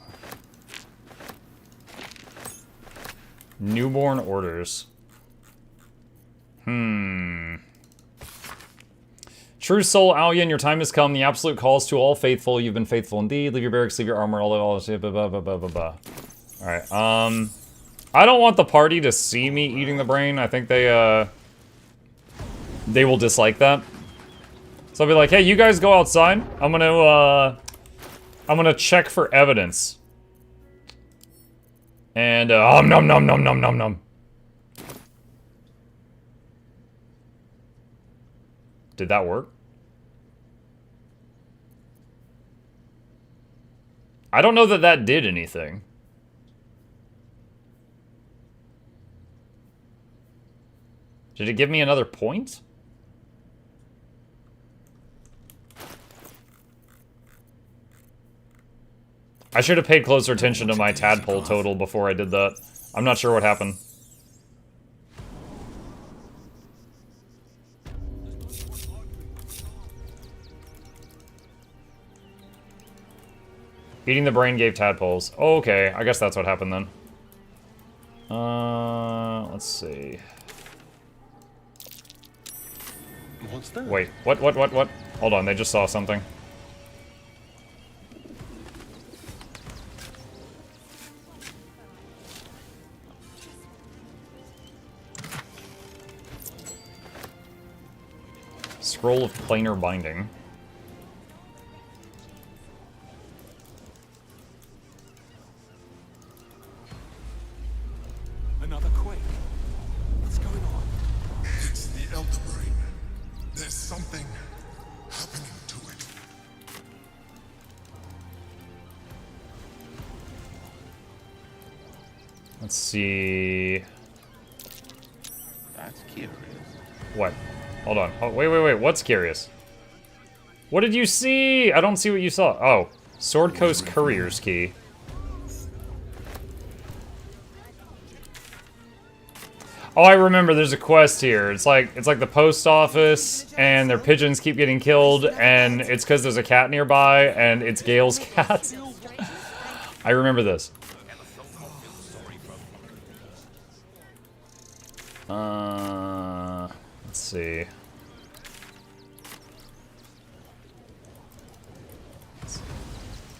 Newborn orders. True soul, Alien, your time has come. The absolute calls to all faithful. You've been faithful indeed. Leave your barracks, leave your armor, all this, blah, blah, blah, blah, blah, blah. Alright, I don't want the party to see me eating the brain. I think they will dislike that. So I'll be like, hey, you guys go outside. I'm gonna check for evidence. And, nom nom nom nom nom nom. Did that work? I don't know that that did anything. Did it give me another point? I should have paid closer attention to my tadpole total before I did that. I'm not sure what happened. Eating the brain gave tadpoles. Oh, okay, I guess that's what happened then. Let's see. What's that? Wait, what? Hold on, they just saw something. Scroll of planar binding. Another quake. What's going on? It's the Elder Brain. There's something happening to it. Let's see. That's curious. What? Hold on. Oh, wait. What's curious? What did you see? I don't see what you saw. Oh, Sword Coast Courier's Key. Oh, I remember. There's a quest here. It's like the post office, and their pigeons keep getting killed, and it's because there's a cat nearby, and it's Gale's cat. I remember this. Let's see.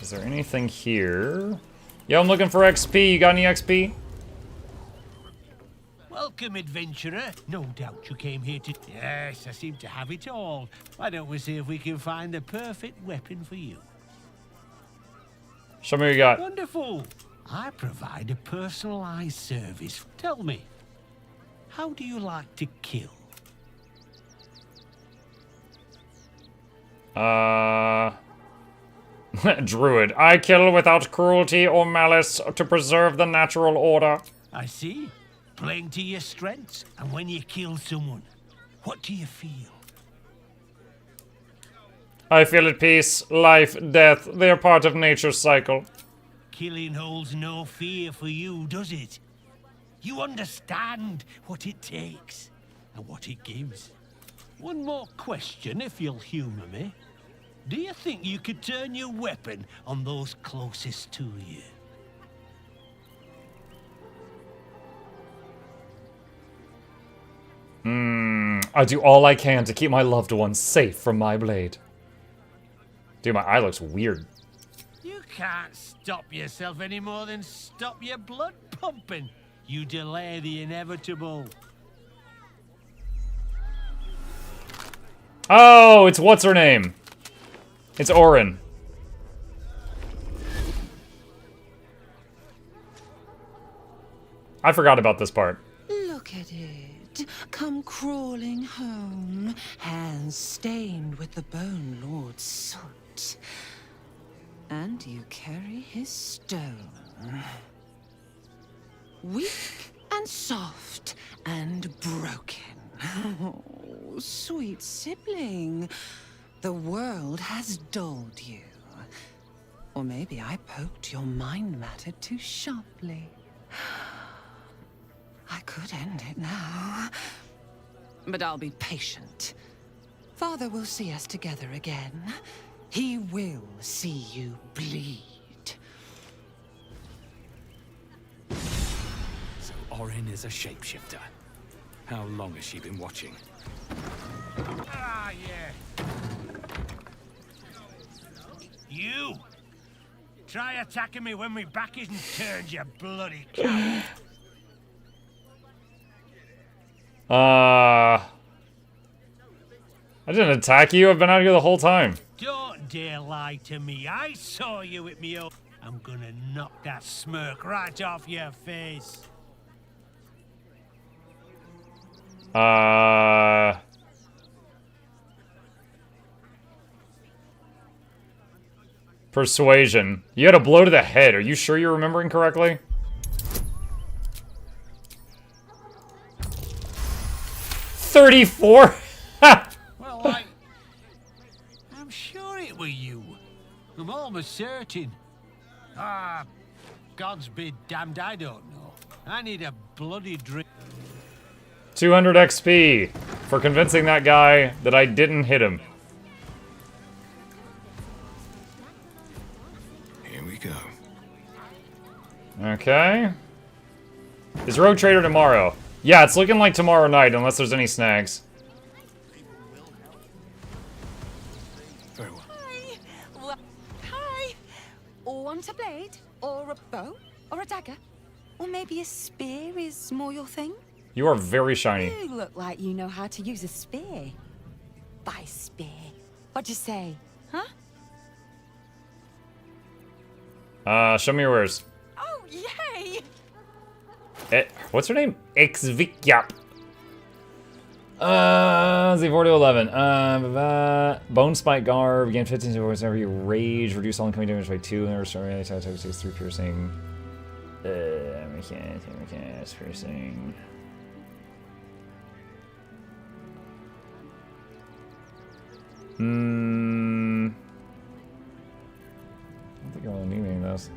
Is there anything here? Yo, I'm looking for XP. You got any XP? Welcome, adventurer. No doubt you came here to... Yes, I seem to have it all. Why don't we see if we can find the perfect weapon for you? Show me what you got. Wonderful. I provide a personalized service. Tell me, how do you like to kill? Druid. I kill without cruelty or malice to preserve the natural order. I see. Playing to your strengths. And when you kill someone, what do you feel? I feel at peace. Life, death, they are part of nature's cycle. Killing holds no fear for you, does it? You understand what it takes and what it gives. One more question, if you'll humor me. Do you think you could turn your weapon on those closest to you? I do all I can to keep my loved ones safe from my blade. Dude, my eye looks weird. You can't stop yourself any more than stop your blood pumping. You delay the inevitable. Oh, it's what's her name? It's Orin. I forgot about this part. Look at it. Come crawling home, hands stained with the Bone Lord's soot. And you carry his stone. Weak and soft and broken. Oh, sweet sibling. The world has dulled you. Or maybe I poked your mind matter too sharply. I could end it now. But I'll be patient. Father will see us together again. He will see you bleed. So Orin is a shapeshifter. How long has she been watching? Ah, yeah. You! Try attacking me when my back isn't turned, you bloody coward. I didn't attack you. I've been out here the whole time. Don't dare lie to me. I saw you at me. I'm gonna knock that smirk right off your face. Persuasion. You had a blow to the head. Are you sure you're remembering correctly? $34? Well, I'm sure it were you. I'm almost certain. Ah, God's be damned, I don't know. I need a bloody drink. 200 XP for convincing that guy that I didn't hit him. Here we go. Okay. Is Rogue Trader tomorrow? Yeah, it's looking like tomorrow night, unless there's any snags. Very well. Hi. Well, hi. Want a blade? Or a bow? Or a dagger? Or maybe a spear is more your thing? You are very shiny. You look like you know how to use a spear. By spear. What'd you say? Huh? Show me your wares. Oh, yay! What's her name? Exvikyap. Let's see, 4 to 11. Bone Spike Garb. Gain 15 seconds whenever you rage. Reduce all incoming damage by 2. And restore any attack takes 3 piercing. Mechanics, piercing. I don't think I really need any of those.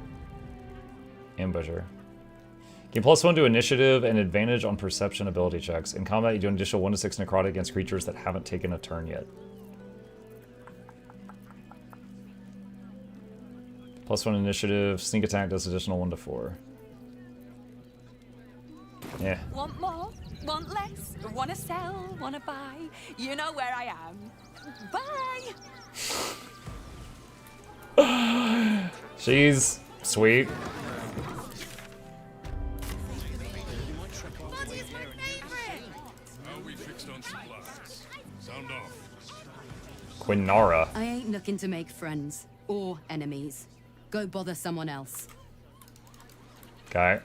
Ambusher. Gain +1 to initiative and advantage on perception ability checks. In combat, you do an additional 1 to 6 necrotic against creatures that haven't taken a turn yet. +1 initiative. Sneak attack does additional 1 to 4. Yeah. Want more? Want less? Wanna sell? Wanna buy? You know where I am. Bye! She's sweet. Quinara. I ain't looking to make friends or enemies. Go bother someone else. Okay.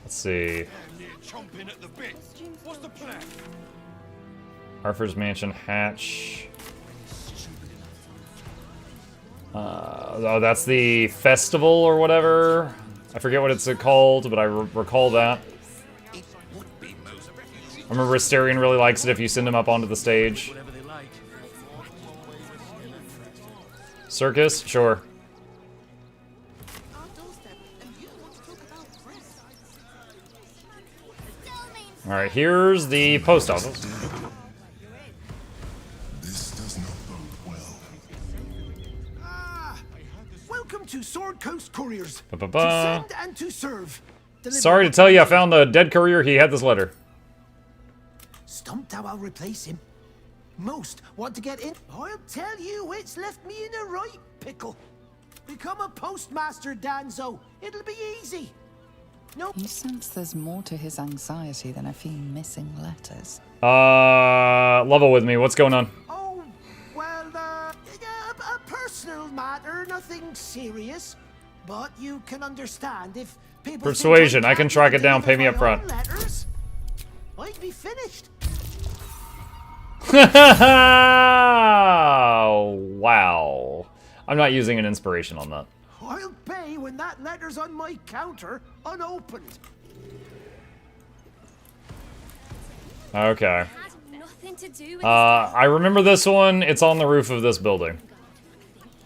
Let's see. Arthur's Mansion Hatch. Oh, that's the festival or whatever. I forget what it's called, but I recall that. I remember Asterion really likes it if you send him up onto the stage. Circus? Sure. Alright, here's the post office. This does not bode well. Welcome to Sword Coast Couriers. Ba-ba-ba. To send and to serve. Sorry to tell you, I found the dead courier. He had this letter. Stumped how I'll replace him. Most want to get in. I'll tell you, it's left me in a right pickle. Become a postmaster, Danzo. It'll be easy. No. You sense there's more to his anxiety than a few missing letters. Level with me. What's going on? Oh, well, a personal matter, nothing serious. But you can understand if people. Persuasion. I can track it down. Pay me up front. Letters, I'd be finished. Wow. I'm not using an inspiration on that. I'll pay when that letter's on my counter, unopened. Okay. I remember this one. It's on the roof of this building.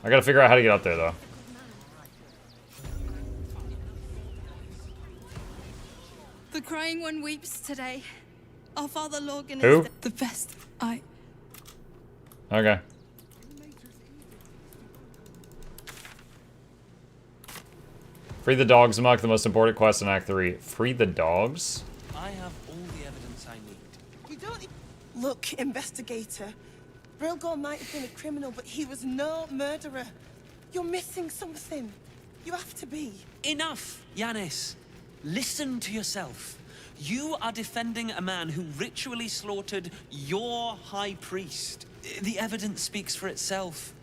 I gotta figure out how to get up there, though. The crying one weeps today. Our father Logan Who? is the best. Okay. Free the dogs, Muck, the most important quest in Act 3. Free the dogs? I have all the evidence I need. You don't... Look, investigator. Brilgor might have been a criminal, but he was no murderer. You're missing something. You have to be. Enough, Yanis. Listen to yourself. You are defending a man who ritually slaughtered your high priest. The evidence speaks for itself.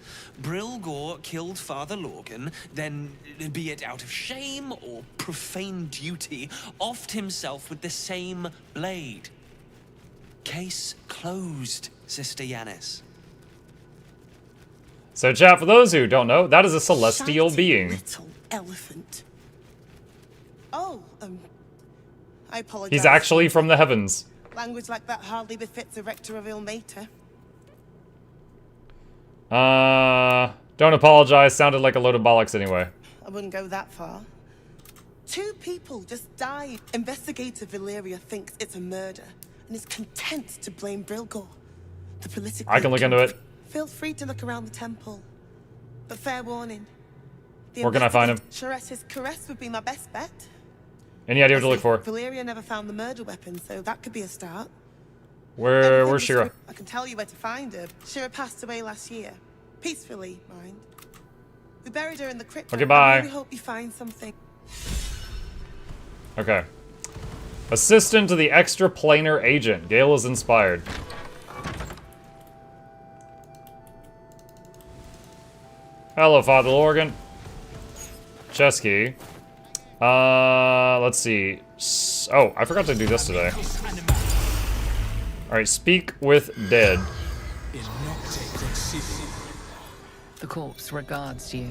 Brilgor killed Father Logan, then, be it out of shame or profane duty, offed himself with the same blade. Case closed, Sister Yanis. So, chat, for those who don't know, that is a celestial being. Little elephant. Oh, I apologize. He's actually from the heavens. Language like that hardly befits a rector of Ilmater. Don't apologize. Sounded like a load of bollocks anyway. I wouldn't go that far. 2 people just died. Investigator Valeria thinks it's a murder and is content to blame Brilgor. The political. I can look into it. Feel free to look around the temple. But fair warning. Where can I find him? Chares's caress would be my best bet. Any idea what to look for? Valeria never found the murder weapon, so that could be a start. Where's Shira? I can tell you where to find her. Shira passed away last year. Peacefully, mind. We buried her in the crypt. Okay, bye. I really hope you find something. Okay. Assistant to the extraplanar agent. Gale is inspired. Hello, Father Logan. Chess key. Let's see. Oh, I forgot to do this today. Alright, speak with dead. The corpse regards you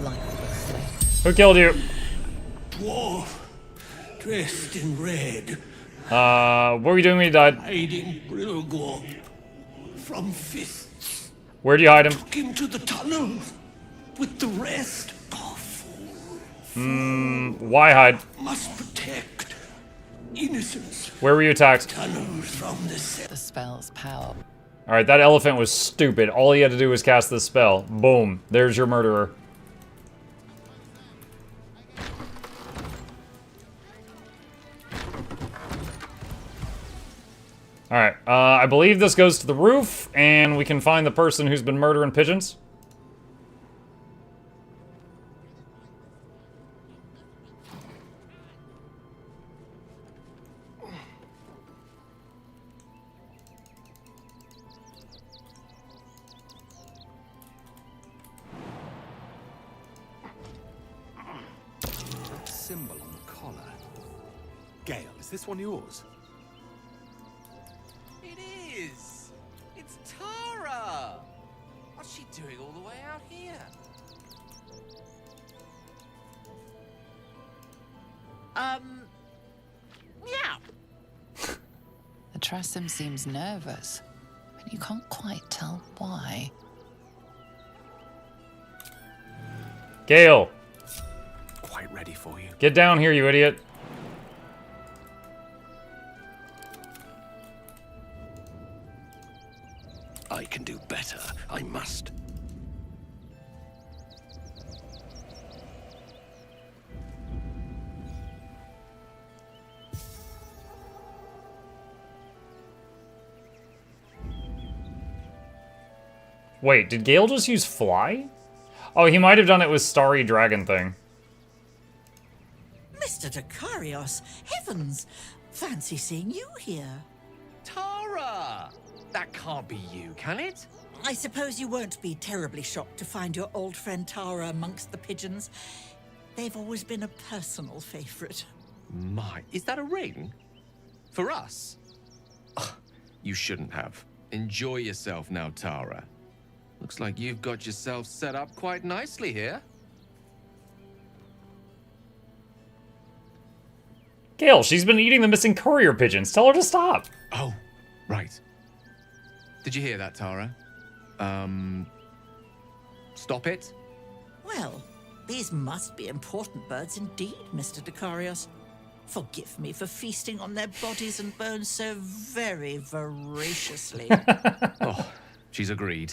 lifelessly. Who killed you? Dwarf, dressed in red. What were you doing when you died? Hiding Brilgor from fists. Where'd you hide him? Took him to the tunnel with the rest. Why hide? Must protect innocence. Where were you attacked? Tunnels from the spell's power. Alright, that elephant was stupid. All he had to do was cast this spell. Boom. There's your murderer. Alright, I believe this goes to the roof, and we can find the person who's been murdering pigeons. That symbol on the collar. Gale, is this one yours? It is! It's Tara! What's she doing all the way out here? Yeah. The Tressum seems nervous, but you can't quite tell why. Gale! Quite ready for you. Get down here, you idiot. I can do better. I must. Wait, did Gale just use fly? Oh, he might have done it with Starry Dragon thing. Mr. Dekarios, heavens! Fancy seeing you here. Tara! That can't be you, can it? I suppose you won't be terribly shocked to find your old friend Tara amongst the pigeons. They've always been a personal favorite. My, is that a ring? For us? Ugh, you shouldn't have. Enjoy yourself now, Tara. Looks like you've got yourself set up quite nicely here. Gale, she's been eating the missing courier pigeons. Tell her to stop. Oh, right. Did you hear that, Tara? Stop it? Well, these must be important birds indeed, Mr. Dekarios. Forgive me for feasting on their bodies and bones so very voraciously. Oh, she's agreed.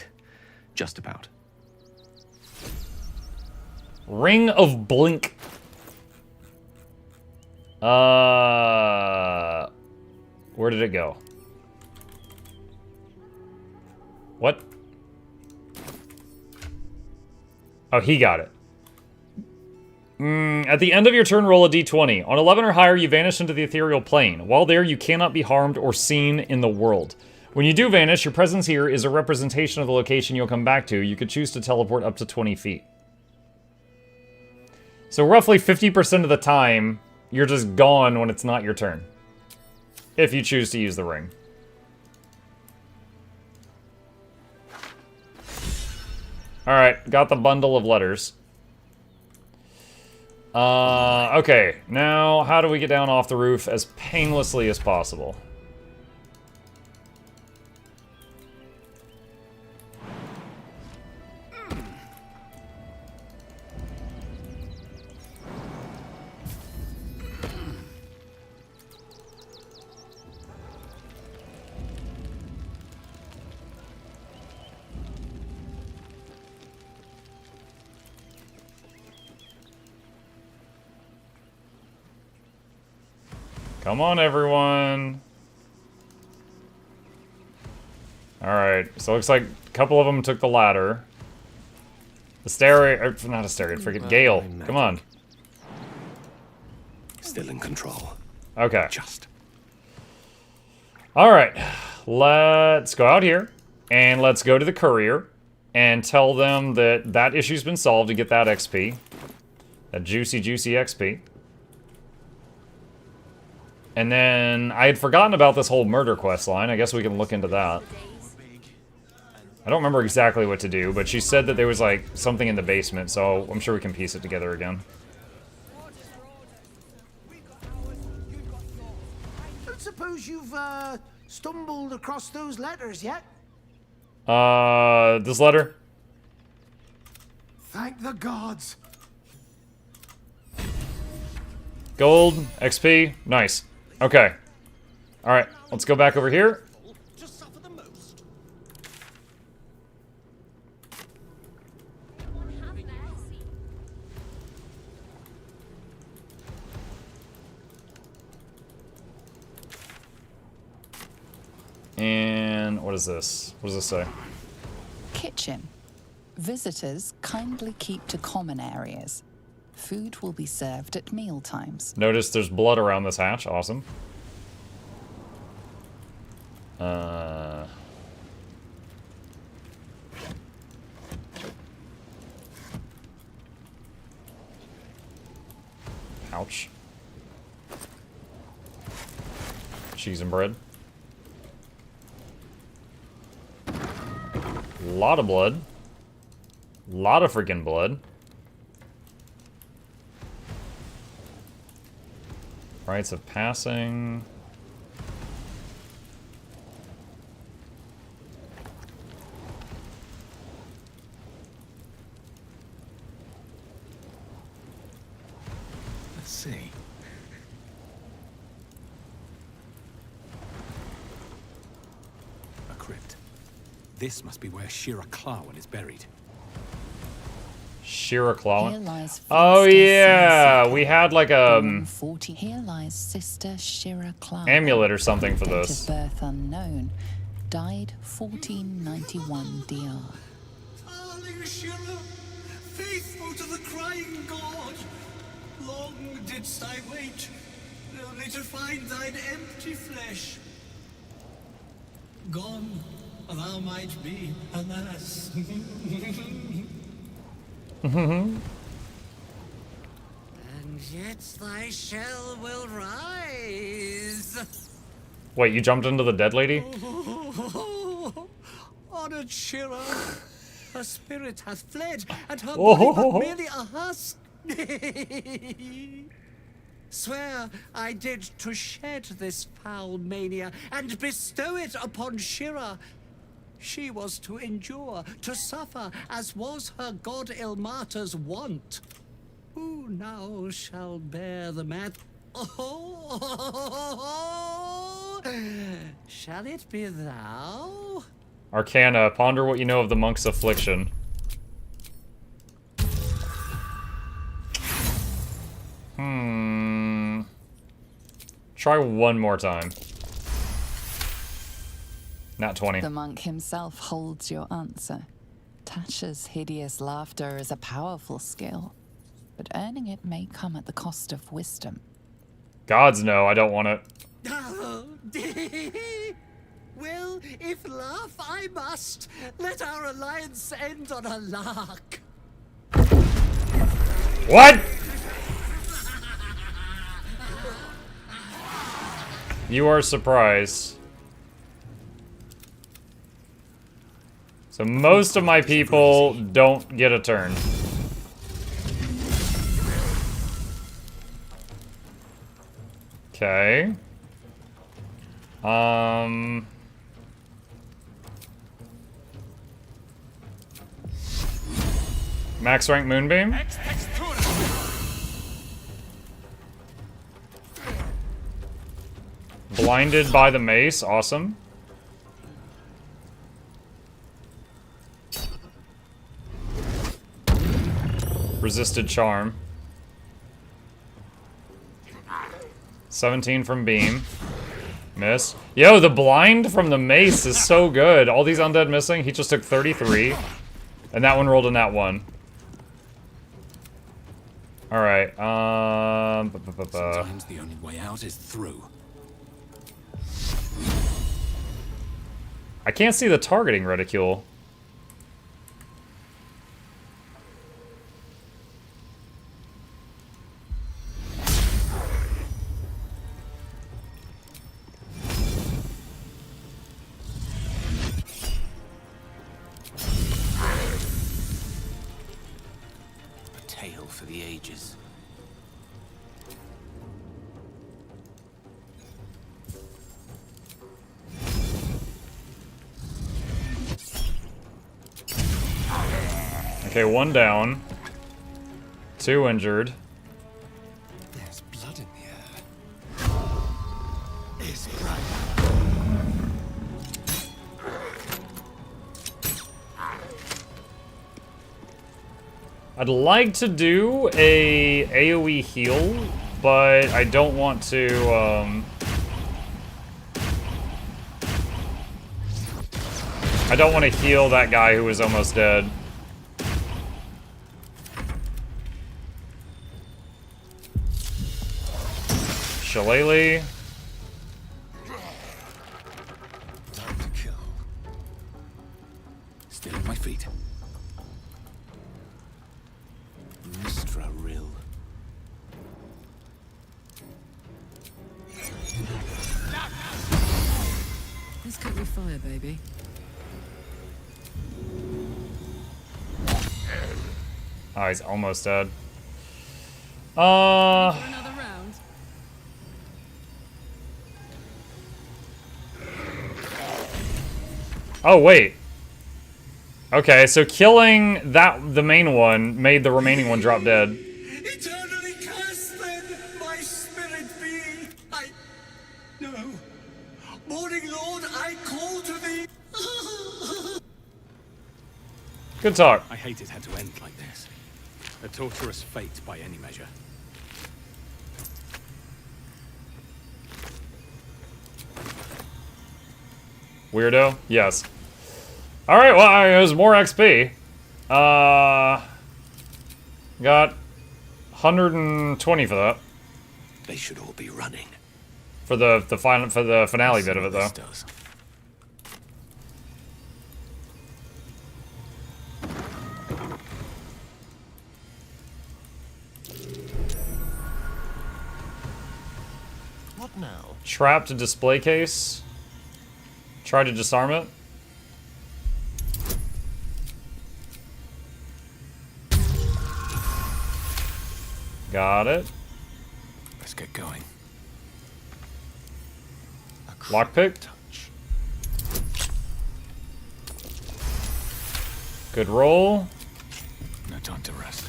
Just about. Ring of Blink. Where did it go? What? Oh, he got it. At the end of your turn, roll a d20. On 11 or higher, you vanish into the ethereal plane. While there, you cannot be harmed or seen in the world. When you do vanish, your presence here is a representation of the location you'll come back to. You could choose to teleport up to 20 feet. So roughly 50% of the time, you're just gone when it's not your turn. If you choose to use the ring. Alright, got the bundle of letters. Okay, now how do we get down off the roof as painlessly as possible? Come on, everyone. Alright, so it looks like a couple of them took the ladder. The Astarion, not Astarion, freaking Gale. Come on. Still in control. Okay. Just. Alright, let's go out here, and let's go to the courier, and tell them that that issue's been solved to get that XP. That juicy, juicy XP. And then, I had forgotten about this whole murder quest line. I guess we can look into that. I don't remember exactly what to do, but she said that there was, like, something in the basement, so I'm sure we can piece it together again. Don't suppose you've, stumbled across those letters yet? This letter? Thank the gods. Gold, XP, nice. Okay. Alright, let's go back over here. What is this? What does this say? Kitchen. Visitors kindly keep to common areas. Food will be served at meal times. Notice there's blood around this hatch. Awesome. Ouch. Cheese and bread. Lot of blood. Lot of freaking blood. Rites of passing. Let's see. A crypt. This must be where Shira Clawan is buried. Shira Here Clawan. lies Oh Feaster yeah, Sinsi, we had like a born 40. Here lies Sister Shira Clawan. amulet or something for Date this. of birth unknown. Died 1491 DR. Darling Shira, faithful to the crying god, long didst I wait, only to find thine empty flesh. Gone, thou might be, alas. And yet thy shell will rise. Wait, you jumped into the dead lady? Honored Shira, her spirit hath fled, and her Oh. body but merely a husk. Swear I did to shed this foul mania and bestow it upon Shira. She was to endure, to suffer, as was her god Ilmata's wont. Who now shall bear the mat? Oh, shall it be thou? Arcana, ponder what you know of the monk's affliction. Try one more time. Nat 20. The monk himself holds your answer. Tasha's hideous laughter is a powerful skill, but earning it may come at the cost of wisdom. Gods no, I don't want it. Well, if laugh I must, let our alliance end on a lark. What? You are surprised. So most of my people don't get a turn. Okay. Max rank Moonbeam? Blinded by the mace, awesome. Resisted charm. 17 from beam. Miss. Yo, the blind from the mace is so good. All these undead missing, he just took 33. And that one rolled in that one. Alright, Sometimes the only way out is through. I can't see the targeting reticule. A tale for the ages. Okay, one down. 2 injured. There's blood in the air. It's bright. I'd like to do a AoE heal, but I don't want to, I don't want to heal that guy who was almost dead. Shillelagh. Time to kill. Still on my feet. Mistra Rill. This could be fire, baby. Oh, he's almost dead. Another round. Oh, wait. Okay, so killing the main one made the remaining one drop dead. Eternally cast then, my spirit be. No. Morning Lord, I call to thee. Good talk. I hate it had to end like this. A torturous fate by any measure. Weirdo? Yes. Alright, well, there's more XP. Got 120 for that. They should all be running. For the finale bit of it, though. What now? Trapped display case. Try to disarm it. Got it. Let's get going. Lockpick. Good roll. No time to rest.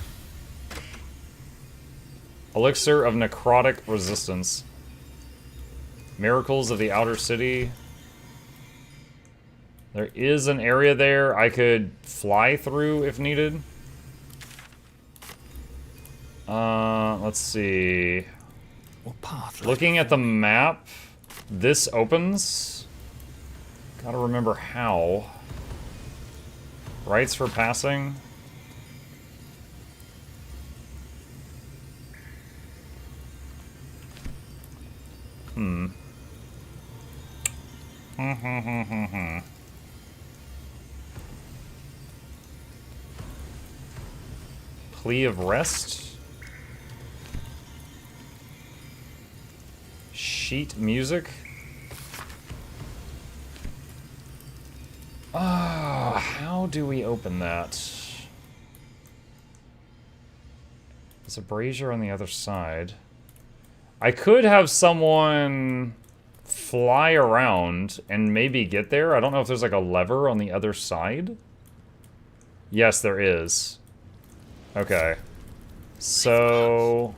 Elixir of necrotic resistance. Miracles of the Outer City. There is an area there I could fly through if needed. Let's see. What path? Looking at the map, this opens. Gotta remember how. Rights for passing. Plea of rest. Sheet music. How do we open that? There's a brazier on the other side. I could have someone fly around and maybe get there. I don't know if there's like a lever on the other side. Yes, there is. Okay. So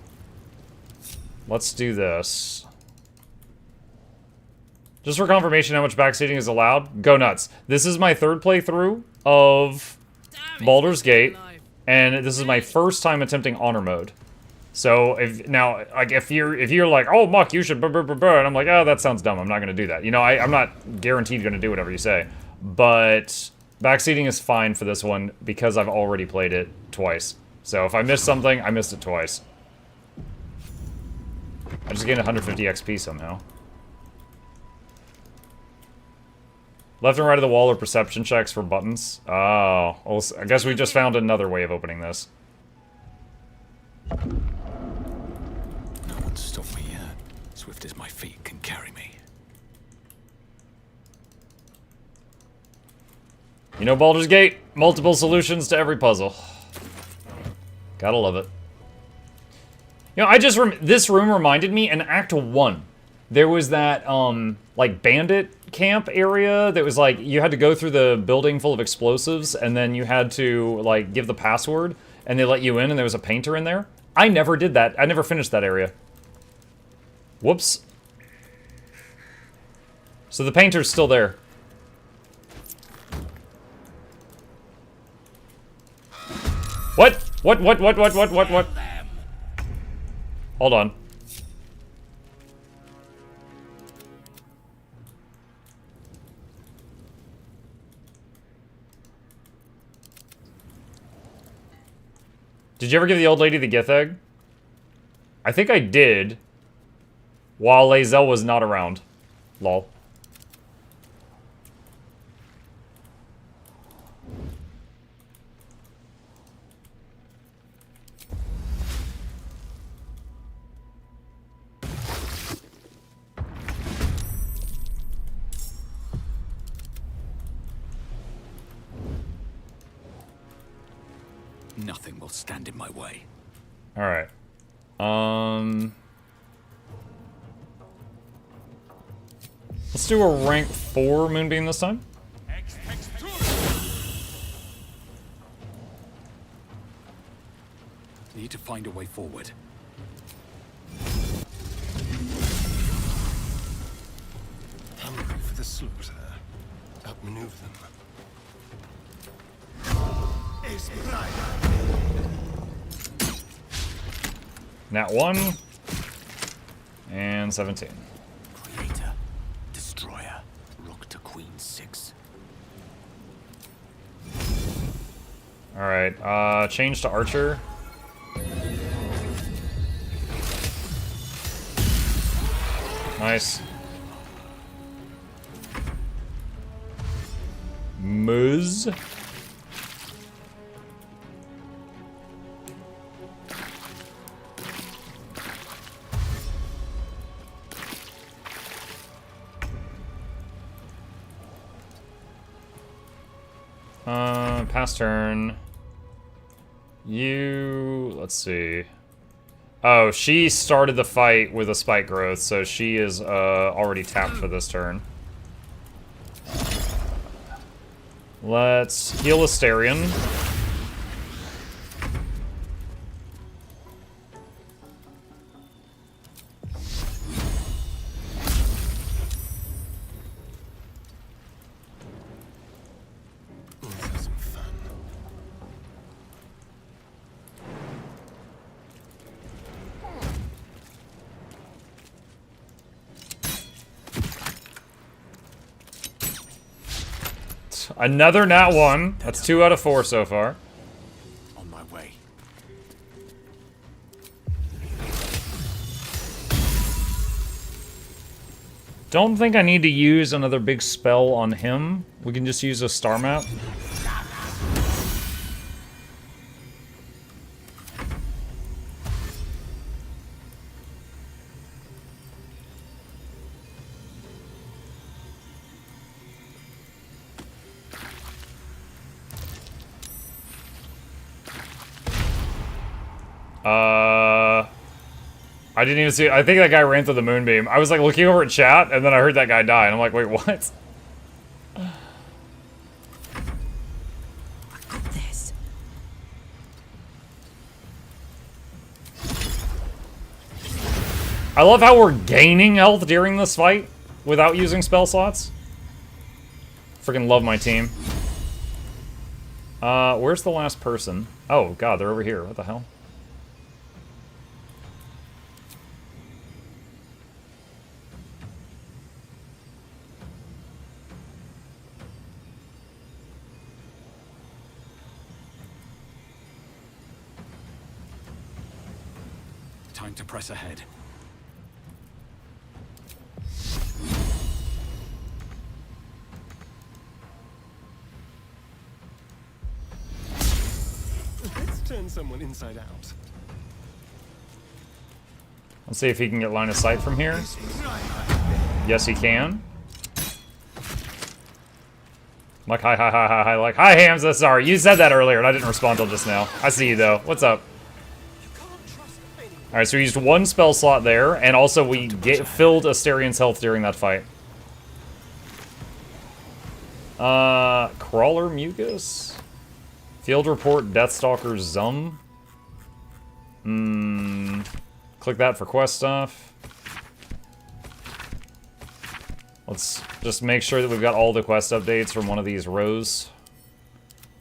let's do this. Just for confirmation how much backseating is allowed, go nuts. This is my third playthrough of Baldur's Gate, and this is my first time attempting honor mode. So if you're like, oh Muck, you should and I'm like, oh, that sounds dumb. I'm not gonna do that. You know, I'm not guaranteed gonna do whatever you say. But backseating is fine for this one because I've already played it twice. So if I missed something, I missed it twice. I just gained 150 XP somehow. Left and right of the wall are perception checks for buttons. Oh, well, I guess we just found another way of opening this. No one's stopped me yet. Swift as my feet can carry me. You know, Baldur's Gate, multiple solutions to every puzzle. Gotta love it. You know, this room reminded me in Act 1. There was that, like, bandit camp area that was like, you had to go through the building full of explosives and then you had to, like, give the password and they let you in and there was a painter in there. I never did that. I never finished that area. Whoops. So the painter's still there. What? What? Hold on. Did you ever give the old lady the Gith egg? I think I did. While Lae'zel was not around. Lol. Nothing will stand in my way. Alright. Let's do a rank 4 Moonbeam this time. Need to find a way forward. Hungry for the slaughter. Outmaneuver them. Nat 1. And 17. Creator. Destroyer. Rook to Queen 6. Alright, change to Archer. Nice. Muz. Pass turn. You... let's see. Oh, she started the fight with a spike growth, so she is already tapped for this turn. Let's heal Asterion. Another nat 1. That's 2 out of 4 so far. On my way. Don't think I need to use another big spell on him. We can just use a star map. I didn't even see. I think that guy ran through the moonbeam. I was like looking over at chat, and then I heard that guy die, and I'm like, wait, what? I got this. I love how we're gaining health during this fight without using spell slots. Freaking love my team. Where's the last person? Oh god, they're over here. What the hell? Time to press ahead. Let's turn someone inside out. Let's see if he can get line of sight from here. Yes, he can. Like, hi, like, hi, Hamza, sorry. You said that earlier, and I didn't respond till just now. I see you, though. What's up? Alright, so we used 1 spell slot there, and also we filled Asterion's health during that fight. Crawler Mucus? Field Report Deathstalker Zum? Click that for quest stuff. Let's just make sure that we've got all the quest updates from one of these rows.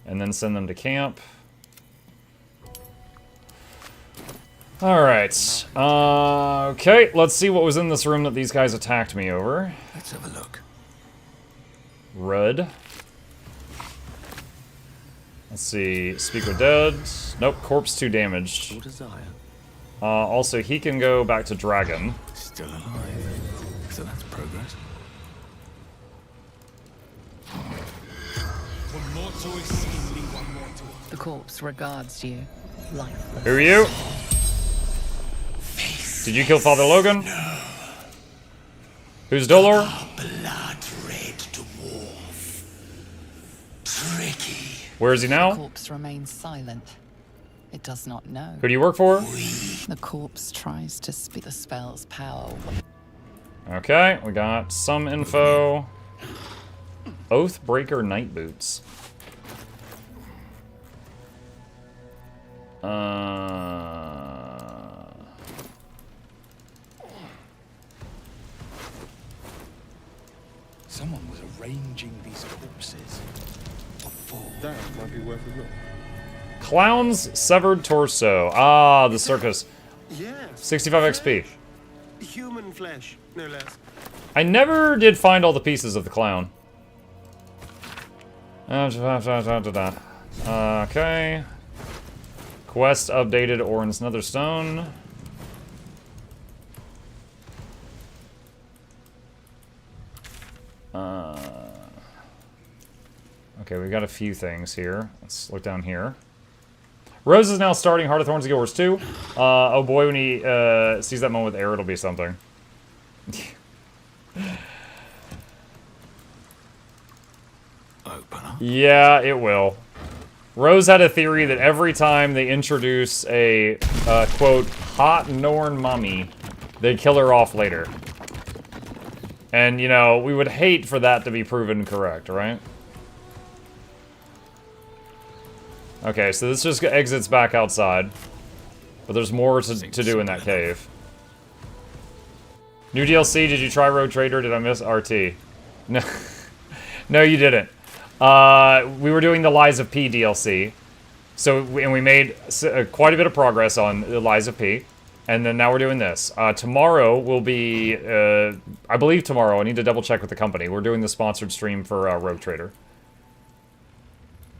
And then send them to camp. Alright. Okay, let's see what was in this room that these guys attacked me over. Let's have a look. Rud. Let's see. Speak with dead. Nope, corpse 2 damaged. Also, he can go back to dragon. Still alive. So that's progress. One more choice, only one more to it. The corpse regards you, lifeless. Who are you? Did you kill Father Logan? No. Who's Dolor? Blood-red dwarf. Tricky. Where is he now? The corpse remains silent. It does not know. Who do you work for? The corpse tries to speak the spell's power. Okay, we got some info. Oathbreaker Night Boots. Someone was arranging these corpses. A fool. That might be worth a look. Clown's Severed Torso. Ah, the circus. Yes. 65 XP. Human flesh, no less. I never did find all the pieces of the clown. Okay. Quest updated Orin's Netherstone. Okay, we got a few things here. Let's look down here. Rose is now starting Heart of Thorns Guild Wars 2. Oh boy, when he sees that moment with air, it'll be something. Yeah, it will. Rose had a theory that every time they introduce a, quote, hot Norn mummy, they kill her off later. And, you know, we would hate for that to be proven correct, right? Okay, so this just exits back outside. But there's more to do in that cave. New DLC, did you try Road Trader? Did I miss RT? No. No, you didn't. We were doing the Lies of P DLC. And we made quite a bit of progress on the Lies of P. And then now we're doing this. Tomorrow will be, I believe tomorrow, I need to double check with the company. We're doing the sponsored stream for Road Trader.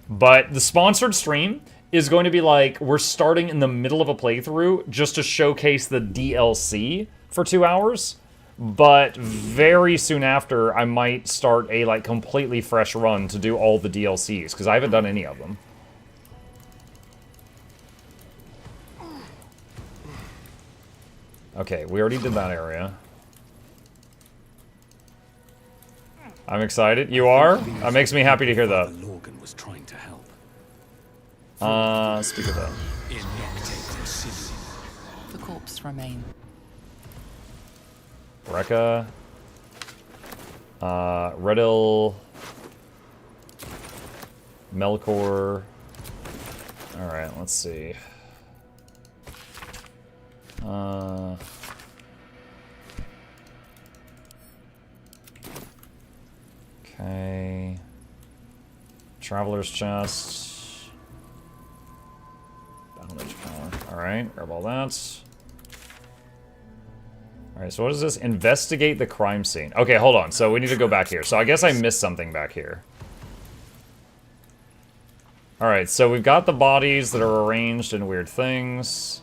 But the sponsored stream is going to be like, we're starting in the middle of a playthrough just to showcase the DLC for 2 hours. But very soon after, I might start a like completely fresh run to do all the DLCs, because I haven't done any of them. Okay, we already did that area. I'm excited. You are? That makes me happy to hear that. Logan was trying to help. Speak of that. The corpse remain. Rekka. Redil. Melkor. Alright, let's see. Okay. Traveler's Chest. Boundage Power. Alright, grab all that. Alright, so what is this? Investigate the crime scene. Okay, hold on. So we need to go back here. So I guess I missed something back here. Alright, so we've got the bodies that are arranged in weird things.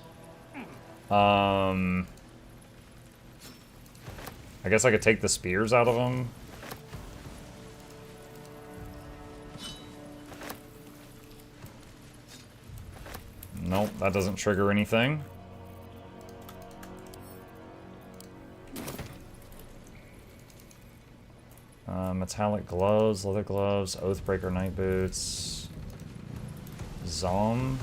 I guess I could take the spears out of them. Nope, that doesn't trigger anything. Metallic gloves, leather gloves, Oathbreaker night boots. Zom.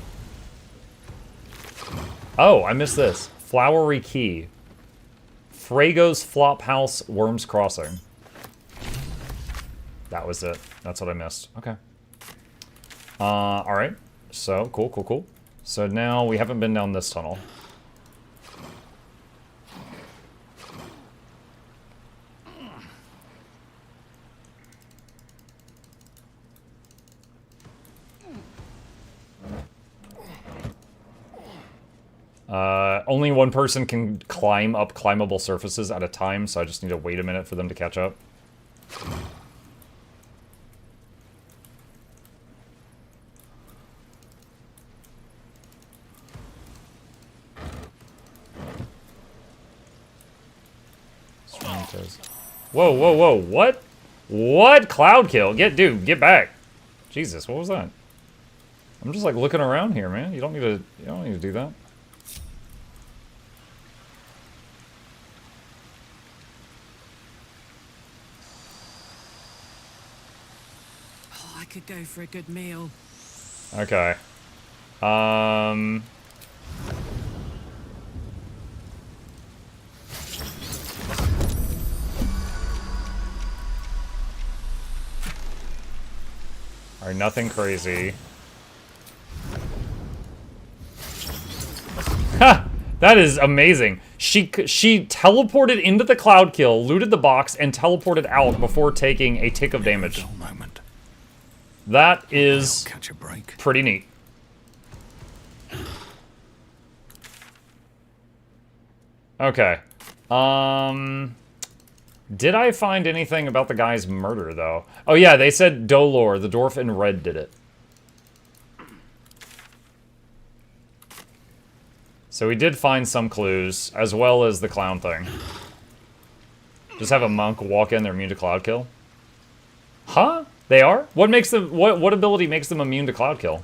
Oh, I missed this. Flowery Key. Frago's Flophouse Worms Crossing. That was it. That's what I missed. Okay. Alright. So, cool. So now we haven't been down this tunnel. Only one person can climb up climbable surfaces at a time, so I just need to wait a minute for them to catch up. says. Whoa, whoa, whoa, what? What? Cloud kill? Get back. Jesus, what was that? I'm just like looking around here, man. You don't need to do that. Oh, I could go for a good meal. Okay. Alright, nothing crazy. Ha! That is amazing. She teleported into the cloud kill, looted the box, and teleported out before taking a tick of damage. That is pretty neat. Okay. Did I find anything about the guy's murder, though? Oh yeah, they said Dolor, the dwarf in red, did it. So we did find some clues, as well as the clown thing. Just have a monk walk in, they're immune to cloud kill. Huh? They are? What makes them, what ability makes them immune to cloud kill?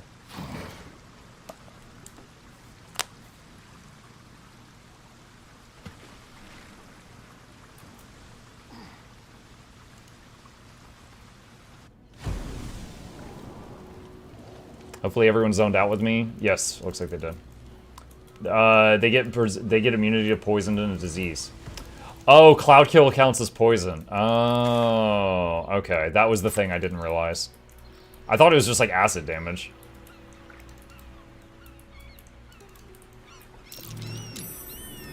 Hopefully everyone's zoned out with me. Yes, looks like they did. They get immunity to poison and a disease. Oh, cloud kill counts as poison. Oh, okay. That was the thing I didn't realize. I thought it was just like acid damage.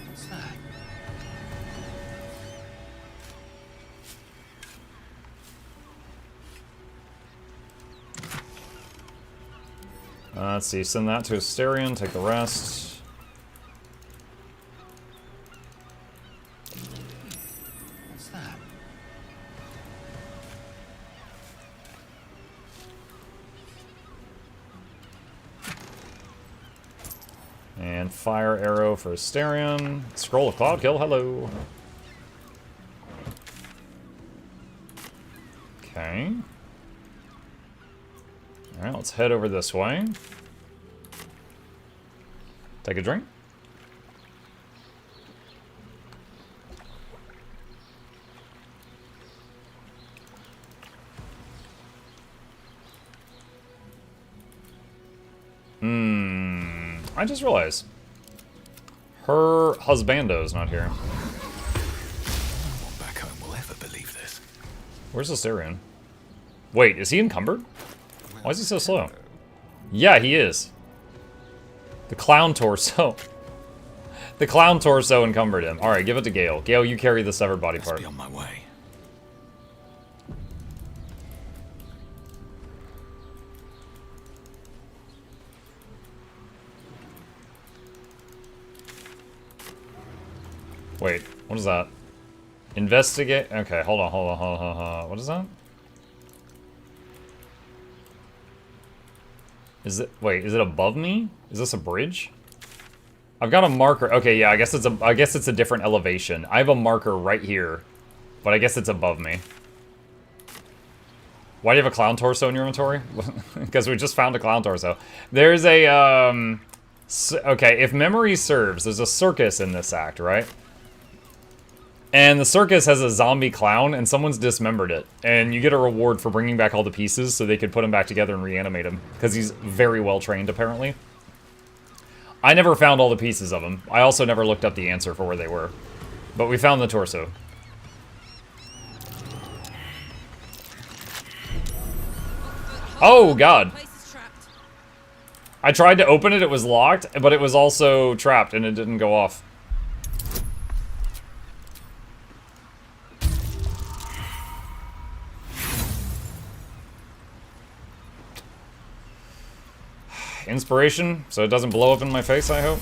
What's that? Let's see, send that to Asterion, take the rest. What's that? And fire arrow for Asterion. Scroll of Cloud Kill, hello. Okay. Alright, let's head over this way. Take a drink. I just realized. Her husbando's not here. No one back home will ever believe this. Where's Asterion? Wait, is he encumbered? Why is he so slow? Yeah, he is. The clown torso. The clown torso encumbered him. Alright, give it to Gale. Gale, you carry the severed body part. Be on my way. Wait, what is that? Investigate. Okay, hold on. What is that? Is it, wait, is it above me? Is this a bridge? I've got a marker. Okay, yeah, I guess it's a different elevation. I have a marker right here, but I guess it's above me. Why do you have a clown torso in your inventory? Because we just found a clown torso. There's a, okay, if memory serves, there's a circus in this act, right? And the circus has a zombie clown, and someone's dismembered it. And you get a reward for bringing back all the pieces so they could put him back together and reanimate him. Because he's very well trained, apparently. I never found all the pieces of him. I also never looked up the answer for where they were. But we found the torso. Oh, God. I tried to open it, it was locked, but it was also trapped, and it didn't go off. Inspiration, so it doesn't blow up in my face, I hope.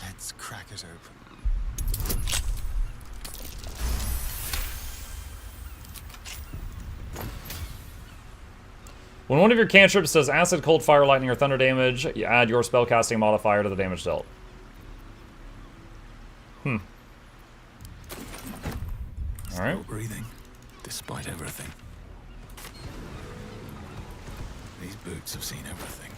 Let's crack it open. When one of your cantrips does acid, cold, fire, lightning, or thunder damage, you add your spellcasting modifier to the damage dealt. despite everything. These boots have seen everything.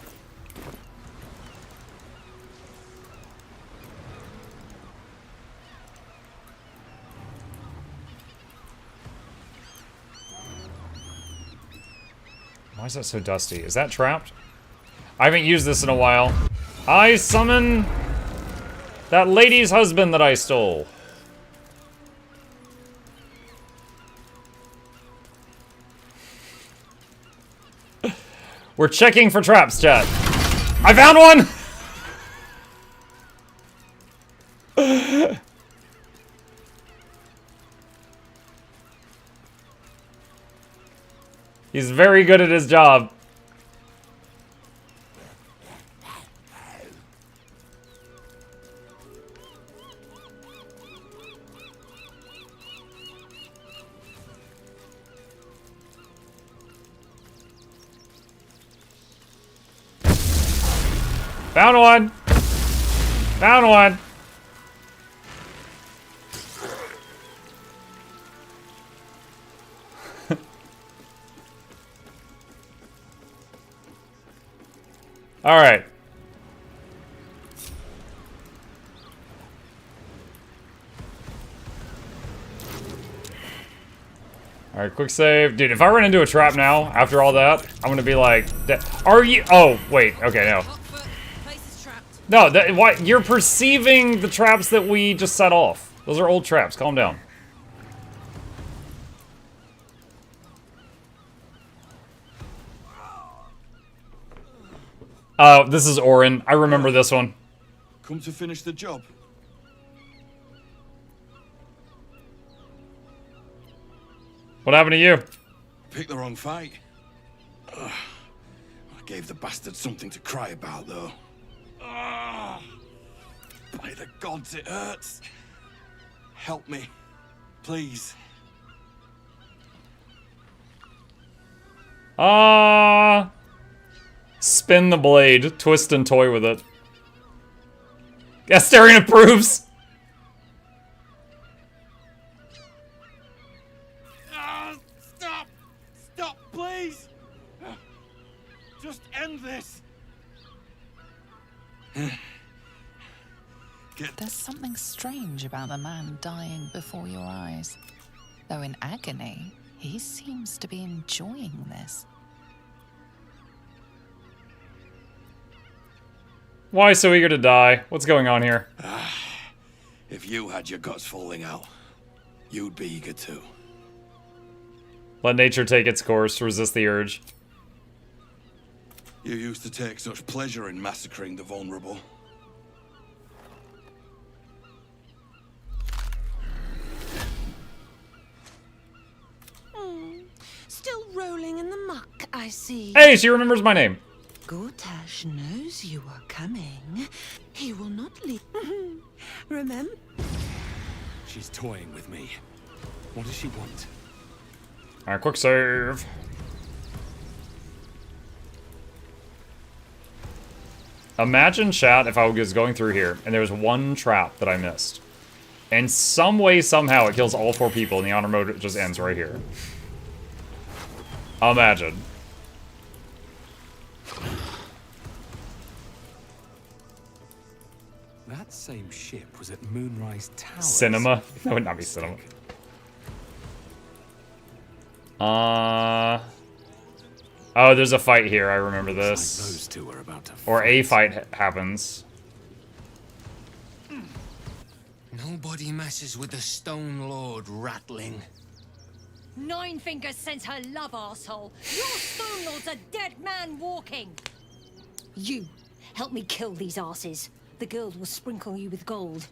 Why is that so dusty? Is that trapped? I haven't used this in a while. I summon that lady's husband that I stole. We're checking for traps, chat. I found one! He's very good at his job. Found one! Found one! Alright. Alright, quick save. Dude, if I run into a trap now, after all that, I'm gonna be like... Are you... Oh, wait. Okay, no. No, that, why, you're perceiving the traps that we just set off. Those are old traps. Calm down. This is Orin. I remember this one. Come to finish the job. What happened to you? Picked the wrong fight. I gave the bastard something to cry about, though. By the gods, it hurts. Help me, please. Spin the blade, twist and toy with it. Gastarian approves. Stop! Stop, please! Just end this! There's something strange about the man dying before your eyes. Though in agony, he seems to be enjoying this. Why so eager to die? What's going on here? If you had your guts falling out, you'd be eager too. Let nature take its course, resist the urge. You used to take such pleasure in massacring the vulnerable. Still rolling in the muck, I see. Hey, she remembers my name. Gortash knows you are coming. He will not leave. Remember? She's toying with me. What does she want? Alright, quick save. Imagine, chat, if I was going through here and there was one trap that I missed. And some way, somehow, it kills all 4 people and the honor mode just ends right here. Imagine. That same ship was at Moonrise Tower. Cinema? That would not be cinema. Oh, there's a fight here. I remember this. Like those two are about to or a fight happens. Nobody messes with the Stone Lord, Ratling. Nine Fingers sends her love, arsehole. Your Stone Lord's a dead man walking. You, help me kill these asses. The girls will sprinkle you with gold.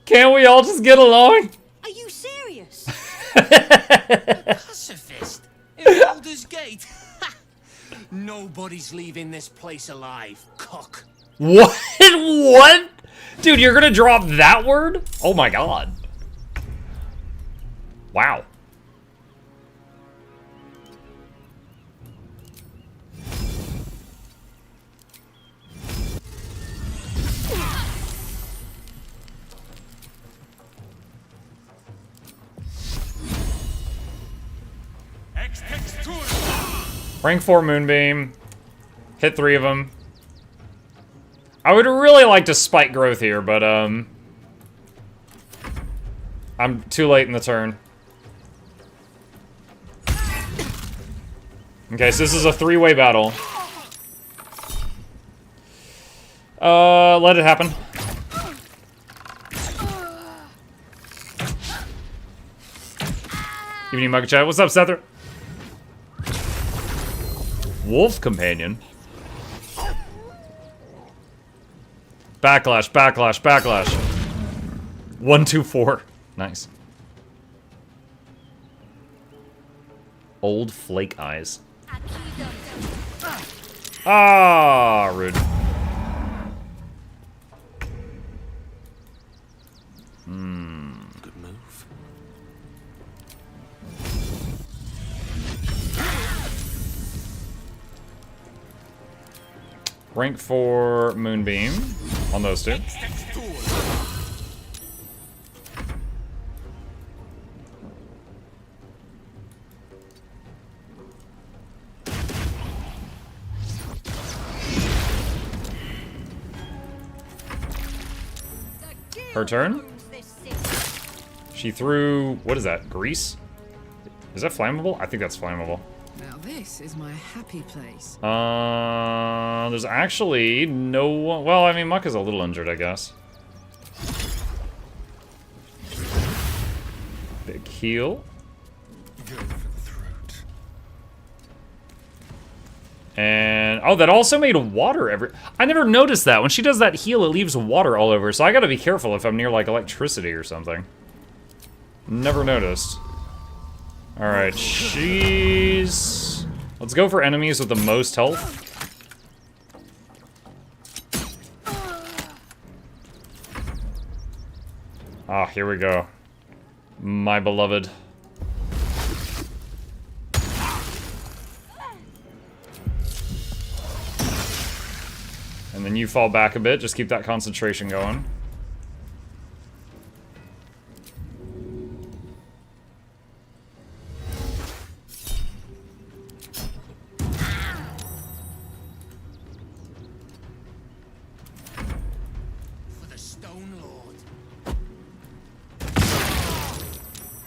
Can't we all just get along? Are you serious? Pacifist? In Baldur's Gate? Nobody's leaving this place alive, cock. What? What? Dude, you're gonna drop that word? Oh my god. Wow. Rank 4 Moonbeam. Hit 3 of them. I would really like to spike growth here, but I'm too late in the turn. Okay, so this is a 3-way battle. Let it happen. Evening, Mugga Chat. What's up, Seth? Wolf Companion. Backlash, backlash, backlash. 1, 2, 4. Nice. Old flake eyes. Ah, rude. Good move. Rank 4 Moonbeam on those two. Her turn? She threw... what is that? Grease? Is that flammable? I think that's flammable. Now this is my happy place. There's actually no one... well, I mean, Muck is a little injured, I guess. Big heal. And, oh, that also made water every... I never noticed that. When she does that heal, it leaves water all over. So I gotta be careful if I'm near, like, electricity or something. Never noticed. Alright, she's... let's go for enemies with the most health. Ah, here we go. My beloved. And then you fall back a bit, just keep that concentration going. For the Stone Lord.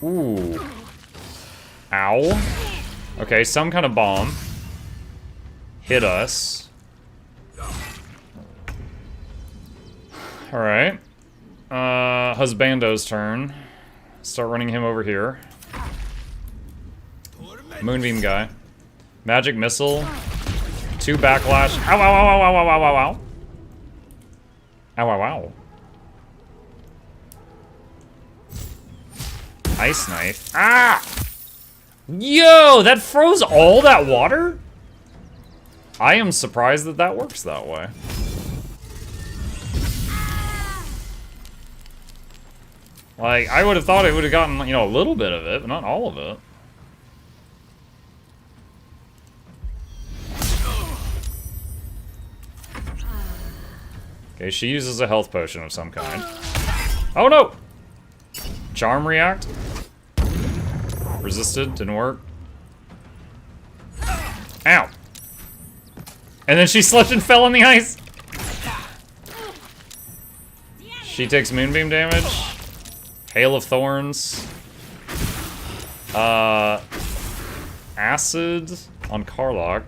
Ooh. Ow. Okay, some kind of bomb. Hit us. Alright. Husbando's turn. Start running him over here. Moonbeam guy. Magic missile. 2 backlash. Ow, ow, ow, ow, ow, ow, ow, ow. Ow, ow, ow. Ice knife. Ah! Yo, that froze all that water? I am surprised that that works that way. Like, I would have thought it would have gotten, you know, a little bit of it, but not all of it. Okay, she uses a health potion of some kind. Oh no! Charm react. Resisted, didn't work. Ow! And then she slipped and fell on the ice! She takes moonbeam damage. Hail of Thorns. Acid on Karlach.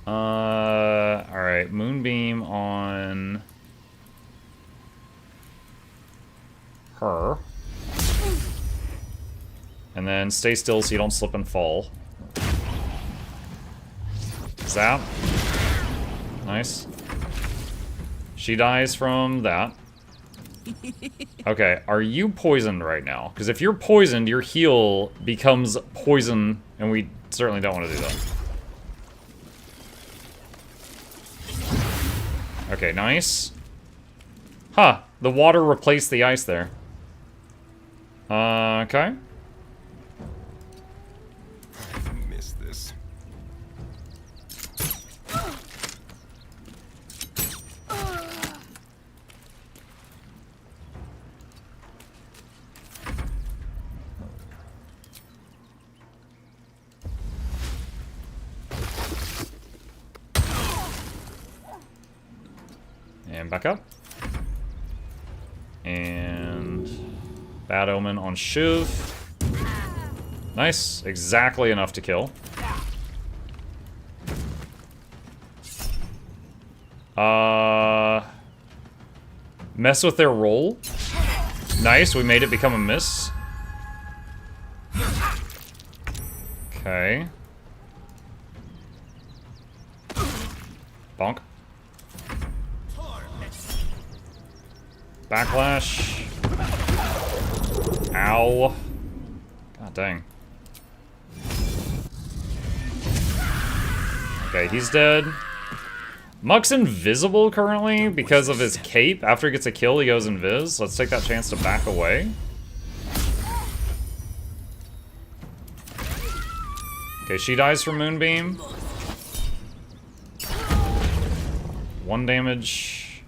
Alright, Moonbeam on her. And then stay still so you don't slip and fall. Zap. Nice. She dies from that. Okay, are you poisoned right now? Because if you're poisoned, your heal becomes poison, and we certainly don't want to do that. Okay, nice. Huh, the water replaced the ice there. Okay. Missed this. back up. And Bad Omen on Shiv. Nice. Exactly enough to kill. Mess with their roll. Nice, we made it become a miss. Okay. Bonk. Backlash. Ow. God dang. Okay, he's dead. Muck's invisible currently because of his cape. After he gets a kill, he goes invis. Let's take that chance to back away. Okay, she dies from Moonbeam. 1 damage.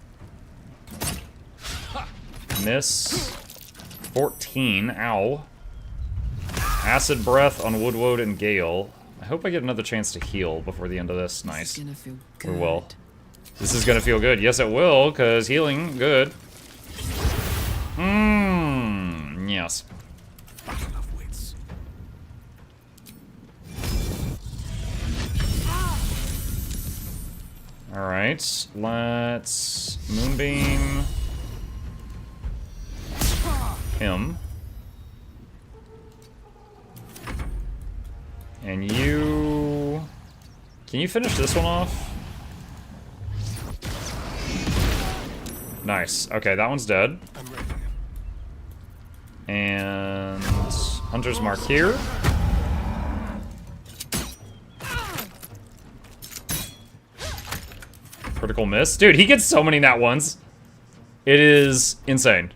Miss. 14. Ow. Acid Breath on Woodwode and Gale. I hope I get another chance to heal before the end of this. Nice. This is gonna feel We good. will. This is gonna feel good. Yes, it will, because healing, good. Yes. Alright, let's Moonbeam him. And you... Can you finish this one off? Nice. Okay, that one's dead. And... Hunter's Mark here. Critical miss. Dude, he gets so many nat ones. It is insane.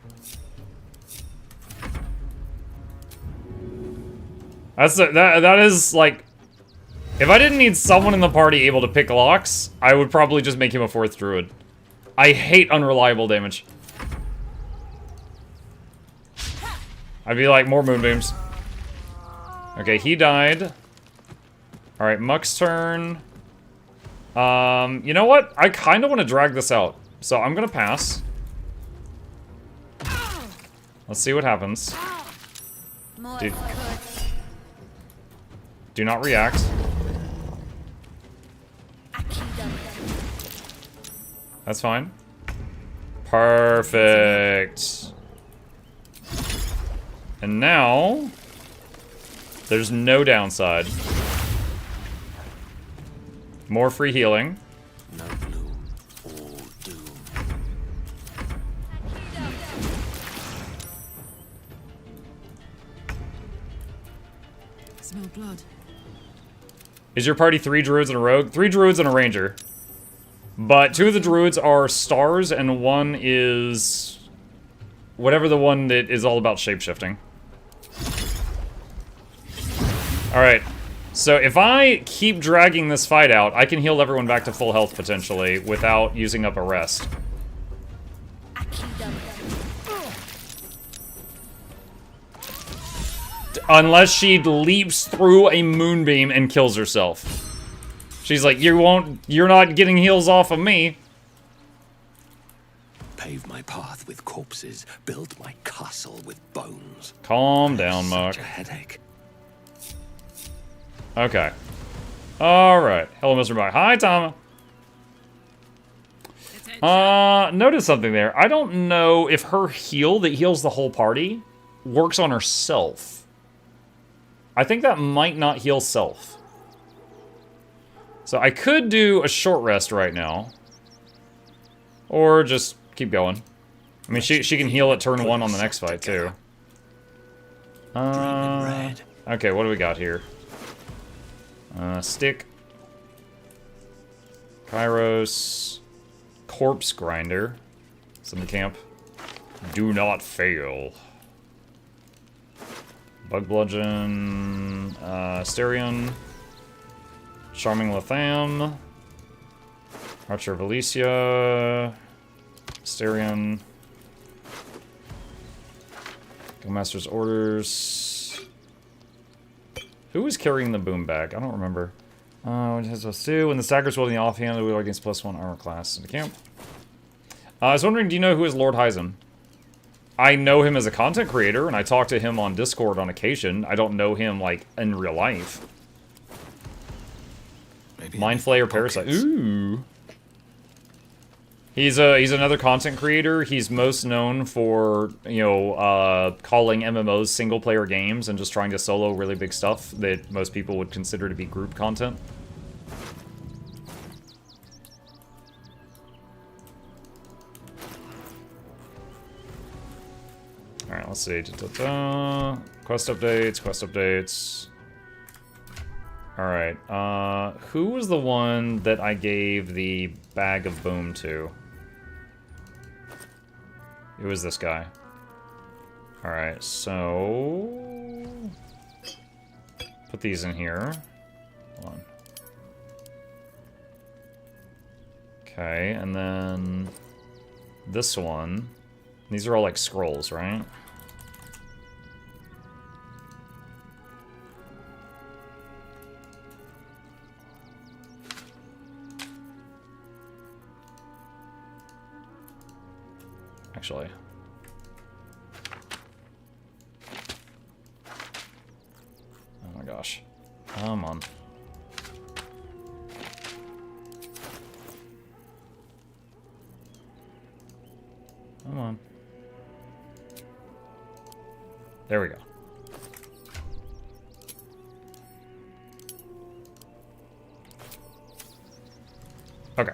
That is like, if I didn't need someone in the party able to pick locks, I would probably just make him a 4th druid. I hate unreliable damage. I'd be like, more moonbeams. Okay, he died. Alright, Muck's turn. You know what? I kind of want to drag this out. So I'm gonna pass. Let's see what happens. Dude. Do not react. That's fine. Perfect. And now, there's no downside. More free healing. No gloom, all doom. Smell blood. Is your party 3 druids and a rogue? 3 druids and a ranger. But 2 of the druids are stars and 1 is whatever the one that is all about shapeshifting. Alright. So if I keep dragging this fight out, I can heal everyone back to full health potentially without using up a rest. Unless she leaps through a moonbeam and kills herself. She's like, you're not getting heals off of me. Pave my path with corpses, build my castle with bones. Calm down, Muck. Such a headache. Okay. Alright. Hello, Mr. Buck. Hi, Tom. Notice something there. I don't know if her heal that heals the whole party works on herself. I think that might not heal self. So I could do a short rest right now. Or just keep going. I mean, she can heal at turn 1 on the next fight, too. Okay, what do we got here? Stick. Kairos. Corpse Grinder. It's in the camp. Do not fail. Bug Bludgeon. Asterion. Charming Latham. Archer of Elysia. Asterion. Guildmaster's Orders. Who was carrying the boom bag? I don't remember. What it has to do. When the stagger's wielding the offhand, the wheel against +1 armor class in the camp. I was wondering, do you know who is Lord Hyzen? I know him as a content creator, and I talk to him on Discord on occasion. I don't know him, like, in real life. Mind Flayer Parasite. Ooh. He's another content creator. He's most known for, you know, calling MMOs single-player games and just trying to solo really big stuff that most people would consider to be group content. Alright, let's see. Quest updates. Alright, who was the one that I gave the bag of boom to? It was this guy. Alright, so... put these in here. Hold on. Okay, and then... this one. These are all like scrolls, right? Actually. Oh my gosh. Come on. Come on. There we go. Okay.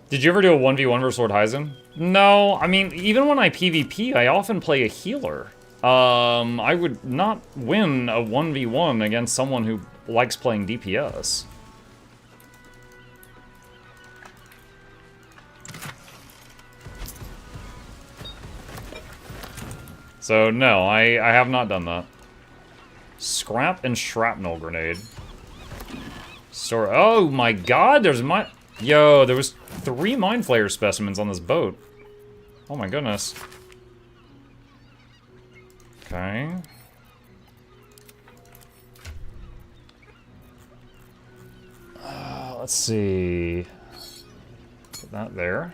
Did you ever do a 1v1 versus Lord Hyzen? No, I mean, even when I PvP, I often play a healer. I would not win a 1v1 against someone who likes playing DPS. So, no, I have not done that. Scrap and shrapnel grenade. Oh my god, there's Yo, there was 3 Mind Flayer specimens on this boat. Oh my goodness. Okay. Let's see. Put that there.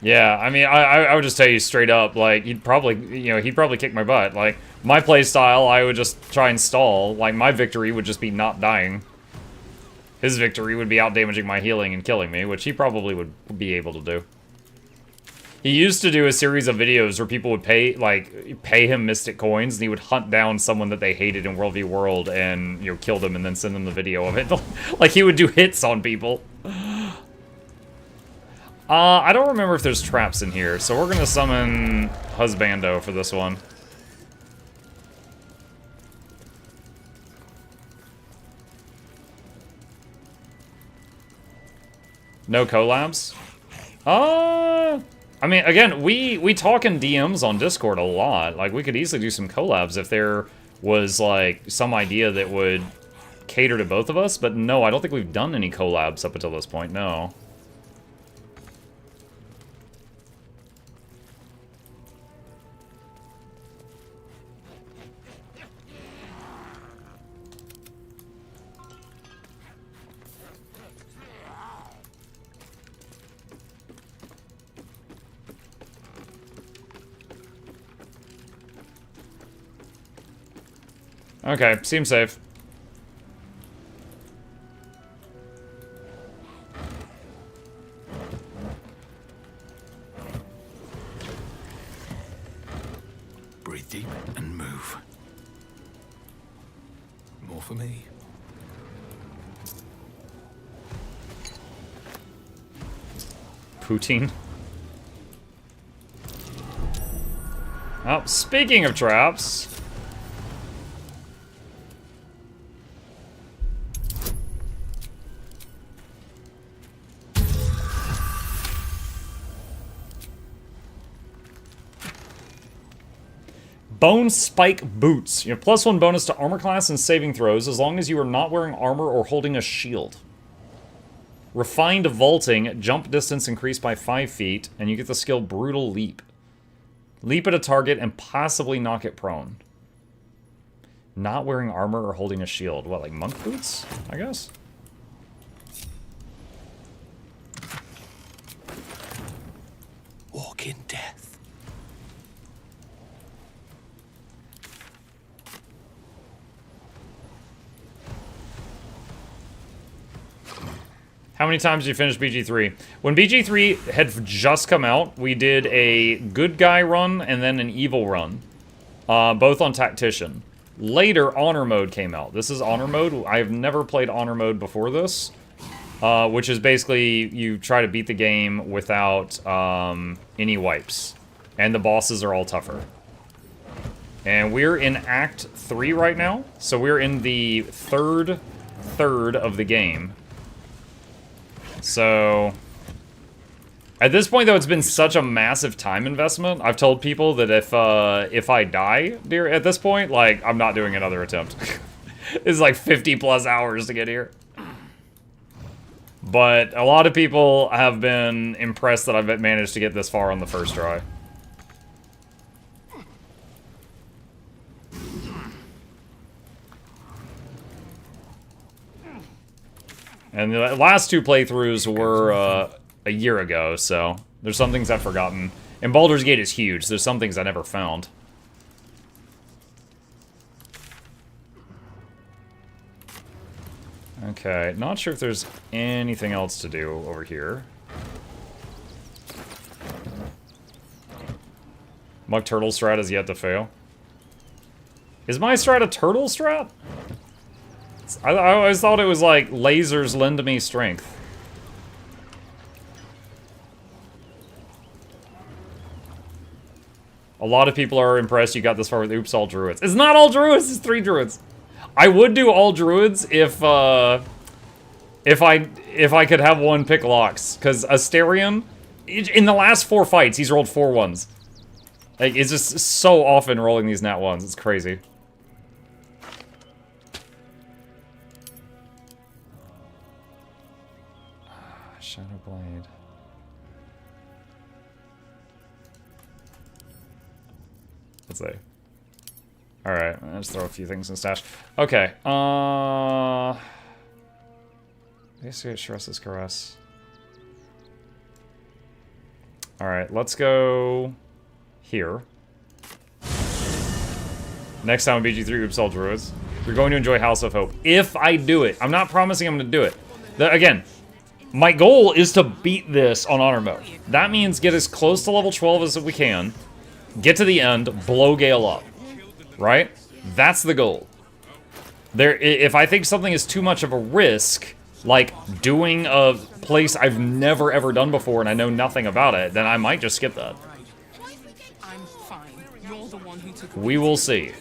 Yeah, I mean, I would just tell you straight up, like, he'd probably kick my butt. Like, my playstyle, I would just try and stall. Like, my victory would just be not dying. His victory would be out-damaging my healing and killing me, which he probably would be able to do. He used to do a series of videos where people would pay him mystic coins, and he would hunt down someone that they hated in World v World and, you know, kill them and then send them the video of it. Like, he would do hits on people. I don't remember if there's traps in here, so we're gonna summon Husbando for this one. No collabs? I mean, again, we talk in DMs on Discord a lot. Like, we could easily do some collabs if there was, like, some idea that would cater to both of us, but no, I don't think we've done any collabs up until this point, no. Okay, seems safe. Breathe deep and move. More for me. Poutine. Oh, speaking of traps. Bone Spike Boots. You have +1 bonus to armor class and saving throws as long as you are not wearing armor or holding a shield. Refined Vaulting. Jump distance increased by 5 feet, and you get the skill Brutal Leap. Leap at a target and possibly knock it prone. Not wearing armor or holding a shield. What, like monk boots, I guess? Walk in death. How many times did you finish BG3? When BG3 had just come out, we did a good guy run and then an evil run. Both on Tactician. Later, Honor Mode came out. This is Honor Mode. I've never played Honor Mode before this. Which is basically you try to beat the game without any wipes. And the bosses are all tougher. And we're in Act 3 right now. So we're in the third of the game. So at this point, though, it's been such a massive time investment. I've told people that if I die at this point, like, I'm not doing another attempt. It's like 50 plus hours to get here. But a lot of people have been impressed that I've managed to get this far on the first try. And the last two playthroughs were a year ago, so there's some things I've forgotten. And Baldur's Gate is huge. There's some things I never found. Okay, not sure if there's anything else to do over here. Muck turtle strat is yet to fail. Is my strat a turtle strat? I always thought it was like lasers lend me strength. A lot of people are impressed you got this far with Oops All Druids. It's not all Druids, it's 3 Druids. I would do all Druids if I could have one pick Lox. Because Asterion, in the last 4 fights, he's rolled 4 1s. Like, it's just so often rolling these nat 1s. It's crazy. Shadowblade. Let's see. Alright, let's throw a few things in stash. Okay, I guess we get Shress's Caress. Alright, let's go here. Next time on BG3 Oops All Druids. You're going to enjoy House of Hope. If I do it. I'm not promising I'm going to do it. Again, my goal is to beat this on Honor Mode. That means get as close to level 12 as we can. Get to the end, blow Gale up. Right? That's the goal. If I think something is too much of a risk, like doing a place I've never ever done before and I know nothing about it, then I might just skip that. We will see.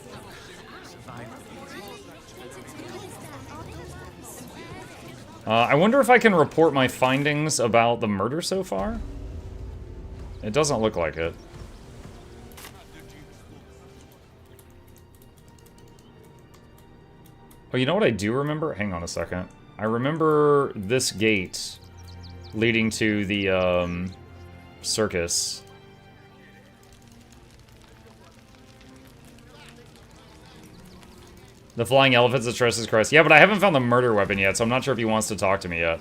I wonder if I can report my findings about the murder so far? It doesn't look like it. Oh, you know what I do remember? Hang on a second. I remember this gate leading to the circus. The flying elephants at Tress's Crest. Yeah, but I haven't found the murder weapon yet, so I'm not sure if he wants to talk to me yet.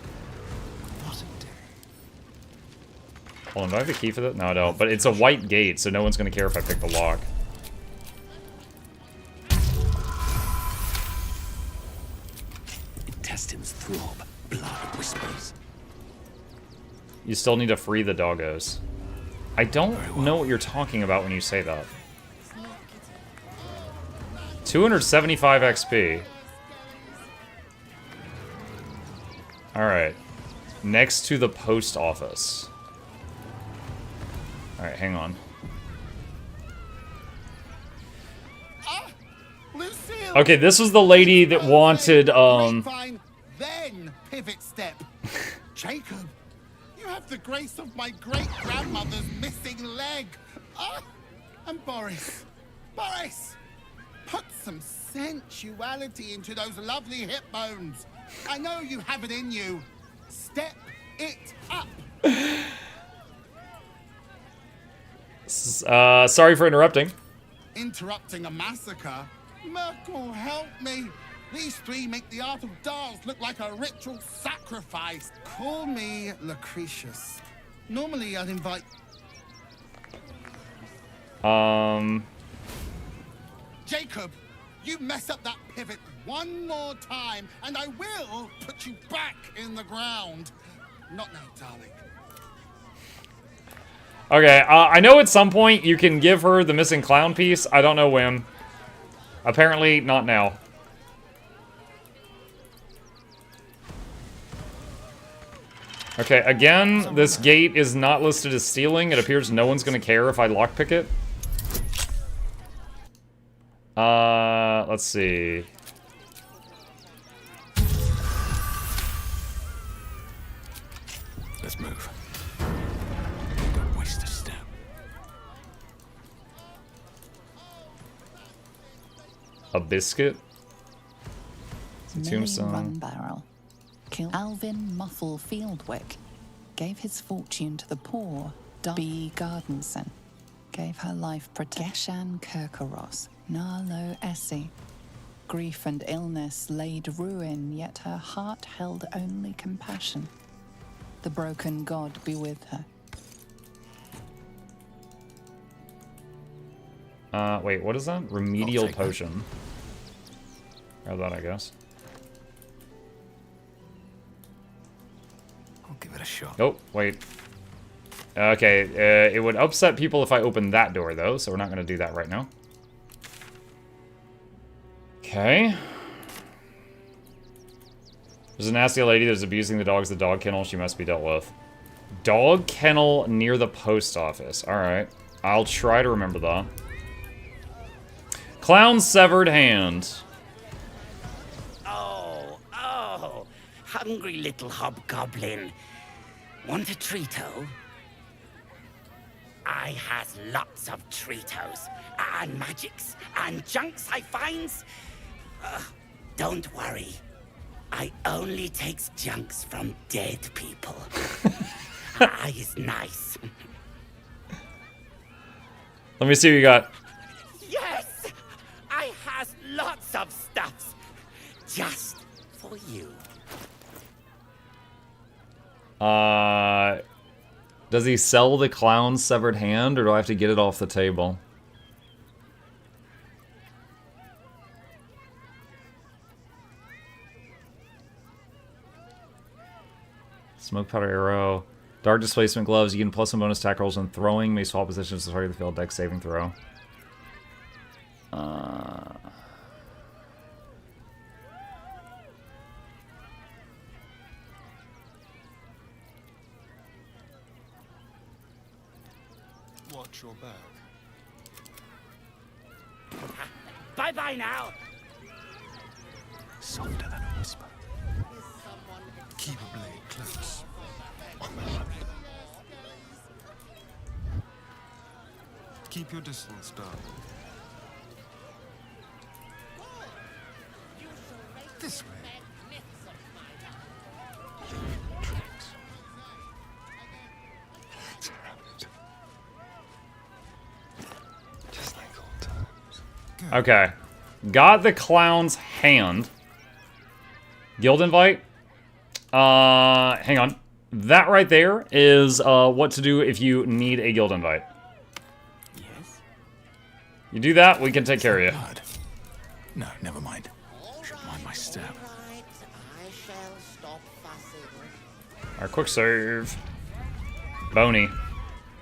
Hold on, do I have a key for that? No, I don't. But it's a white gate, so no one's going to care if I pick the lock. Intestines throb, blood whispers. You still need to free the doggos. I don't know what you're talking about when you say that. 275 XP. Alright. Next to the post office. Alright, hang on. Okay, this was the lady that wanted, Then pivot step. Jacob, you have the grace of my great-grandmother's missing leg. And Boris. Boris! Put some sensuality into those lovely hip bones. I know you have it in you. Step it up. Sorry for interrupting. Interrupting a massacre? Merkel, help me. These three make the art of dance look like a ritual sacrifice. Call me Lucretius. Normally I'd invite... Jacob, you mess up that pivot one more time, and I will put you back in the ground. Not now, darling. Okay, I know at some point you can give her the missing clown piece. I don't know when. Apparently, not now. Okay, again, this gate is not listed as stealing. It appears no one's gonna care if I lockpick it. Let's see. Let's move. Don't waste a step. A biscuit? Millie Tombstone. Runbarrel killed Alvin Muffle Fieldwick, gave his fortune to the poor. B. Gardenson gave her life protection. Kirkaros, Narlo Essie. Grief and illness laid ruin, yet her heart held only compassion. The broken god be with her. Wait, what is that? Remedial potion. Grab that, I guess. I'll give it a shot. Oh, wait. Okay, it would upset people if I opened that door, though, so we're not going to do that right now. Okay. There's a nasty lady that's abusing the dogs at the dog kennel. She must be dealt with. Dog kennel near the post office. Alright. I'll try to remember that. Clown's severed hand. Oh, hungry little hobgoblin. Want a treato? I has lots of treatos, and magics, and junks I finds. Don't worry. I only takes junks from dead people. I is nice. Let me see what you got. Yes! I has lots of stuffs. Just for you. Does he sell the clown's severed hand, or do I have to get it off the table? Smoke powder arrow. Dark displacement gloves. You can plus some bonus attack rolls when throwing. May swap positions to target the field. Dex saving throw. Watch your back. Bye-bye now. Softer than a whisper. Keep a blade close. On the run. Keep your distance, darling. This way. Tricks. Just like old times. Okay. Got the clown's hand. Guild invite? Hang on. That right there is what to do if you need a guild invite. Yes? You do that, we can take care of you. No, never mind. Should mind my step. Our quick save. Boney.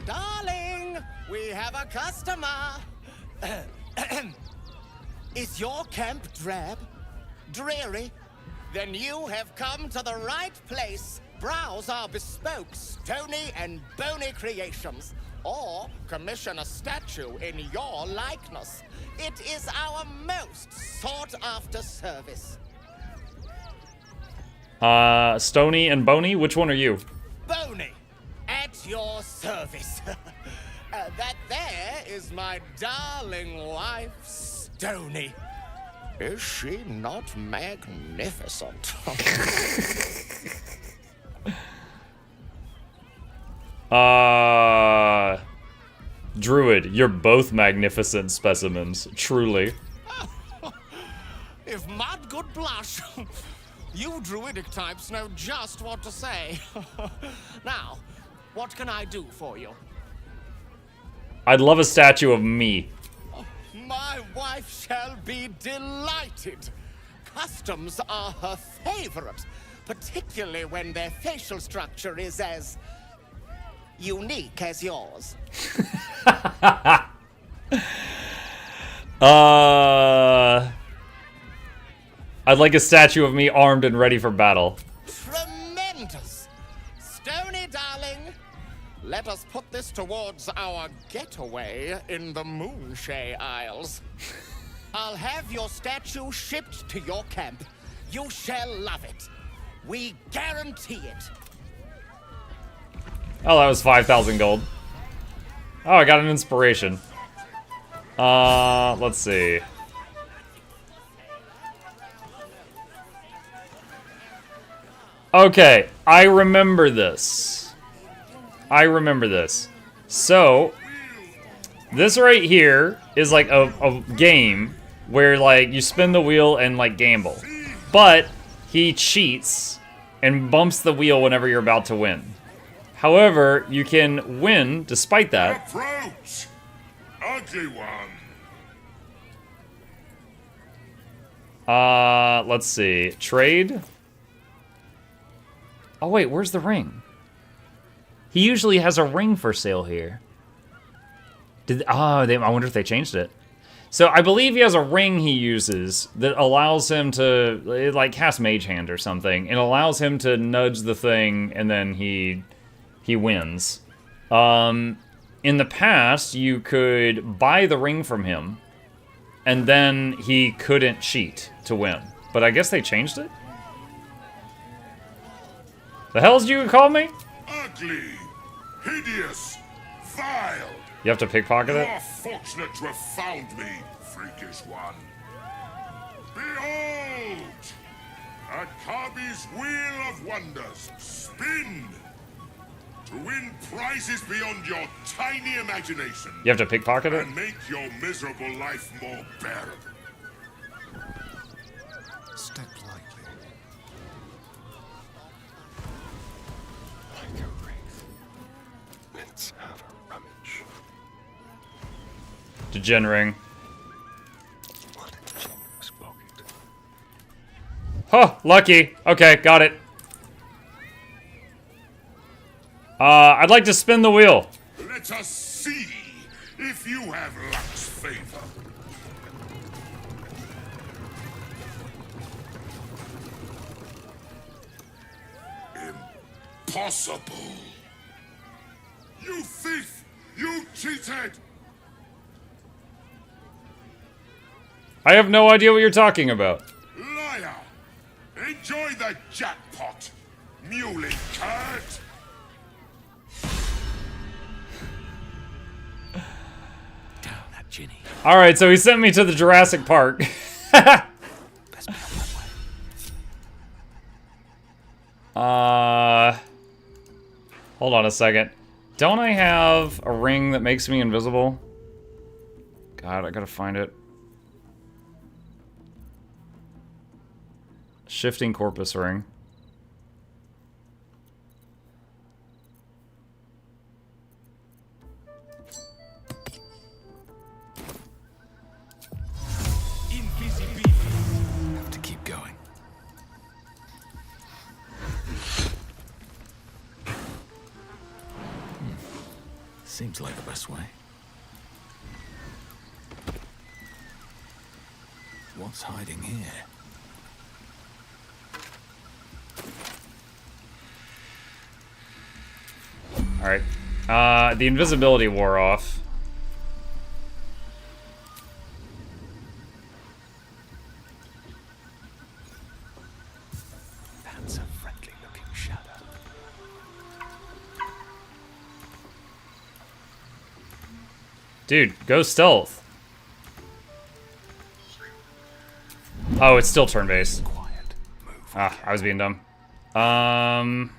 Darling, we have a customer. Is your camp drab? Dreary? Then you have come to the right place. Browse our bespoke, stony and bony creations. Or commission a statue in your likeness. It is our most sought-after service. Stony and Boney, which one are you? Bony, at your service. That there is my darling wife, Stony. Is she not magnificent? Druid, you're both magnificent specimens, truly. would blush. You druidic types know just what to say. Now, what can I do for you? I'd love a statue of me. My wife shall be delighted. Customs are her favorite, particularly when their facial structure is as unique as yours. I'd like a statue of me armed and ready for battle. Tremendous! Stony, darling, let us put this towards our getaway in the Moonshade Isles. I'll have your statue shipped to your camp. You shall love it. We guarantee it. Oh, that was 5,000 gold. Oh, I got an inspiration. Let's see. Okay, I remember this. So, this right here is like a game where like you spin the wheel and like gamble. But he cheats and bumps the wheel whenever you're about to win. However, you can win despite that. Approach! Ugly one. Let's see. Trade. Oh wait, where's the ring? He usually has a ring for sale here. I wonder if they changed it. So I believe he has a ring he uses that allows him to, like, cast Mage Hand or something, and allows him to nudge the thing, and then he wins. In the past, you could buy the ring from him, and then he couldn't cheat to win. But I guess they changed it? The hell's you call me? Ugly, hideous, vile. You have to pickpocket it? You are fortunate to have found me, freakish one. Behold! Akabi's Wheel of Wonders. Spin! To win prizes beyond your tiny imagination. You have to pickpocket it? And make your miserable life more bearable. Step lightly. Like a wraith. Let's have a rummage. Degenerating. What a generous pocket. Huh, lucky. Okay, got it. I'd like to spin the wheel. Let us see if you have luck's favor. Impossible. You thief! You cheated! I have no idea what you're talking about. Liar! Enjoy the jackpot, muley curt! Ginny. Alright, so he sent me to the Jurassic Park. Hold on a second. Don't I have a ring that makes me invisible? God, I gotta find it. Shifting Corpus Ring. Have to keep going. Seems like the best way. What's hiding here? Alright. The invisibility wore off. That's a friendly looking shadow. Dude, go stealth. Oh, it's still turn-based. Ah, I was being dumb. Don't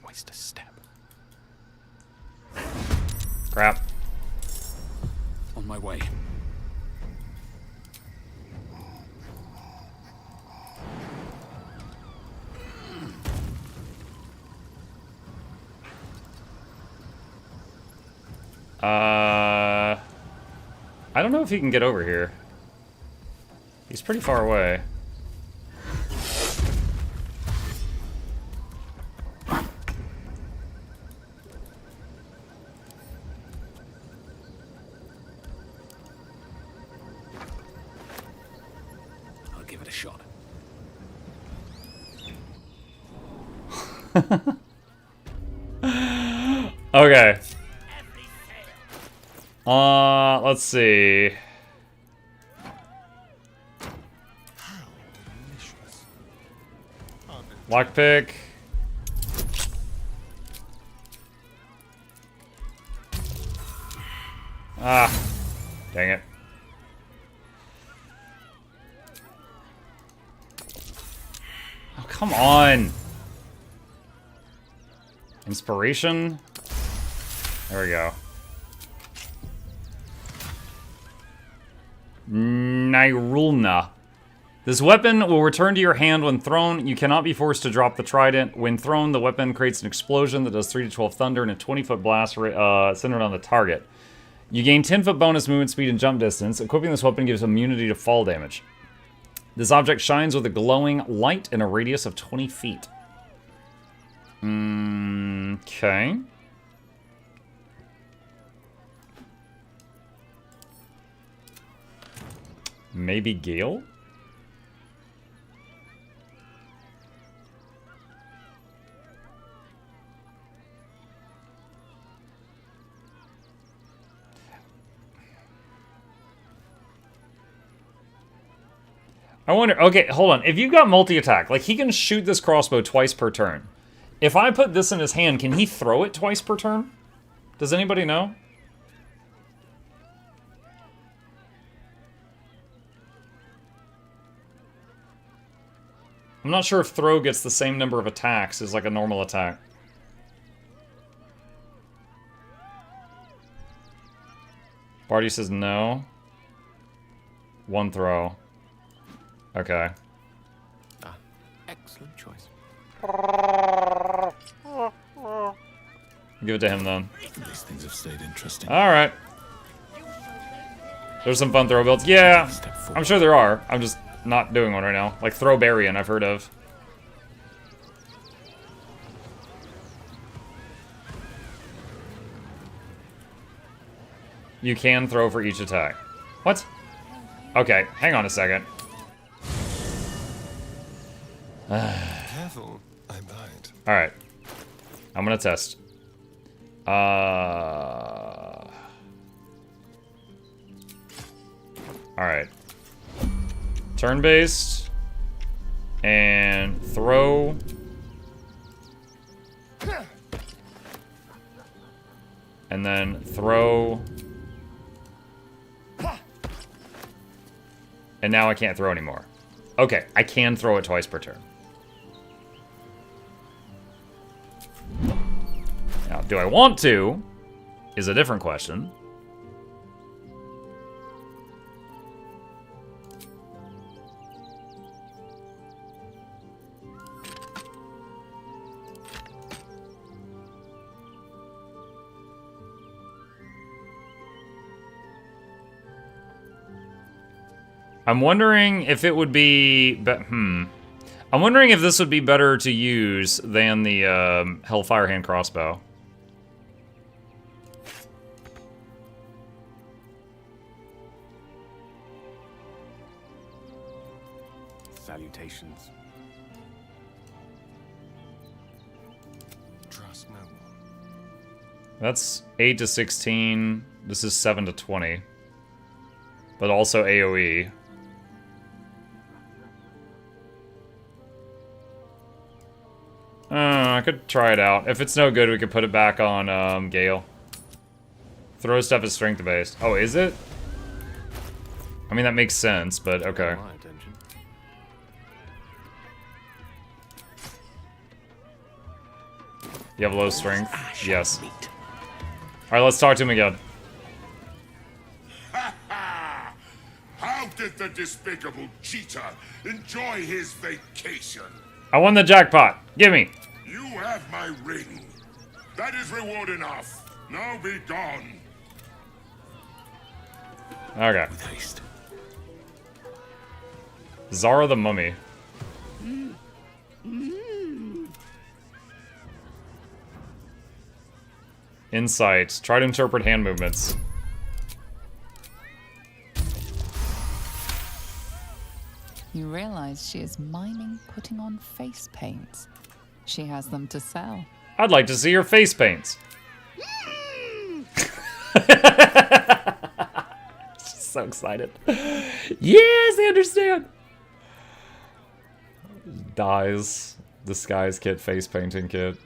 waste a step. Crap. On my way. I don't know if he can get over here. He's pretty far away. I'll give it a shot. Okay. Let's see. Lockpick. Ah, dang it. Oh, come on. Inspiration. There we go. Nirulna. This weapon will return to your hand when thrown. You cannot be forced to drop the trident. When thrown, the weapon creates an explosion that does 3 to 12 thunder and a 20-foot blast centered on the target. You gain 10-foot bonus movement speed and jump distance. Equipping this weapon gives immunity to fall damage. This object shines with a glowing light in a radius of 20 feet. Okay. Maybe Gale? I wonder, okay, hold on. If you've got multi-attack, like he can shoot this crossbow twice per turn. If I put this in his hand, can he throw it twice per turn? Does anybody know? I'm not sure if throw gets the same number of attacks as like a normal attack. Barty says no. One throw. Okay. Ah, excellent choice. Give it to him then. These things have stayed interesting. Alright. There's some fun throw builds. Yeah, I'm sure there are. I'm just not doing one right now. Like Throwbarian, I've heard of. You can throw for each attack. What? Okay, hang on a second. Careful, I might. Alright. I'm gonna test. Alright. Turn-based. And throw. And then throw. And now I can't throw anymore. Okay, I can throw it twice per turn. Now, do I want to? Is a different question. I'm wondering if it would be... I'm wondering if this would be better to use than the Hellfire Hand Crossbow. Salutations. Trust no one. That's 8 to 16. This is 7 to 20. But also AoE. I could try it out. If it's no good, we could put it back on Gale. Throw stuff is strength based. Oh, is it? I mean, that makes sense, but okay. You have low strength? Yes. Alright, let's talk to him again. How did the despicable cheater enjoy his vacation? I won the jackpot. Gimme. You have my ring. That is reward enough. Now be gone. Okay. Zara the Mummy. Insight. Try to interpret hand movements. You realize she is miming putting on face paints. She has them to sell. I'd like to see your face paints. She's so excited. Yes, they understand. Dies. Disguise kit, face painting kit.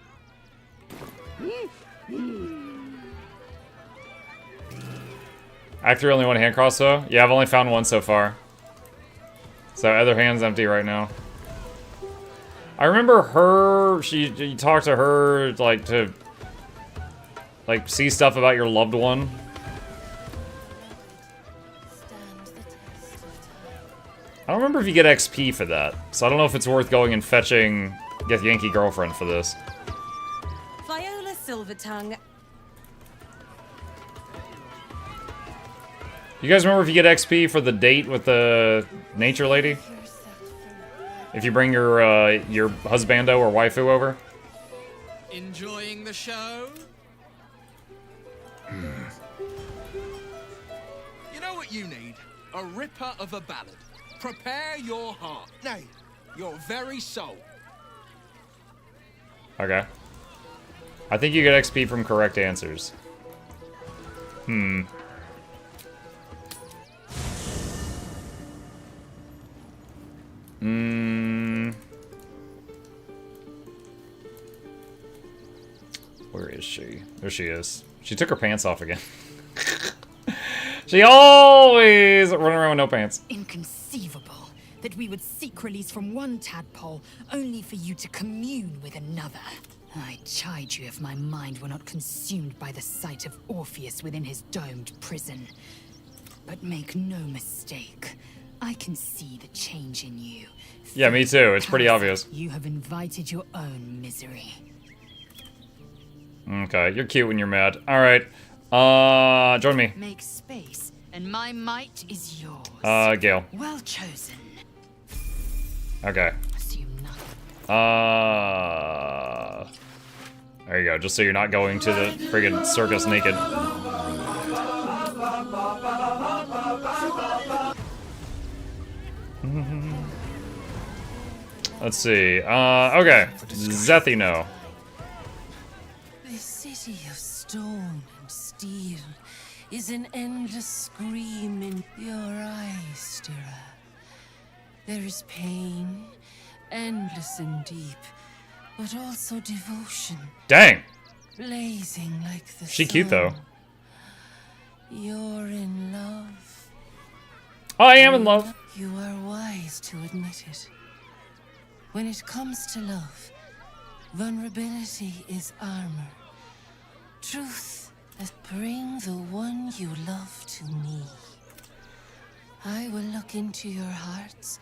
Act 3 only one hand crossbow? Yeah, I've only found one so far. So other hand's empty right now. I remember her, you talked to her, like, to, like, see stuff about your loved one. I don't remember if you get XP for that, so I don't know if it's worth going and fetching Get the Yankee Girlfriend for this. Viola Silvertongue. You guys remember if you get XP for the date with the nature lady? If you bring your husbando or waifu over? Enjoying the show? You know what you need? A ripper of a ballad. Prepare your heart. Nay, your very soul. Okay. I think you get XP from correct answers. Where is she? There she is. She took her pants off again. She always running around with no pants. Inconceivable that we would seek release from one tadpole only for you to commune with another. I chide you if my mind were not consumed by the sight of Orpheus within his domed prison. But make no mistake, I can see the change in you. Yeah, me too. It's pretty obvious. You have invited your own misery. Okay, you're cute when you're mad. Alright. Join me. Make space, and my might is yours. Gale. Well chosen. Okay. Assume nothing. There you go, just so you're not going to the friggin' circus naked. Let's see. Okay. Zethino. This city of stone and steel is an endless scream in your eyes, Stira. There is pain, endless and deep, but also devotion. Dang! Blazing like the She cute though. sun. You're in love. Oh, I am in love. You are wise to admit it. When it comes to love, vulnerability is armor. Truth that bring the one you love to me. I will look into your hearts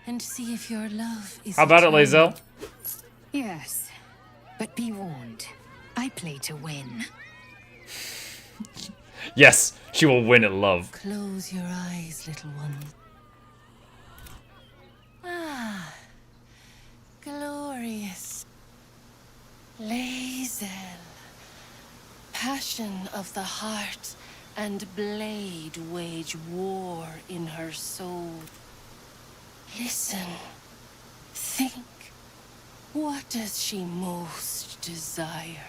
and see if your love is How about it, eternal. Lae'zel? Yes, but be warned. I play to win. Yes, she will win at love. Close your eyes, little one. Ah, glorious. Lae'zel. Passion of the heart and blade wage war in her soul. Listen. Think. What does she most desire?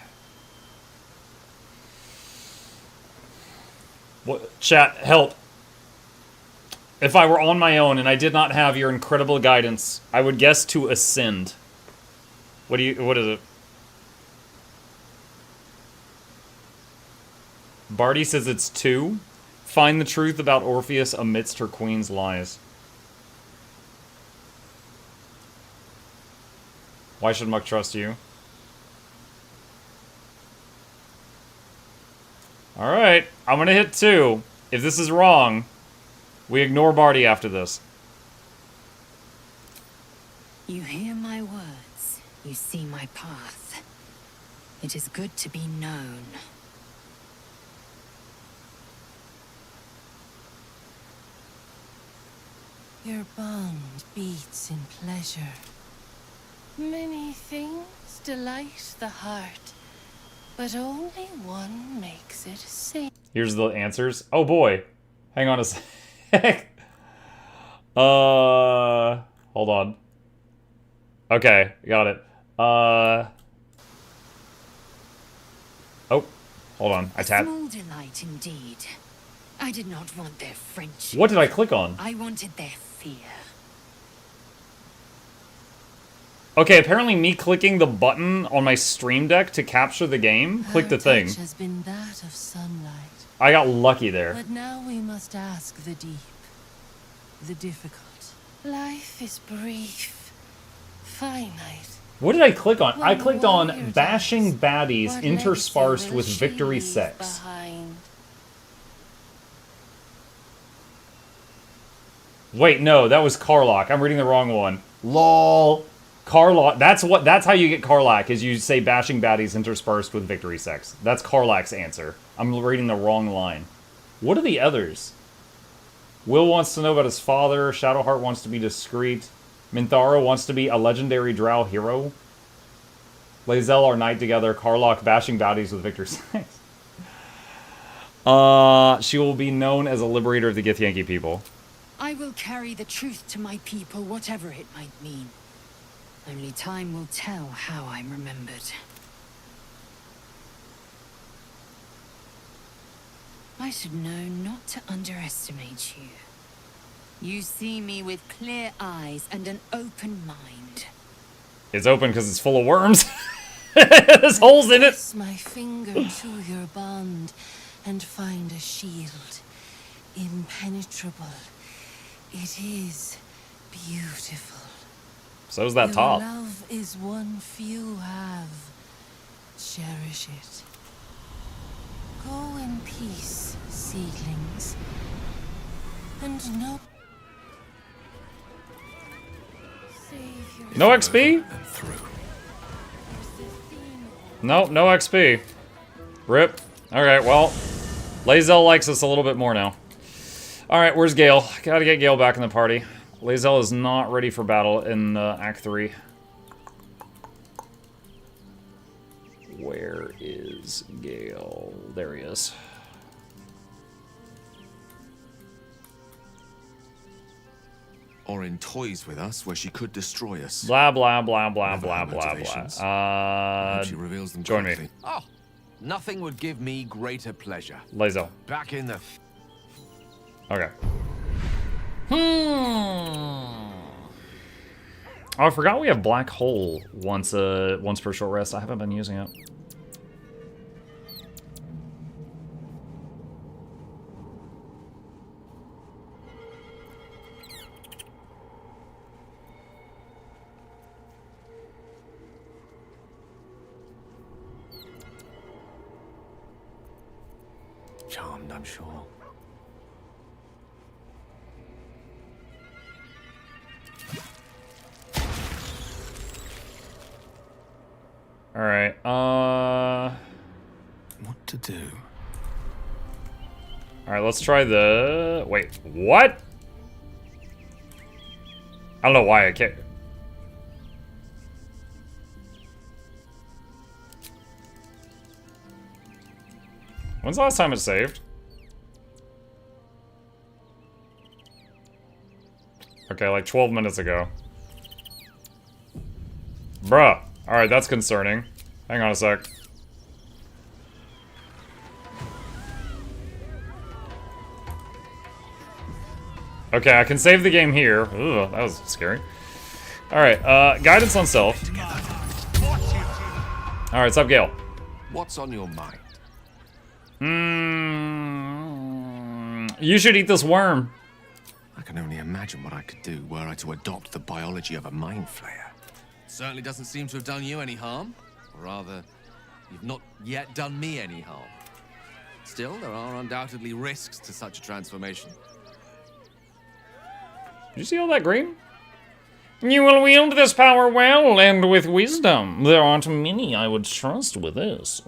What? Chat, help. If I were on my own and I did not have your incredible guidance, I would guess to ascend. What is it? Barty says it's 2. Find the truth about Orpheus amidst her queen's lies. Why should Muck trust you? Alright, I'm gonna hit 2. If this is wrong, we ignore Barty after this. You hear my words. You see my path. It is good to be known. Your bond beats in pleasure. Many things delight the heart, but only one makes it sing. Here's the answers. Oh boy. Hang on a sec. Hold on. Okay, got it. Oh, hold on. I tapped. Small delight indeed. I did not want their friendship. What did I click on? I wanted their fear. Okay, apparently me clicking the button on my stream deck to capture the game, click the thing. Touch has been that of sunlight. I got lucky there. But now we must ask the deep, the difficult. Life is brief, finite. What did I click on? When I clicked on warrior bashing dies, baddies what interspersed legacy with will victory she leave sex. behind? Wait, no, that was Carlock. I'm reading the wrong one. LOL. Carlock. That's how you get Carlack, is you say bashing baddies interspersed with victory sex. That's Carlack's answer. I'm reading the wrong line. What are the others? Will wants to know about his father. Shadowheart wants to be discreet. Minthara wants to be a legendary drow hero. Lae'zel are knight together. Carlock bashing baddies with victory sex. She will be known as a liberator of the Githyanki people. I will carry the truth to my people, whatever it might mean. Only time will tell how I'm remembered. I should know not to underestimate you. You see me with clear eyes and an open mind. It's open because it's full of worms. There's holes in it. Press my finger to your bond and find a shield. Impenetrable. It is beautiful. So is that Your top. love is one few have. Cherish it. Go in peace, seedlings. And no. No XP? Nope, no XP. Rip. Alright, well, Lae'zel likes us a little bit more now. Alright, where's Gale? Gotta get Gale back in the party. Lae'zel is not ready for battle in Act 3. Where is Gale? There he is. Or in toys with us, where she could destroy us. Blah, blah, blah, blah, Whatever blah, her blah, motivations. blah. I hope she reveals them Join me. quickly. Oh, nothing would give me greater pleasure. Lae'zel. Back in the... Okay. Oh, I forgot we have Black Hole once per short rest. I haven't been using it. Charmed, I'm sure. Alright, What to do? Alright, let's try the... Wait, what? I don't know why I can't... When's the last time it saved? Okay, like 12 minutes ago. Bruh. Alright, that's concerning. Hang on a sec. Okay, I can save the game here. Ugh, that was scary. Alright, guidance on self. Alright, what's up, Gale? What's on your mind? You should eat this worm. I can only imagine what I could do were I to adopt the biology of a mind flayer. Certainly doesn't seem to have done you any harm. Or rather, you've not yet done me any harm. Still, there are undoubtedly risks to such a transformation. Did you see all that green? You will wield this power well and with wisdom. There aren't many I would trust with this.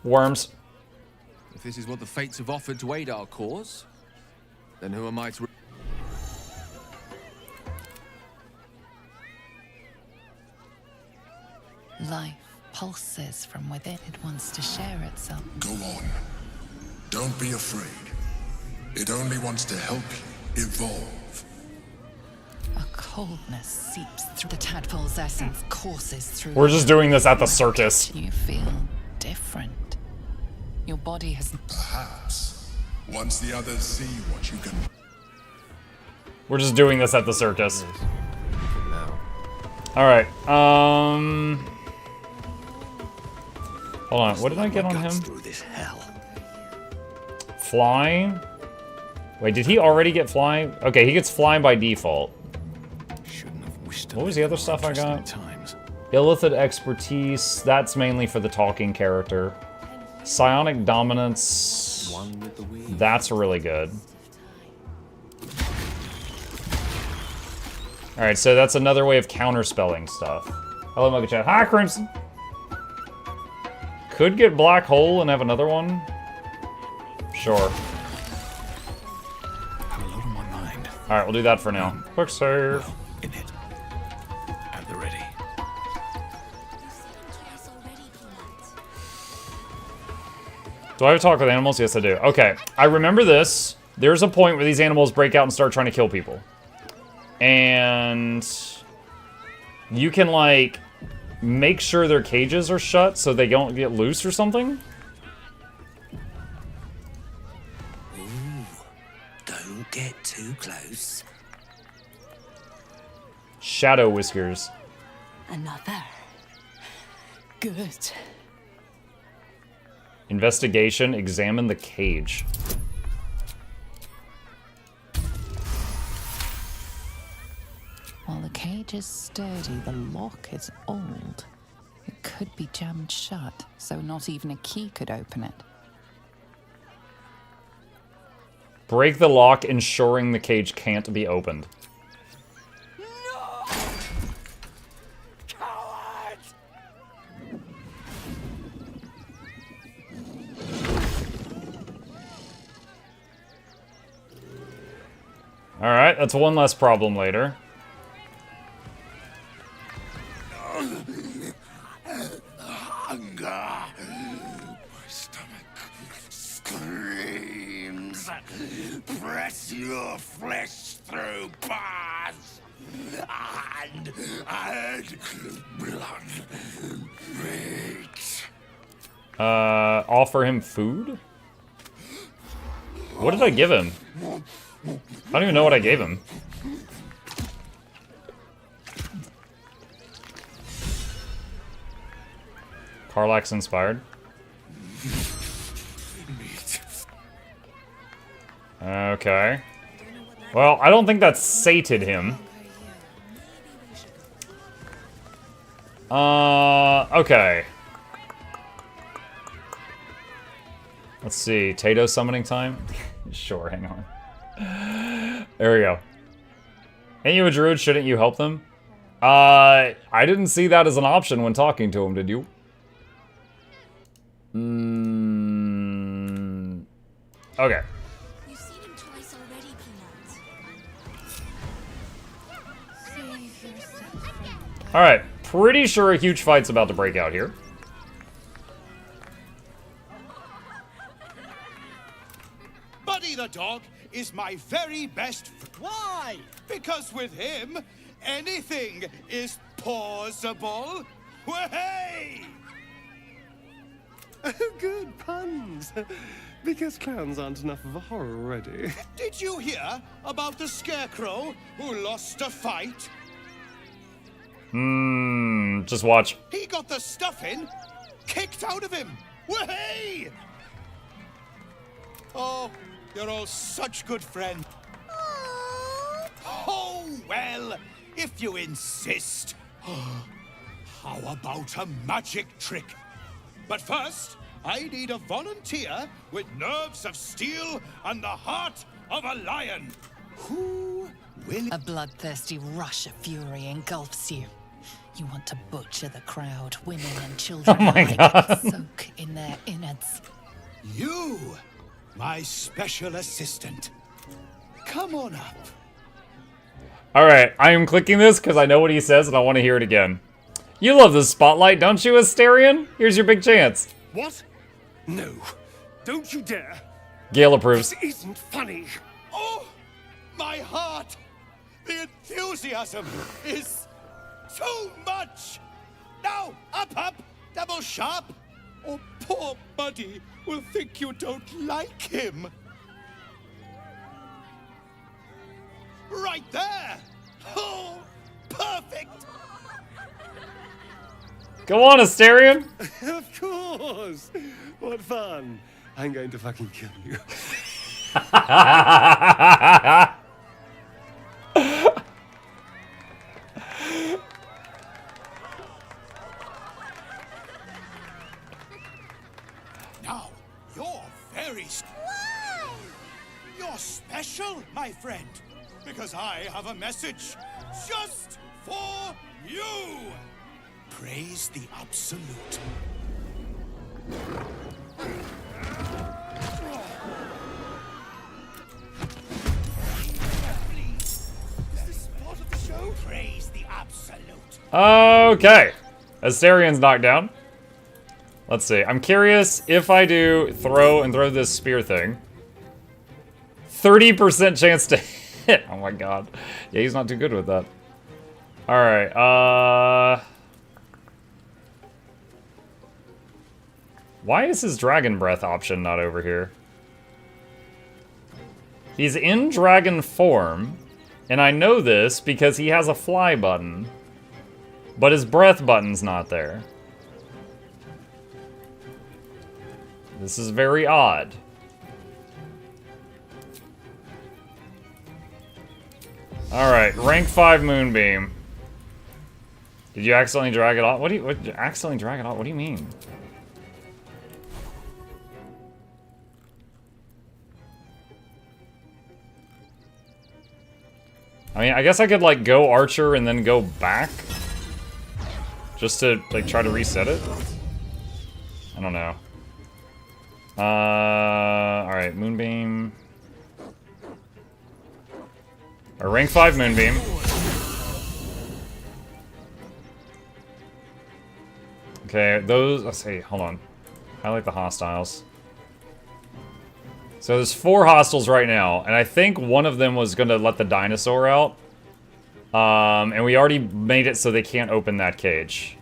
Worms. If this is what the fates have offered to aid our cause, then who am I to... Life pulses from within. It wants to share itself. Go on. Don't be afraid. It only wants to help you evolve. A coldness seeps through the tadpole's essence, courses through. We're just doing this at the circus. You feel different. Your body has. Perhaps. Once the others see what you can. We're just doing this at the circus. Alright, hold on, what did I get on him? Through this hell. Flying? Wait, did he already get flying? Okay, he gets flying by default. What was the other stuff I got? Illithid expertise, that's mainly for the talking character. Psionic dominance, that's really good. Alright, so that's another way of counterspelling stuff. Hello, Mocha Chat. Hi, Crimson! Could get Black Hole and have another one. Sure. Alright, we'll do that for now. Quick save. In it. At the ready. Do I have to talk with animals? Yes, I do. Okay, I remember this. There's a point where these animals break out and start trying to kill people. And you can, like, make sure their cages are shut so they don't get loose or something? Ooh, don't get too close. Shadow whiskers. Another. Good. Investigation. Examine the cage. While the cage is sturdy, the lock is old. It could be jammed shut, so not even a key could open it. Break the lock, ensuring the cage can't be opened. Alright, that's one less problem later. Hunger. My stomach screams. Press your flesh through bars. And add blood. Meat. Offer him food? What did I give him? I don't even know what I gave him. Karlach's inspired. Okay. Well, I don't think that sated him. Okay. Let's see. Tato summoning time? Sure, hang on. There we go. Ain't you a druid? Shouldn't you help them? I didn't see that as an option when talking to him, did you? Okay. You've seen him twice already, Peanuts. Alright. Pretty sure a huge fight's about to break out here. Buddy the dog is my very best Why? Because with him, anything is possible. Way! Oh, good puns. Because clowns aren't enough of a horror already. Did you hear about the scarecrow who lost a fight? Just watch. He got the stuffing kicked out of him. Way! Oh, you're all such good friends. Oh, well, if you insist. How about a magic trick? But first, I need a volunteer with nerves of steel and the heart of a lion. Who will... A bloodthirsty rush of fury engulfs you. You want to butcher the crowd, women and children Oh my alike, God. soak in their innards. You, my special assistant. Come on up. Alright, I am clicking this because I know what he says and I want to hear it again. You love the spotlight, don't you, Asterion? Here's your big chance. What? No. Don't you dare. Gale approves. This isn't funny. Oh, my heart. The enthusiasm is too much. Now, up, double sharp, or poor Buddy will think you don't like him. Right there. Oh, perfect. Go on, Asterion. Of course. What fun. I'm going to fucking kill you. Now, you're very... You're special, my friend, because I have a message just for you. Praise the Absolute. Praise the Absolute. Okay. Asterion's knocked down. Let's see. I'm curious if I do throw this spear thing. 30% chance to hit. Oh my god. Yeah, he's not too good with that. Alright, why is his Dragon Breath option not over here? He's in dragon form, and I know this because he has a fly button, but his breath button's not there. This is very odd. Alright, rank 5 Moonbeam. Did you accidentally drag it off? Accidentally drag it off? What do you mean? I mean, I guess I could, like, go Archer and then go back. Just to, like, try to reset it. I don't know. Alright, Moonbeam. A rank 5 Moonbeam. Okay, those, let's see, hold on. Highlight the hostiles. So there's 4 hostiles right now, and I think one of them was gonna let the dinosaur out. And we already made it so they can't open that cage.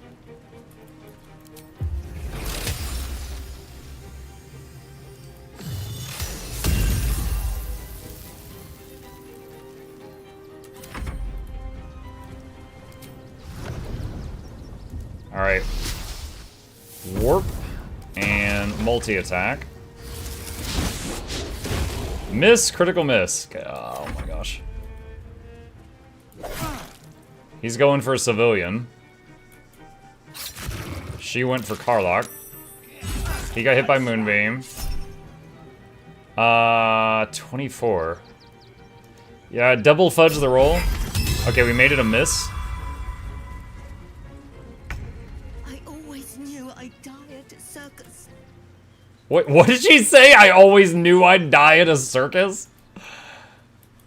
Alright. Warp and multi-attack. Miss, critical miss. Oh my gosh. He's going for a civilian. She went for Karlach. He got hit by Moonbeam. 24. Yeah, double fudge the roll. Okay, we made it a miss. I always knew I'd die at a circus. What did she say? I always knew I'd die at a circus?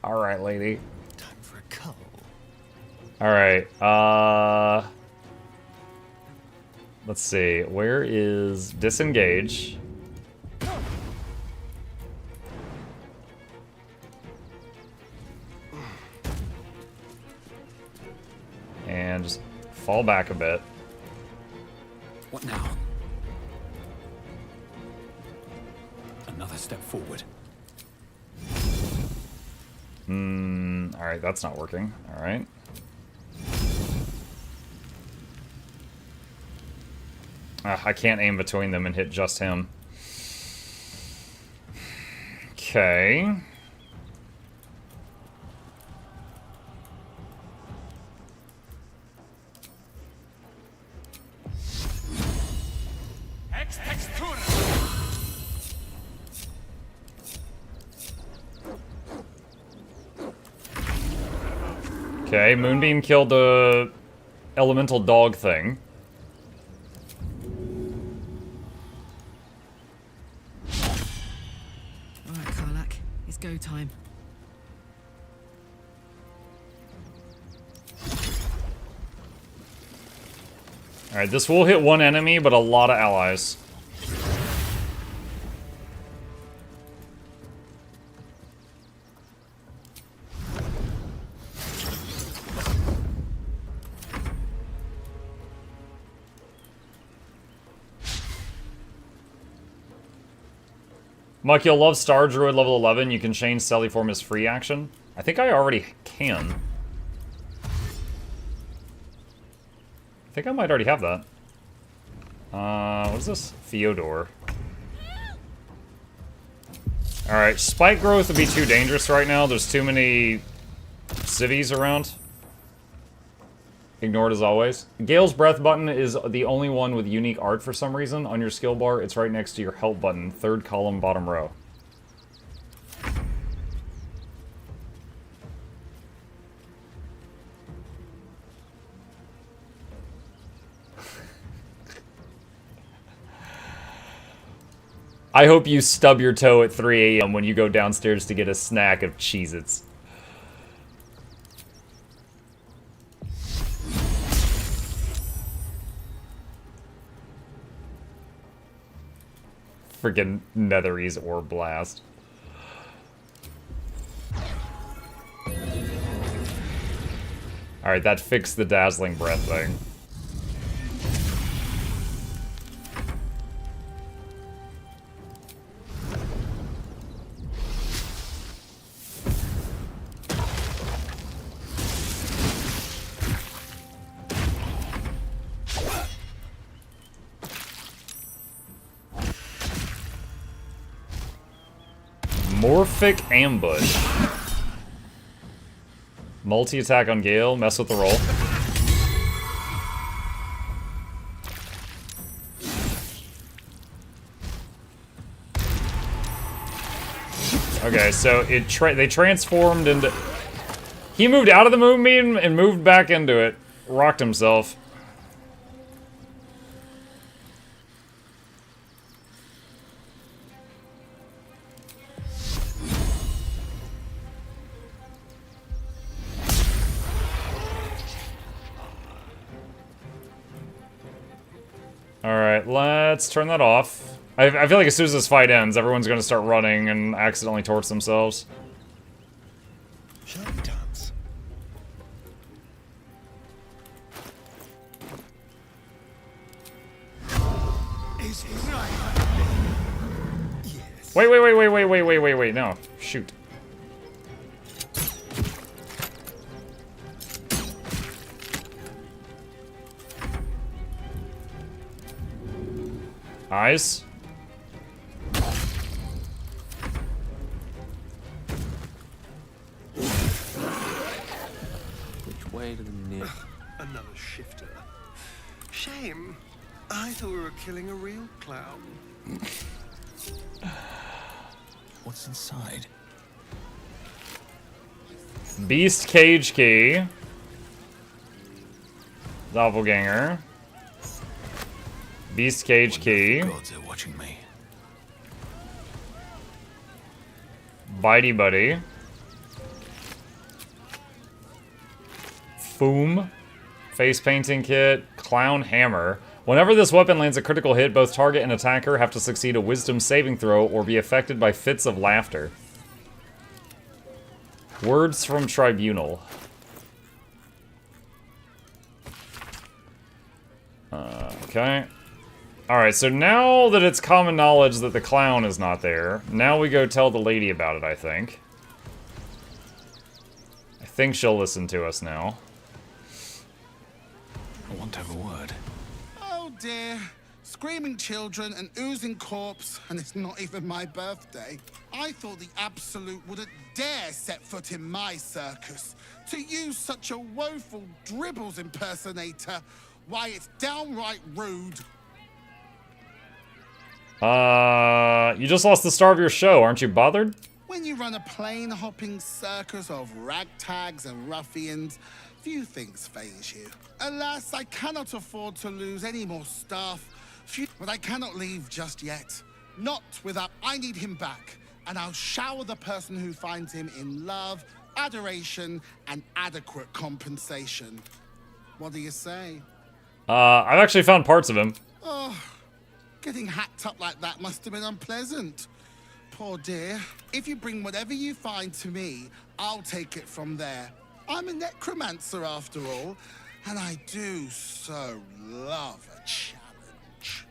Alright, lady. Time for a cull. Alright, let's see. Where is disengage? And just fall back a bit. What now? Another step forward. Alright, that's not working. Alright. I can't aim between them and hit just him. Okay. Okay, Moonbeam killed the elemental dog thing. Alright, Karlak. It's go time. Alright, this will hit one enemy, but a lot of allies. Mike, you'll love Star Druid level 11. You can change Sally form as free action. I think I already can. I think I might already have that. What is this? Fyodor. Alright, spike growth would be too dangerous right now. There's too many civvies around. Ignored as always. Gale's Breath button is the only one with unique art for some reason. On your skill bar, it's right next to your help button. Third column, bottom row. I hope you stub your toe at 3 a.m. when you go downstairs to get a snack of Cheez-Its. Freaking Netherese Orb Blast. Alright, that fixed the Dazzling Breath thing. Morphic Ambush. Multi-attack on Gale. Mess with the roll. Okay, so they transformed into... He moved out of the moonbeam and moved back into it. Rocked himself. Alright, let's turn that off. I feel like as soon as this fight ends, everyone's gonna start running and accidentally torch themselves. Shall we dance? Wait, no. Shoot. Eyes. Which way to the near? Another shifter. Shame. I thought we were killing a real clown. What's inside? Beast Cage Key. Doppelganger. Beast Cage Key. Gods are watching me. Bitey Buddy. Foom. Face Painting Kit. Clown Hammer. Whenever this weapon lands a critical hit, both target and attacker have to succeed a wisdom saving throw or be affected by fits of laughter. Words from Tribunal. Okay. Alright, so now that it's common knowledge that the clown is not there, now we go tell the lady about it, I think. I think she'll listen to us now. I want to have a word. Oh dear. Screaming children, an oozing corpse, and it's not even my birthday. I thought the Absolute wouldn't dare set foot in my circus. To use such a woeful dribbles impersonator, why, it's downright rude. You just lost the star of your show, aren't you bothered? When you run a plane-hopping circus of ragtags and ruffians, few things faze you. Alas, I cannot afford to lose any more staff. But I cannot leave just yet. Not without... I need him back. And I'll shower the person who finds him in love, adoration, and adequate compensation. What do you say? I've actually found parts of him. Oh, getting hacked up like that must have been unpleasant. Poor dear. If you bring whatever you find to me, I'll take it from there. I'm a necromancer after all, and I do so love a challenge.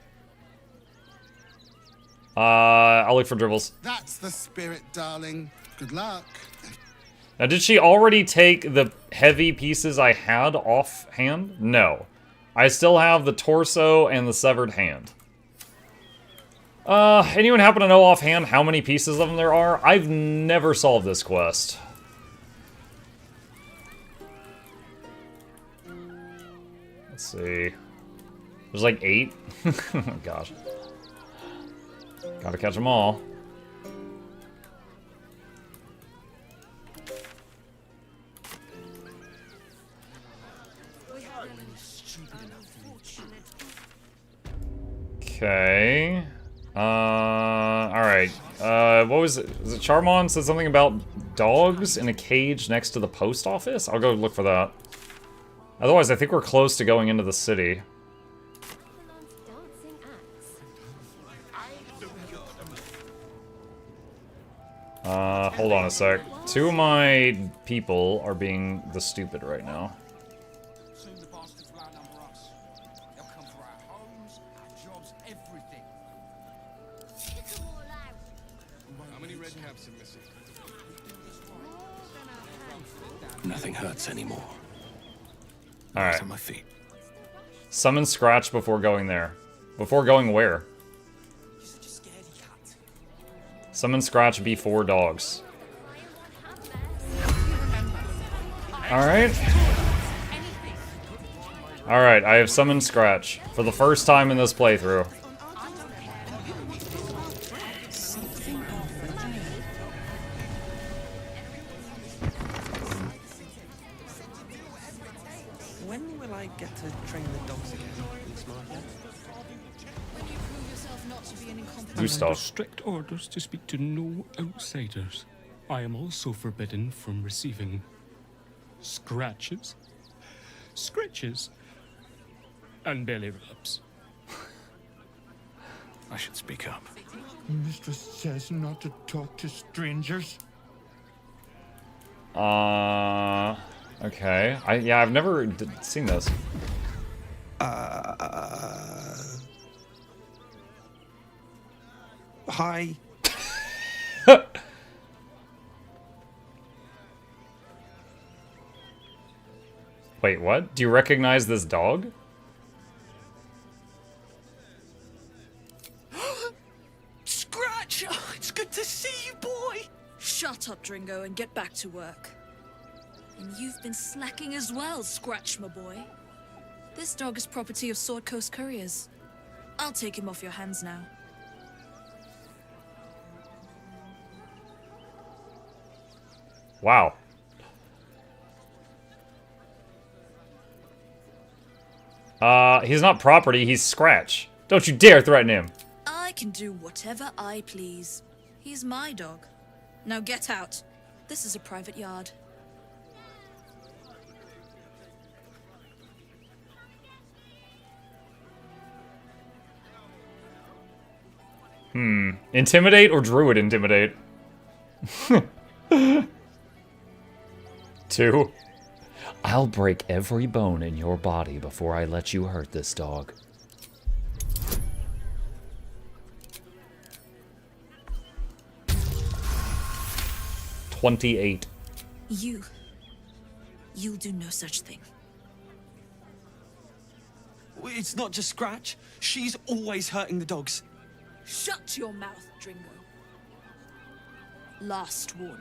I'll look for dribbles. That's the spirit, darling. Good luck. Now, did she already take the heavy pieces I had offhand? No. I still have the torso and the severed hand. Anyone happen to know offhand how many pieces of them there are? I've never solved this quest. Let's see. There's like 8? Oh gosh. Gotta catch them all. Okay. Alright. What was it? Was it Charmon said something about dogs in a cage next to the post office? I'll go look for that. Otherwise, I think we're close to going into the city. Hold on a sec. 2 of my people are being the stupid right now. Nothing hurts anymore. Alright. On my feet. Summon Scratch before going there. Before going where? Summon Scratch before dogs. Alright. Alright, I have summoned Scratch. For the first time in this playthrough. When will I get to train the dogs again, Miss Martha? When you prove yourself not to be an incompetent... Do stuff. I'm under strict orders to speak to no outsiders. I am also forbidden from receiving scratches, scritches, and belly rubs. I should speak up. Mistress says not to talk to strangers. Okay. Yeah, I've never seen this. Hi. Wait, what? Do you recognize this dog? Scratch! Oh, it's good to see you, boy! Shut up, Dringo, and get back to work. And you've been slacking as well, Scratch, my boy. This dog is property of Sword Coast Couriers. I'll take him off your hands now. Wow. He's not property, he's Scratch. Don't you dare threaten him. I can do whatever I please. He's my dog. Now get out. This is a private yard. Intimidate or Druid Intimidate? 2. I'll break every bone in your body before I let you hurt this dog. $28. You'll do no such thing. It's not just Scratch. She's always hurting the dogs. Shut your mouth, Dringo. Last warning.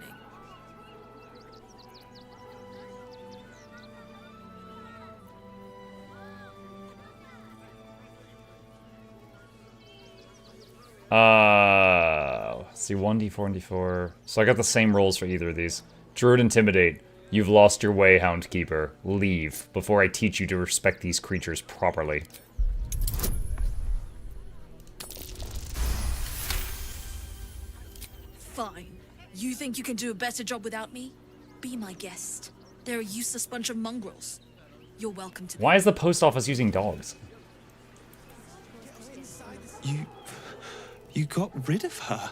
See, 1d4 and d4. So I got the same rolls for either of these. Druid Intimidate. You've lost your way, Houndkeeper. Leave, before I teach you to respect these creatures properly. Fine. You think you can do a better job without me? Be my guest. They're a useless bunch of mongrels. You're welcome to. Why is the post office using dogs? You got rid of her.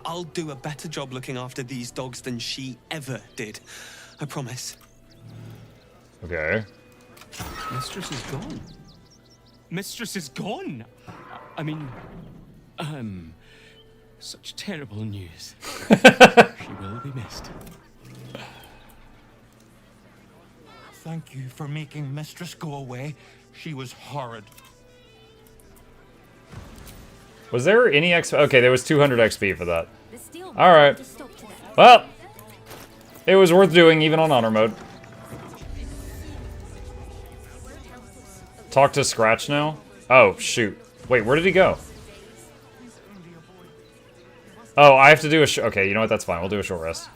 I'll do a better job looking after these dogs than she ever did. I promise. Okay. Mistress is gone. Mistress is gone. I mean, such terrible news. She will be missed. Thank you for making Mistress go away. She was horrid. Was there any XP? Okay, there was 200 XP for that. Alright. Well, it was worth doing even on honor mode. Talk to Scratch now? Oh, shoot. Wait, where did he go? Oh, I have to do a okay, you know what? That's fine. We'll do a short rest.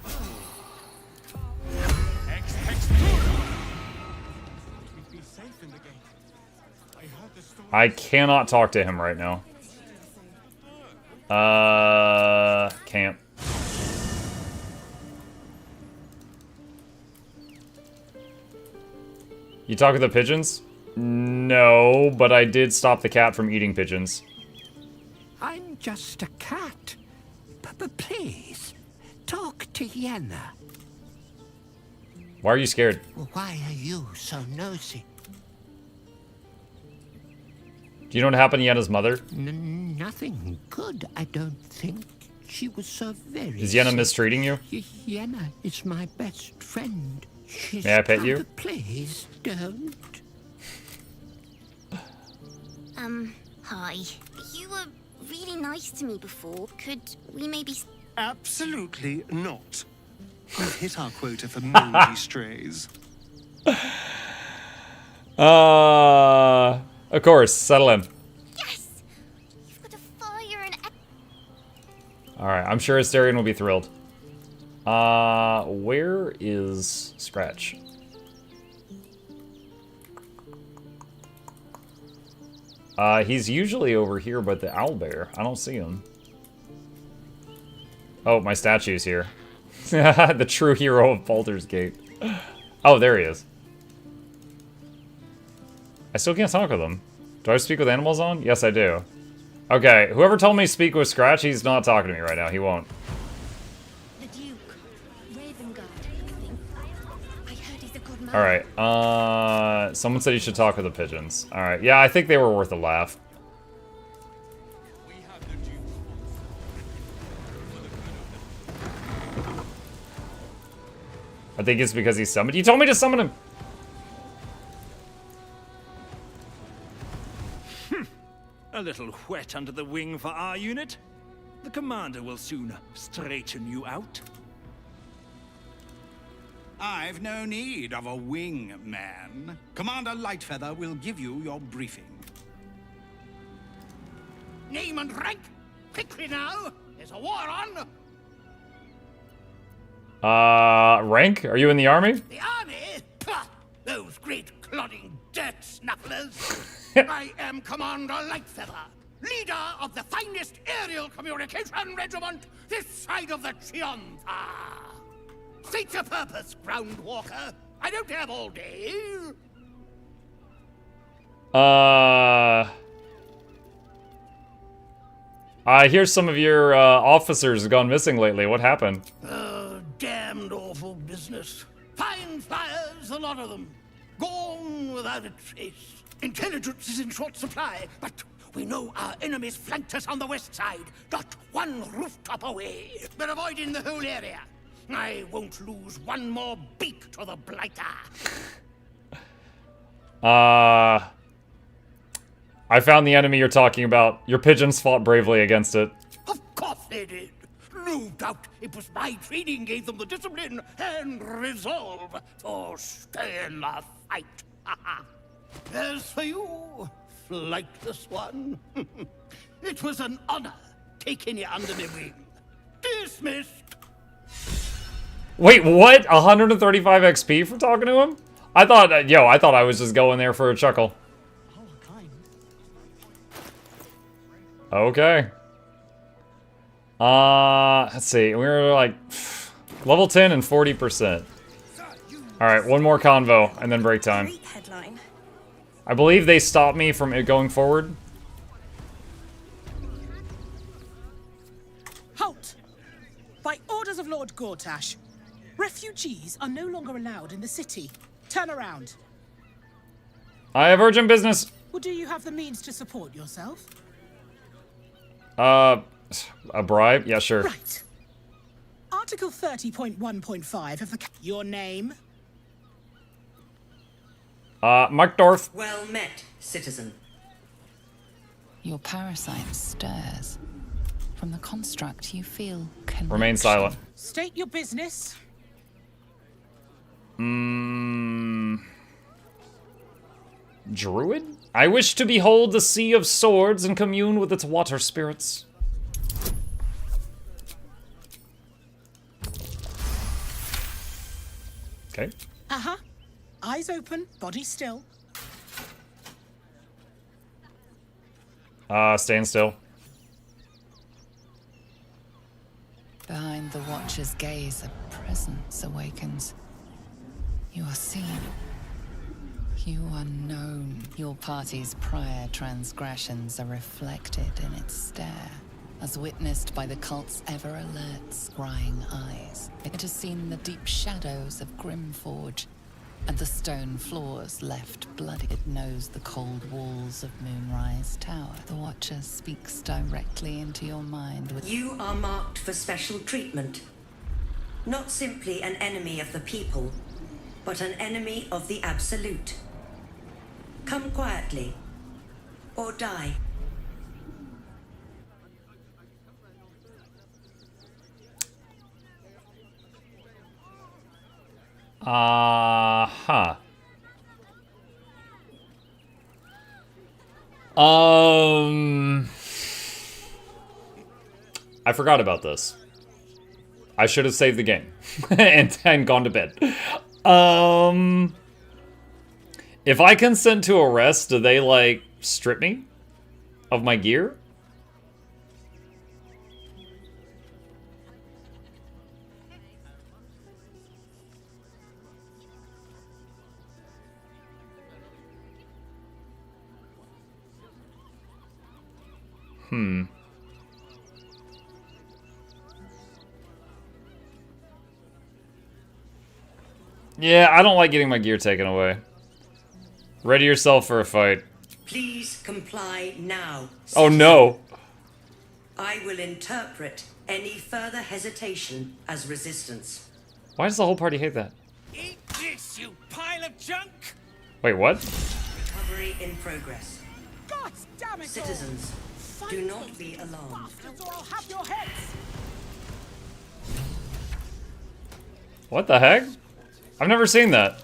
I cannot talk to him right now. Can't. You talk with the pigeons? No, but I did stop the cat from eating pigeons. I'm just a cat. Please, talk to Yenna. Why are you scared? Why are you so nosy? Do you know what happened to Yenna's mother? Nothing good, I don't think. She was so very Is Yenna sick. mistreating you? Yenna is my best friend. She's May I pet you? Please don't. Hi. You were really nice to me before. Could we maybe... Absolutely not. We've hit our quota for moldy strays. Of course, settle in. Yes! You've got a fire and... Alright, I'm sure Asterion will be thrilled. Where is Scratch? He's usually over here, but the owlbear, I don't see him. Oh, my statue's here. The true hero of Baldur's Gate. Oh, there he is. I still can't talk with him. Do I speak with animals on? Yes, I do. Okay, whoever told me to speak with Scratch, he's not talking to me right now. He won't. The Duke. Ravengard, I think. I heard he's a good man. Alright, someone said you should talk with the pigeons. Alright, yeah, I think they were worth a laugh. I think it's because he summoned. You told me to summon him! A little wet under the wing for our unit. The commander will soon straighten you out. I've no need of a wingman. Commander Lightfeather will give you your briefing. Name and rank? Quickly now! There's a war on! Rank? Are you in the army? The army? Pah! Those great clodding dirt snufflers! I am Commander Lightfeather, leader of the finest aerial communication regiment this side of the Chianta. State your purpose, Groundwalker. I don't have all day. I hear some of your officers have gone missing lately. What happened? Damned awful business. Fine flyers, a lot of them. Gone without a trace. Intelligence is in short supply, but we know our enemies flanked us on the west side, not one rooftop away. They're avoiding the whole area. I won't lose one more beak to the blighter. I found the enemy you're talking about. Your pigeons fought bravely against it. Of course they did. No doubt it was my training gave them the discipline and resolve to stay in the fight. As for you, flightless one, it was an honor taking you under my wing. Dismissed. Wait, what? 135 XP for talking to him? I thought, I thought I was just going there for a chuckle. Okay. Let's see. We're like level 10 and 40%. All right, one more convo and then break time. I believe they stopped me from it going forward. Halt! By orders of Lord Gortash, refugees are no longer allowed in the city. Turn around. I have urgent business. Well, do you have the means to support yourself? A bribe? Yeah, sure. Right. Article 30.1.5 of the... Your name? Muckdorf. Well met, citizen. Your parasite stirs. From the construct, you feel connection. Remain silent. State your business. Druid? I wish to behold the Sea of Swords and commune with its water spirits. Okay. Uh-huh. Eyes open, body still. Stand still. Behind the Watcher's gaze, a presence awakens. You are seen. You are known. Your party's prior transgressions are reflected in its stare, as witnessed by the cult's ever-alert, scrying eyes. It has seen the deep shadows of Grimforge, and the stone floors left bloody. It knows the cold walls of Moonrise Tower. The Watcher speaks directly into your mind with... You are marked for special treatment. Not simply an enemy of the people, but an enemy of the Absolute. Come quietly, or die. Huh. I forgot about this. I should have saved the game and gone to bed. If I consent to arrest, do they, like, strip me of my gear? Yeah, I don't like getting my gear taken away. Ready yourself for a fight. Please comply now. Oh no. I will interpret any further hesitation as resistance. Why does the whole party hate that? Eat this, you pile of junk! Wait, what? Recovery in progress. God damn it! Citizens, do not be alarmed. Or I'll have your heads. What the heck? I've never seen that.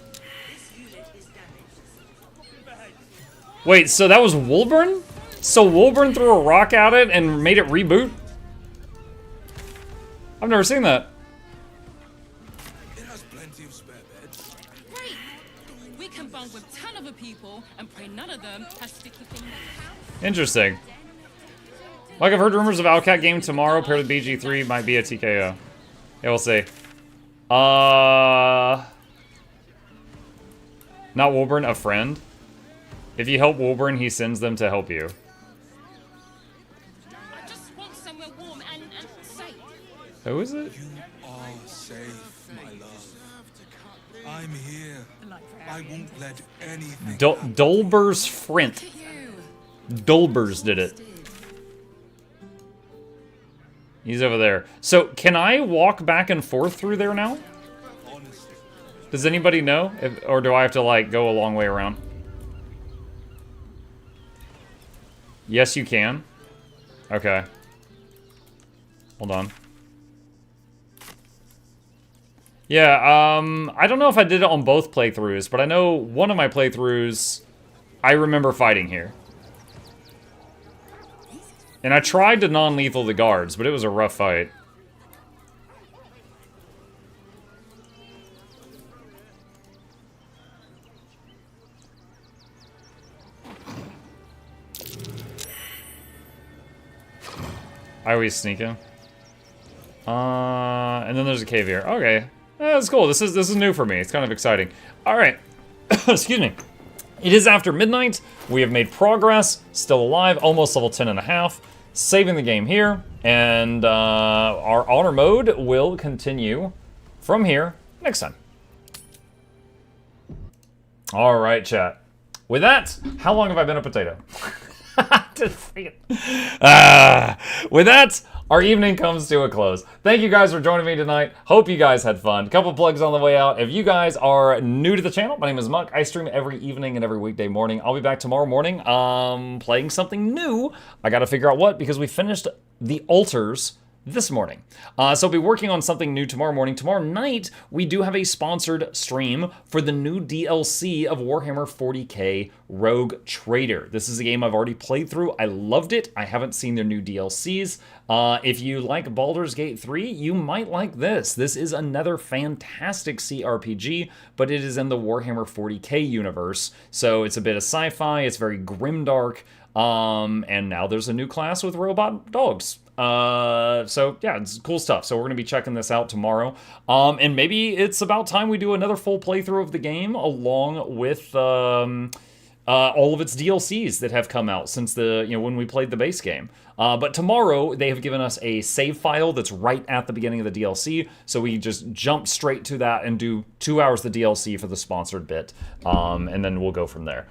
Wait, so that was Wolburn? So Wolburn threw a rock at it and made it reboot? I've never seen that. It has plenty of spare beds. Great! We can bunk with 10 other people and pray none of them has sticky fingers. Interesting. Like, I've heard rumors of Owlcat game tomorrow paired with BG3 might be a TKO. Yeah, we'll see. Not Wolburn, a friend. If you help Wolburn, he sends them to help you. I just want somewhere warm and safe. Who is it? You are safe, my love. I'm here. I won't let anything. Dolber's Frint. Dolbers did it. He's over there. So, can I walk back and forth through there now? Does anybody know? Or do I have to, like, go a long way around? Yes, you can. Okay. Hold on. Yeah, I don't know if I did it on both playthroughs, but I know one of my playthroughs, I remember fighting here. And I tried to non-lethal the guards, but it was a rough fight. I always sneak in. And then there's a cave here. Okay. That's cool. This is new for me. It's kind of exciting. Alright. Excuse me. It is after midnight. We have made progress. Still alive. Almost level 10.5. Saving the game here. And our honor mode will continue from here next time. Alright, chat. With that, how long have I been a potato? With that, our evening comes to a close. Thank you guys for joining me tonight. Hope you guys had fun. A couple plugs on the way out. If you guys are new to the channel, my name is Muck. I stream every evening and every weekday morning. I'll be back tomorrow morning playing something new. I gotta figure out what, because we finished the altars this morning. So I'll be working on something new tomorrow morning. Tomorrow night, we do have a sponsored stream for the new DLC of Warhammer 40k Rogue Trader. This is a game I've already played through. I loved it. I haven't seen their new DLCs. If you like Baldur's Gate 3, you might like this. This is another fantastic CRPG, but it is in the Warhammer 40k universe. So it's a bit of sci-fi. It's very grimdark. And now there's a new class with robot dogs. So yeah, it's cool stuff. So we're going to be checking this out tomorrow. And maybe it's about time we do another full playthrough of the game along with, all of its DLCs that have come out since when we played the base game. But tomorrow they have given us a save file that's right at the beginning of the DLC. So we just jump straight to that and do 2 hours of the DLC for the sponsored bit. And then we'll go from there.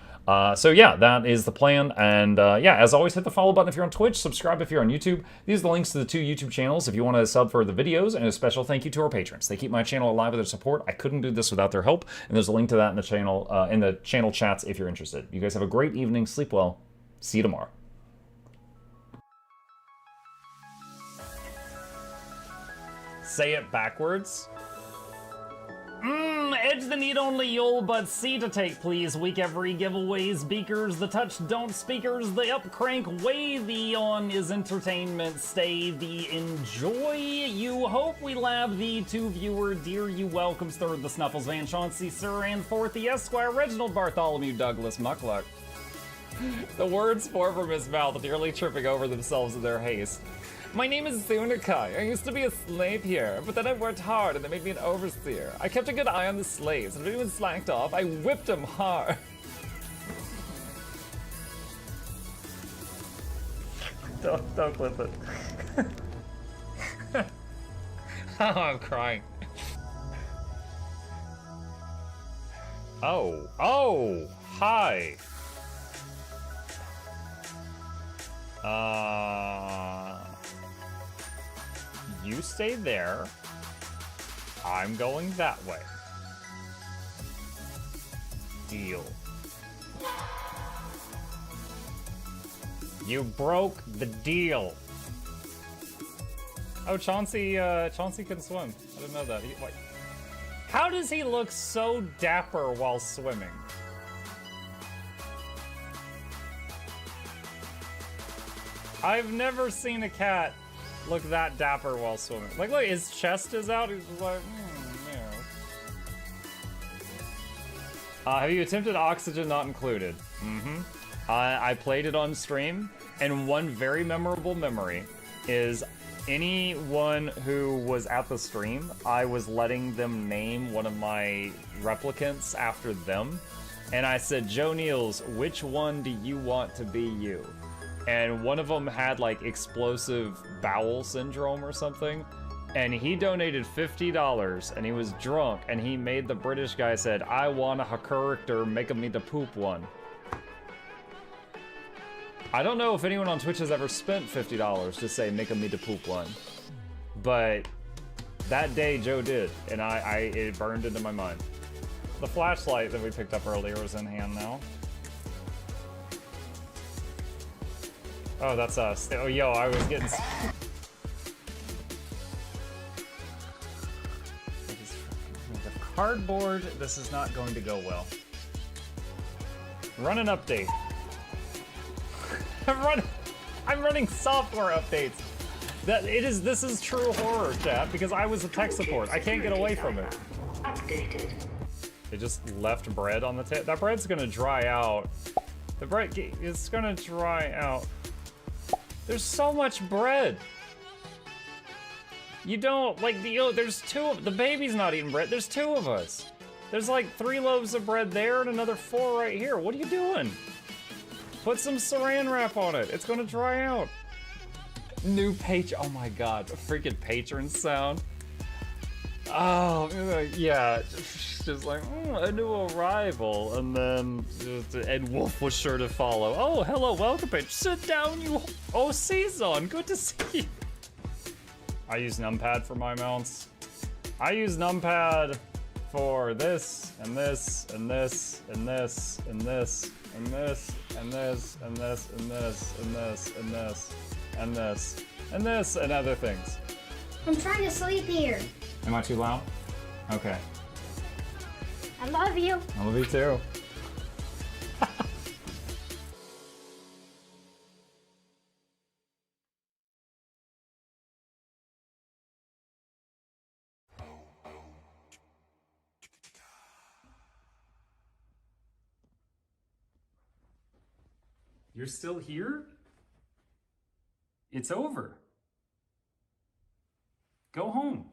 So yeah, that is the plan, and yeah, as always, hit the follow button if you're on Twitch, subscribe if you're on YouTube. These are the links to the 2 YouTube channels if you want to sub for the videos, and a special thank you to our patrons. They keep my channel alive with their support. I couldn't do this without their help, and there's a link to that in the channel chats if you're interested. You guys have a great evening, sleep well, see you tomorrow. Say it backwards. Edge the need only you'll but see to take please. Week every giveaways, beakers, the touch don't speakers, the up crank way the on is entertainment, stay the enjoy. You hope we lab the 2 viewer, dear you welcomes third the Snuffles Van Chauncey, Sir and fourth the Esquire, Reginald Bartholomew Douglas Mukluk. The words pour from his mouth, nearly tripping over themselves in their haste. My name is Zunikai. I used to be a slave here, but then I worked hard and they made me an overseer. I kept a good eye on the slaves, and if anyone slacked off, I whipped them hard. Don't clip it. Oh, I'm crying. Oh, hi. You stay there. I'm going that way. Deal. You broke the deal. Oh, Chauncey can swim. I didn't know that. How does he look so dapper while swimming? I've never seen a cat look that dapper while swimming. Like, look, his chest is out. He's just like, yeah. Have you attempted Oxygen Not Included? I played it on stream, and one very memorable memory is anyone who was at the stream, I was letting them name one of my replicants after them, and I said, Joe Niels, which one do you want to be you? And one of them had like explosive bowel syndrome or something, and he donated $50, and he was drunk, and he made the British guy said, I want a character, make me the poop one. I don't know if anyone on Twitch has ever spent $50 to say, make me the poop one, but that day Joe did, and it burned into my mind. The flashlight that we picked up earlier was in hand now. Oh, that's us. Oh, yo, I was getting... The cardboard, this is not going to go well. Run an update. I'm running software updates. This is true horror, chat, because I was a tech support. I can't get away from it. Updated. It just left bread on the table. That bread's gonna dry out. The bread is gonna dry out. There's so much bread. You don't, like, there's two of, the baby's not eating bread, there's two of us. There's like 3 loaves of bread there and another 4 right here. What are you doing? Put some saran wrap on it. It's gonna dry out. New oh my god, a freaking patron sound. Oh, yeah, just like, a new arrival, and then Ed Wolf was sure to follow. Oh, hello, welcome, bitch. Sit down, you. Oh, Season, good to see you. I use numpad for my mounts. I use numpad for this, and this, and this, and this, and this, and this, and this, and this, and this, and this, and this, and this, and this, and other things. I'm trying to sleep here. Am I too loud? Okay. I love you. I love you too. You're still here? It's over. Go home.